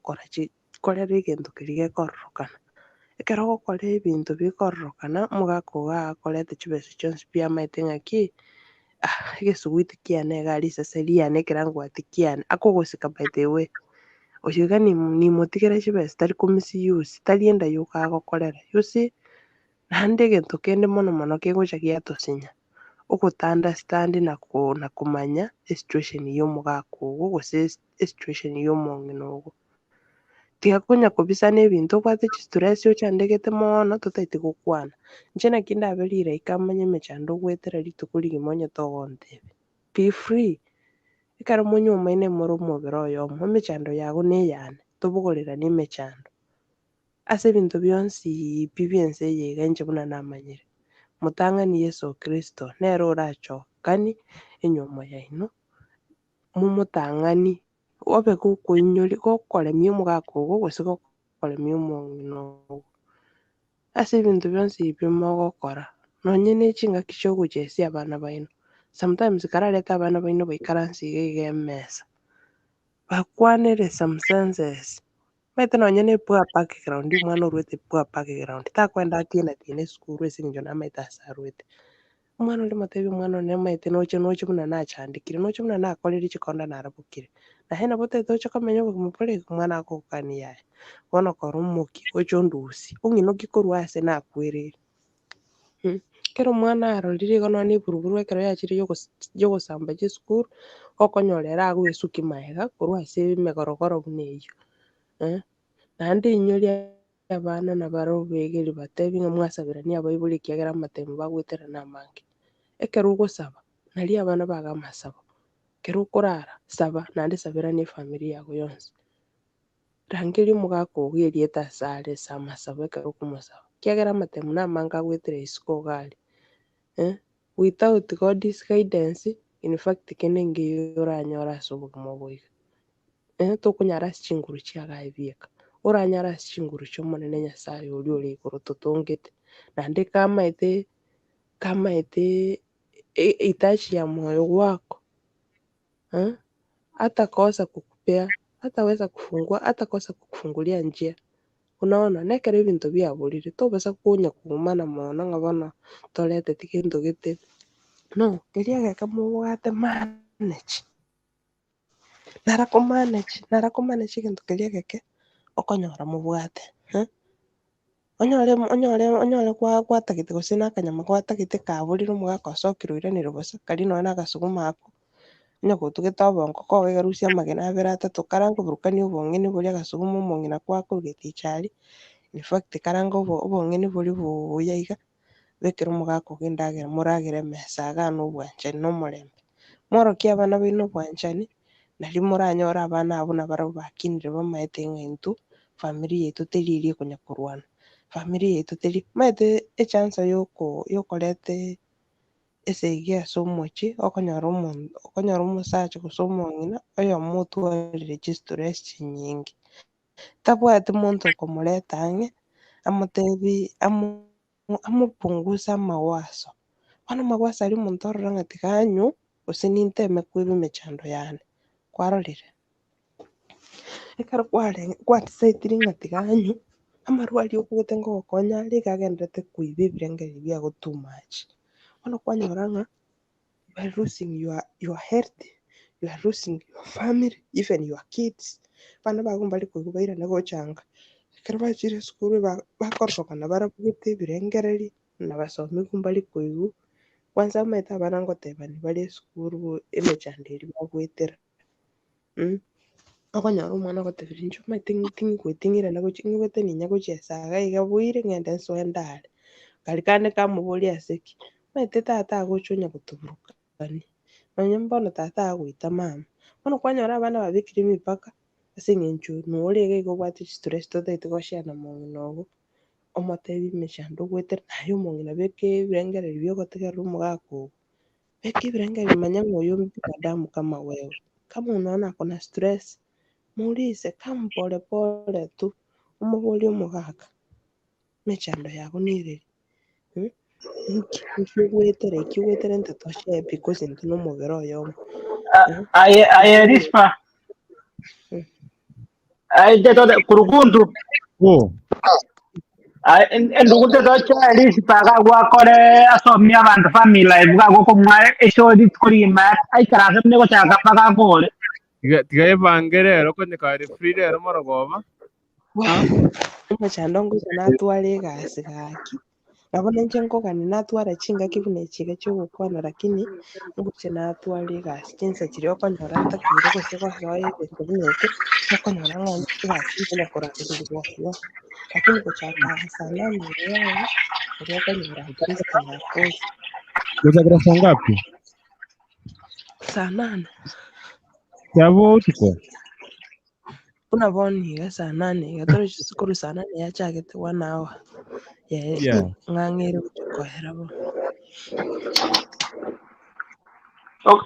korera egento keria gekororokana ekero ogokora ebinto bikororokana omogaka ogo agakoreta chibesa chionsi biamaete ng'aki egesugute kiane iga aria risase riane ekerangwati kiane akogoseka by the way oyo iga nimotigera chibesa tari komisuse tari endayo kagokorera you see naende egento kende mono mono kegocha giatosinya ogotaunderstand na komanya esituation ya omogaka ogo gose esituation ya omong'ina ogo tiga konya kobisana ebinto obwate chistress ochandegete mono totaeti gokwana inche naki ndabe riraika manye emechando ogwetera rituko rigima onye togontebia be free ekero monyomaine more omobere oyomo emechando yago na eyane tobogoreranie emechando ase ebinto bionsi bia ense eye iga inche buna namanyire motang'ani Yeso Kristo nere orachokani enyomo yaino momotang'ani obe gokoremia omogaka ogo gose gokoremia omong'ina ogo ase ebinto bionsi ebio mogokora nonye na eching'aki chiogochesia abana baino sometimes karareta abana baino baikaranse iga emesa bakwanere some senses maete nonye na poor background omwana orwete poor background takwenda atiena esukuru ase eng'encho namaete ase arwete omwana oria motebia omwana one namaete noche buna nachandekire noche buna nakorire chikonda narabukire naende nabo totaete gocha komenya obogima bore iga omwana agokokania yaya bono kora omokia oche ondusia ong'ina okia korwa ase nakwerire kero omwana arorire igo nonya na eburuburu ekero yachire yogosamba chisukuru okonyora ere agoesukia maega korwa ase emegorogoro buna eywo naende inyoria abana nabare obegeria batebi ng'a mwasabirania abaibori ekiagera amatemo bagweterana amange ekero ogosaba nari abana baga amasabo kero okorara saba naende sabirania efamily yago yonsi rangeria omogaka ogo eriete ase ase amasabo ekero okomosaba kiagera amatemo na amange agwetera isiko iga aria without God's guidance in fact kende ngei oranyora ase obogima obo iga tukunyara chinguru chiagaibika uranyara chinguru chomonene Nyasaye uri iguru tutungite nandi kama ite itachi ya moyo wako hatakosa kukupea, hataweza kufungua, hatakosa kukufungulia njia. Unaona nekere ebinto biaborire tobasa kunya kuumana mono ng'abono toreteti gento gete no keria geka mobwate manage nara komanage gento keria geke okonyora mobwate onyore gwatagete gose na akanyama gwatagete kaborire omogakosokire oiranire bosa kari nonye na agasuguma ako onya gotugete obongo kogegerusia amagena abere atato karange oborokanie obong'eni boria agasuguma omong'ina kwakorogete chari in fact karange obong'eni boria buya iga bekere omogaka ogo endagera moragere emesa iga na obwanchani na omorembe mworokia abana baino obwanchani nari moranyora abana abwo nabarabwo bakinire bamaete ng'a intwe family yaito teri ekonya korwana family yaito teri maete echance yokorete esege ase omochie okonyora omosacha gose omong'ina oyomo otwarire chistress chinyinge tabwati monto okomoreta ang'e amotebi amopungusa amawaso bono amawaso aria omonto orora ng'a tiga anywa gose ninteme koiba emechando yane kwarorire ekero kwadisaidiri ng'a tiga anywa amarwario okogete ngogokonya are iga agenderete koiba ebirengeri biago too much bono kwanyora ng'a you are losing your health, you are losing your family, even your kids. Bana bago mbari koigwa bairane gochanga ekero bachire esukuru bakorogana barabugete ebirengereri na basomi igo mbari koigwa kwanza amaete abana ngotebani bari esukuru emechando eria bagwetera okonyora omwana ogotebirie inche maete tingigoeting'irana ng'igwete ninya gochesa iga boire ng'ende nsoe ndare gari kande kamoboria ase ki maete tata agocha onya gotoborokania nonya bono tata agoita mama bono kwanyora abana babekire emipaka ase eng'encho norege iga obwate chistress totaete goshiana mong'ina ogo omotebi emechando ogwetera naye omong'ina beka ebirengereri biogotegerera omogaka ogo beka ebirengereri manya ng'a oyo binadamu kama wewe kama unaona ako na stress muulize kama polepole tu omoborie omogaka emechando yago nereri nki ogwetere ntatoshe because intwe na omobere oyomo aye rispa aye todo kurukundu endugu teto rispa gagwakore asomia abantu family life gagokomwa eshori korima aikara kemne gochaka pagakore tiga ebange rero konyekare free rero morogoba emechando ngocha natwara egasi gaki nabo ninche nkogani natwara chingaki buna echiga chiogokwana lakini ngocha natwara egasi chinsa chiria okonyora ntakeire gose gosoa ebinto buna eke okonyora ng'a egasi nkonya korangeria piyo lakini gochaka saa 8 yaye oria okonyora at least nakosi gochakira saa ngapi saa 8 kiabo utuko buna bono iga saa 8 iga tore cukuru saa 8 yachagete 1 hour yeah ng'ang'ere gocha koera bo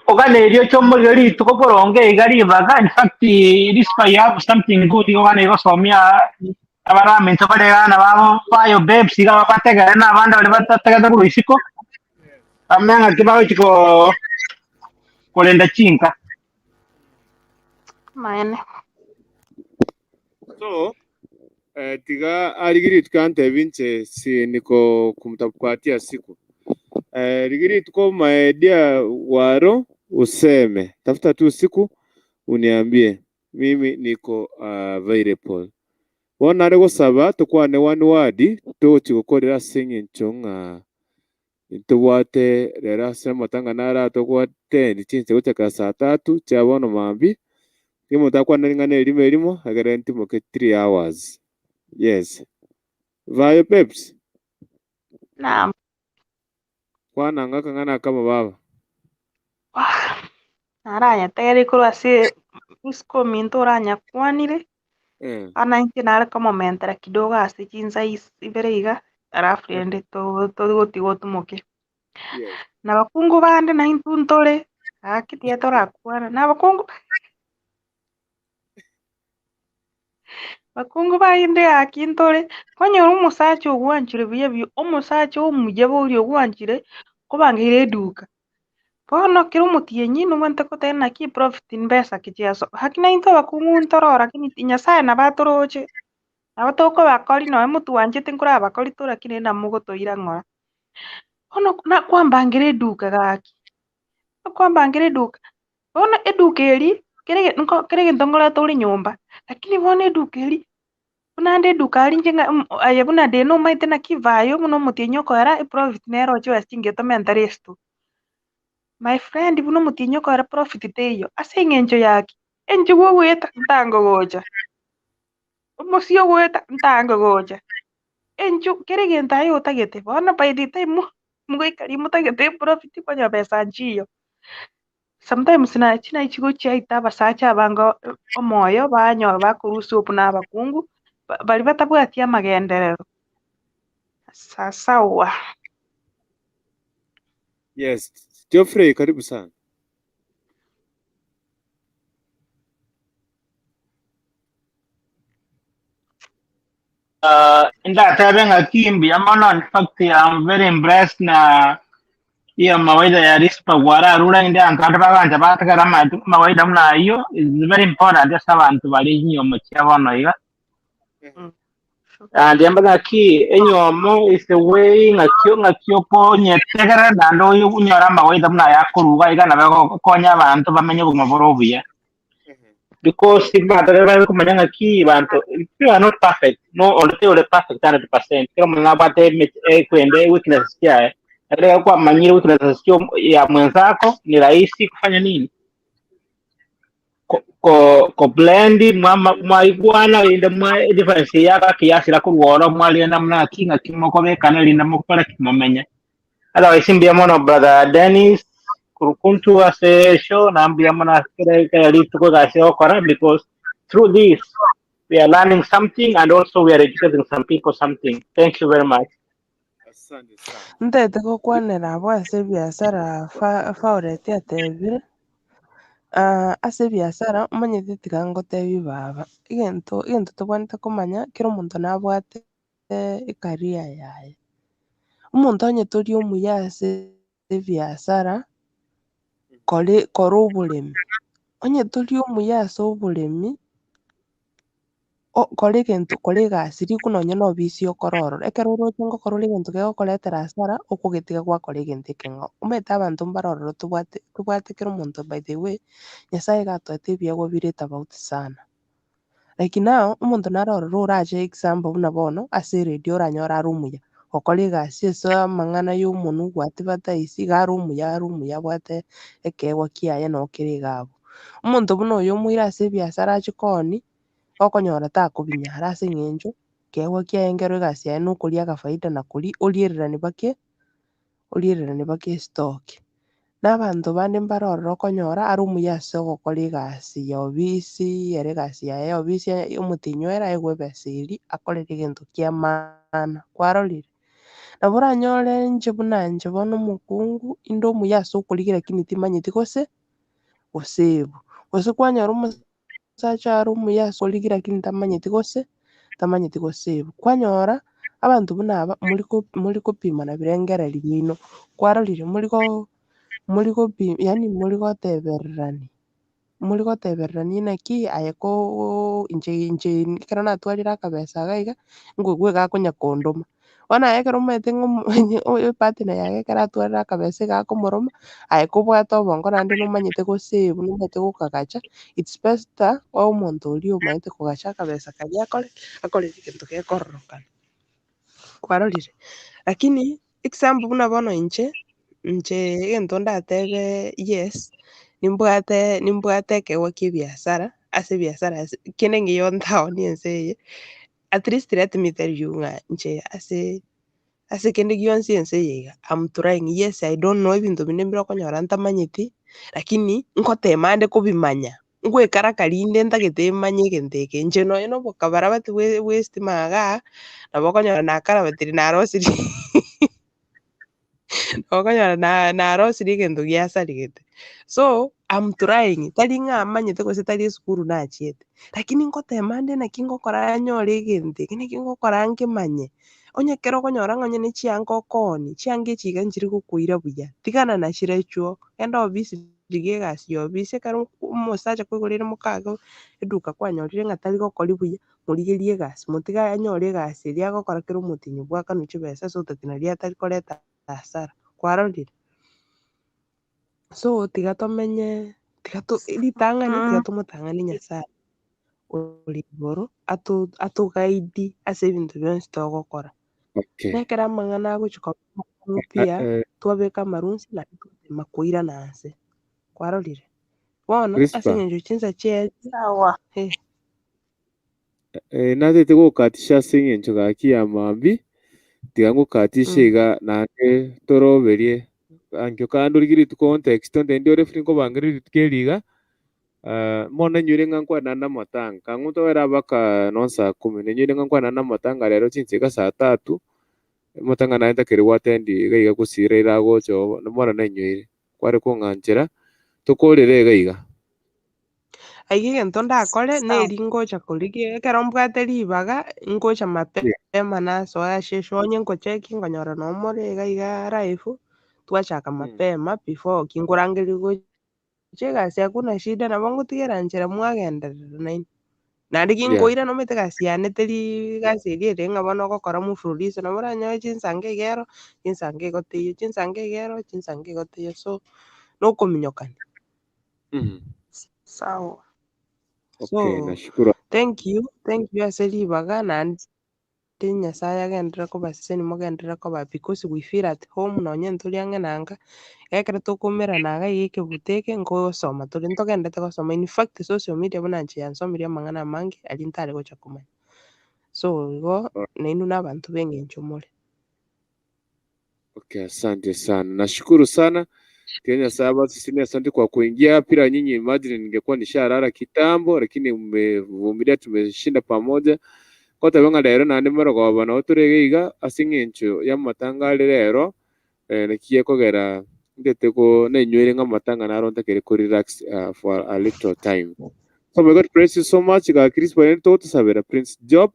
ogane erio chomorero ritu gokoronge iga ribaga in fact rispa you have something good ogane gosomia abaramencho baregana babo bayo babes iga bategere n'abandi bari batategete kuruisiko amenga kibago chiko korenda chinka maene so tiga arigirit kante vinche si niko kumtapatia siku rigirit kwa maedia waro useme tafuta tu siku uniambie mimi niko available bona ari gusaba tukwane one word tuchi gukorera singing chonga intubwate rera sema tanga nara tukwate ni chinse guchaka saa 3 cha bono mambi kimo takwana ngane elimo agarenti mo ke 3 hours yes vayo peps naam kwana ngaka ngana kama baba naranya tegere ikorwa ase isiko minto oranya kwanire ana inche nare komomentera kidogo ase chinsa ibere iga alafu rende togotiga otumoke na bakungu bande na intwe ntore gaki tiga torakwana na bakungu bakungu bainde akintore konyoru omusacha ogwanchire buya buya omusacha omuyebe oria ogwanchire kobangire eduka bono kero omutienyi nomanyete koteba naki profit mbesa kicheso hakina into bakungu ntorora lakini nyasaye nabatoroche nabo tokobakori noe motuanchete nkorabakori to lakini namogotoira ng'ora bono nakwambangire eduka gaki nakwambangire eduka bono eduka eri kere gento ngorete ore nyomba lakini bono eduka eri buna nde eduka arinche aye buna de nomaite nakivayo buna omutienyi okoera eprofit neroche wasingetomente resto my friend buna omutienyi okoera profit teiyo ase eng'encho yaki enche gwogoeta ntangogocha omosi ogoeta ntangogocha enchu kere gento aye otagete bono by the time mogoikari motagete profit konya pesa nchiyo sometimes naichi gochiaita abasacha abange omoyo banyora bakorusia opu na abakungu bari batabwati amagenderero sawa. Yes, Geoffrey, karibu sana. Ndatebe ng'akimbi amono in fact I'm very impressed na hiyo mawaidha ya rispa gwara rura inde antu babanja batakara mawaidha muna hiyo is very important esa abantu bari nyomo kyabono iga and yambaga ki enyomo is the way ngakyo ponye tegara dando unyora mawaidha muna yakuruga iga na konya abantu bamenye buguma borobuya because batagara kumanya ngaki bantu you are not perfect no only perfect 100% kama mnabate kwende weakness kia katika kwa manyiri weakness ya mwenzako ni rahisi kufanya nini ko blend mwaigwana inde mwa difference yaka kiasi la kuruora mwali namna kinga kimoko bekana linda mukora kimomenya otherwise mbia mono brother Dennis kurukuntu ase show na mbia mono kere lituko gase okora because through this we are learning something and also we are educating some people something. Thank you very much. Ntete kokwanera abo ase biasara faoreti atebire ase biasara omanyete tiga ngotebi baba egento tobwanete komanya kera omonto nabwate ecareer yaye omonto onye tori omuya ase ebiasara kora oboremi onye tori omuya ase oboremi kora egento kora egasi riku nonya nobisi okororora ekero oroche ngokora egento gegokoretera hasara okogetiga gwakora egento ekeng'ao omanyete abanto mbarororo tobwate kera omonto by the way nyasaye gatoete ebiegwa bire tofauti sana like now omonto narorora orache example buna bono ase eredio oranyora are omuya okora egasi ase amang'ana ya omonwe gwati bataisi iga are omuya abwate ekeegwa kiaye noo kere iga abwo omonto buna oyo omoire ase ebiasara achie koni okonyora takobinyara ase eng'encho keegwa kiaye nkero egasi yaye nokoria akafaida nakoria oriererani bake estock na abanto bande mbarorora okonyora are omuya ase ogokora egasi ya obisi ere egasi yaye ya obisi omotenyi oera aigwe ebesa eria akorere egento kia maana kwarorire nabo oranyore inche buna inche bono omokungu inde omuya ase okorigia lakini timanyeti gose gosave gose kwanyora omosacha are omuya ase okorigia lakini tamanyeti gosave kwanyora abanto buna aba mori kopimana birengereri bino kwarorire mori gotebererania naki aye inche ekero natwarire akabesa iga ngoigwa gakonya kondoma bono aye ekero omanyete epartner yaye ekero atwarire akabesa iga akomoroma aye kobwate obongo naende nomanyete gosave nomanyete gokagacha it's better omonto oria omanyete kogacha akabesa karia akorere egento gekororokana kwarorire lakini example buna bono inche egento ndatebe yes nimbwate ekeegwa kia ebiasara ase ebiasara kende ng'iyo ntaoni ense eye at least let me tell you ng'a inche ase kende gionsi ense eye iga I'm trying yes I don't know ebinto binde mbirokonyora ntamanyeti lakini nkotema ande kobimanya ngwekarakari inde ntagete manye egento eke inche nonya na obokabara bati bwa estima iga nabo okonyora nakarabatiri narosirie okonyora naro siri egento giasarigete. So I'm trying tari ng'amanyete gose tari esukuru nachiete, lakini ngotema nde naki ngokora nyore egente eki naki ngokora nkemanye onye kero okonyora ng'onye chianga okoni chianga echi iga nchiri gokoira buya tigana na chire chuo genda obisi rigia egasi ya obisi ekero omosacha kwaigorire mokaga eduka kwanyorire ng'a tari gokori buya morigerie egasi motiga anyore egasi eria agokora kero omotinyi bwakanu chibesa ase otati naria atari koreta hasara kwarorire. So tiga tomenye ritang'ani tiga tomotang'ani Nyasaye ore igoro atogaidi ase ebinto bionsi togokora. Okay. Nekero amang'ana agochia pia twabeka amarunsi naria totema koira na nse kwarorire. Bono ase Crispa, eng'encho chinsa chiaye natete gokatisha ase eng'encho gaki ya mambia tiga ngokatisha iga naende toroberie ankio kande origie rituko context onde ore free nkobangera rituko eriga mono enyure ng'a nkwanana na amatanga kang'u togera baka no saa 10 nenyure ng'a nkwanana na amatanga rero chinchika saa 3 amatanga naende kere gwatendi iga iga gosira ere agocha bono nanyuire kware kong'anchera tokorere iga iga. Iga egento ndakore neri ngocha korigia ekero mbwate ribaga ngocha mapema nasoa sheshe onye ngocheki nkonyora no more iga iga live twachaka mapema before kingorangeria gocha egasi hakuna shida nabo ngotigera nchera mwagenderera naini. Naende kinkoira nomanyete egasi yane teri egasi eria ere ng'a bono ogokora mfululizo nabo oranyoe chinsanga igero chinsanga igoteiyia chinsanga igero chinsanga igoteiyia so nokominyokania. Sawa. Okay, So nashukuru. thank you ase ribaga naende Nyasaye agenderere kobaseseni mogenderere koba because we feel at home nonye ntori ang'e ekero tokomerana iga iga ekebuto eke nkosoma tore ntogendete gosoma in fact social media buna inche yansomirie amang'ana amange aria ntare gocha komanya. So igo nainwe na abanto ba eng'encho more. Okay, asante sana. Nashukuru sana. Tena Nyasaye abasisini, asante kwa kuingia. Pira nyinyi imagine ningekuwa nisharara kitambo, lakini mmevumilia, tumeshinda pamoja. Kota benga rero nandi marogoba no turege iga ase eng'encho ya amatanga rero nakie kogera ndete ko nenywere ng'amatanga naronta kere ko relax for a little time. So may God bless you so much. God Chris Poento to Savera Prince Job.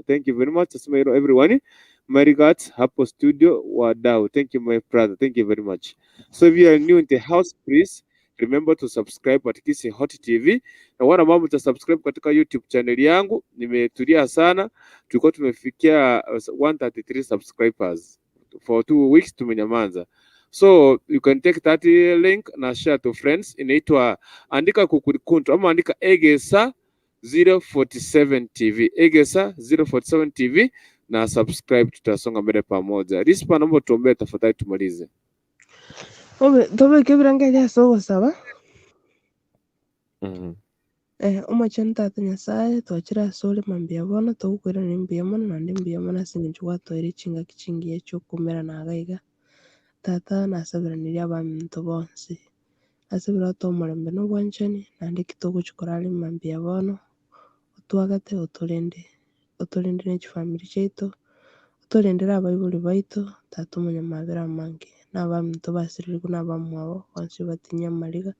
Thank you very much. Asmero everyone. My regards, Hapo Studio, Wadau. Thank you, my brother. Thank you very much. So if you are new in the house, please remember to subscribe at Kisi Hot TV. Na wana mambo ta subscribe katika YouTube channel yangu. Nimetulia sana. Tulikuwa tumefikia 133 subscribers. For 2 weeks tumenyamaza. So you can take that link na share to friends. Inaitwa andika kukuntu ama andika Egesa 047 TV. Egesa 047 TV na subscribe, tutasonga mbele pamoja. Rispa, naomba tuombee tafadhali tumalize. Tobeke ebiranga eria ase ogosaba. Omochenu tata Nyasaye twachire ase ore mambia bono togokoirana mbuya mono naende mbuya mono ase eng'encho gwatoire chingaki chingiya chia okomerana iga iga. Tata nasabiranirie abaminto bonsi asabire ote omorembe na obwanchani naende ki togochia are mambia bono otwagete otorende na echifamiri chiaito otorendere abaibori baito tata omonyamabera amange na abaminto basirire na abamwabo bonsi batinya amariga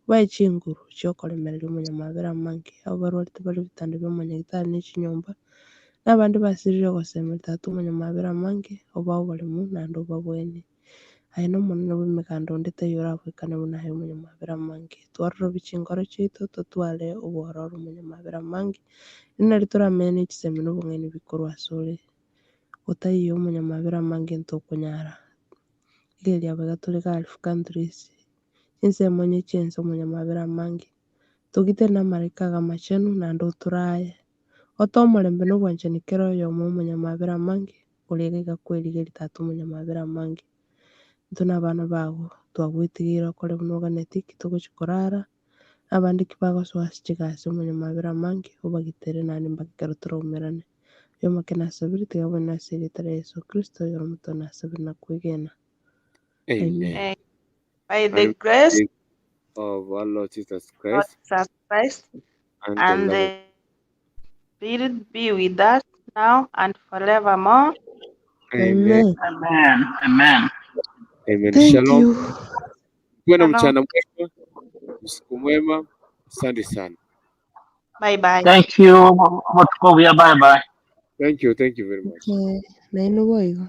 bae chinguru chia okoremereria omonyamabera amange abo barwarete bare ebitanda bia omonyagitari na echinyomba na abande basirire gosemeria tata omonyamabera amange obae oboremu naende obaboenie. Aye na omonene bwa emeganda onde taiyo oragoikana buna aye omonyamabera amange twarorobia chingoro chiaito totware obwororo omonyamabera amange nari toramenya na echisemi na obong'aini bikorwa ase ore otaiyo omonyamabera amange ntokonyara iga riabaga tore Gulf countries ensemo onye chiense omonyamabera amange togitari na amaraika iga amachenu naende otorae ote omorembe na obwanchani kero oyomo omonyamabera amange ore iga iga kwerigeria tata omonyamabera amange into na abana bago twagwetigeire okore buna oganeti ki togochia korara abande ki bagosoa ase chigasi omonyamabera amange obagitere naende mpaka ekero toraumerane. Oyomoke nasabire tiga bwenene ase erieta ria Yesu Kristo oyo omoto nasabire na kwegena. Amen. By the grace of our Lord Jesus of Christ Jesus Christ and the and love of the Spirit be with us now and forevermore. Amen. Amen. Amen. Amen. Thank Shalom. you. Kuwe na Shalom. mchana mwema, usiku mwema. Asante sana. Bye bye. Thank you. Bye bye. Thank you very much. Na ino boigo.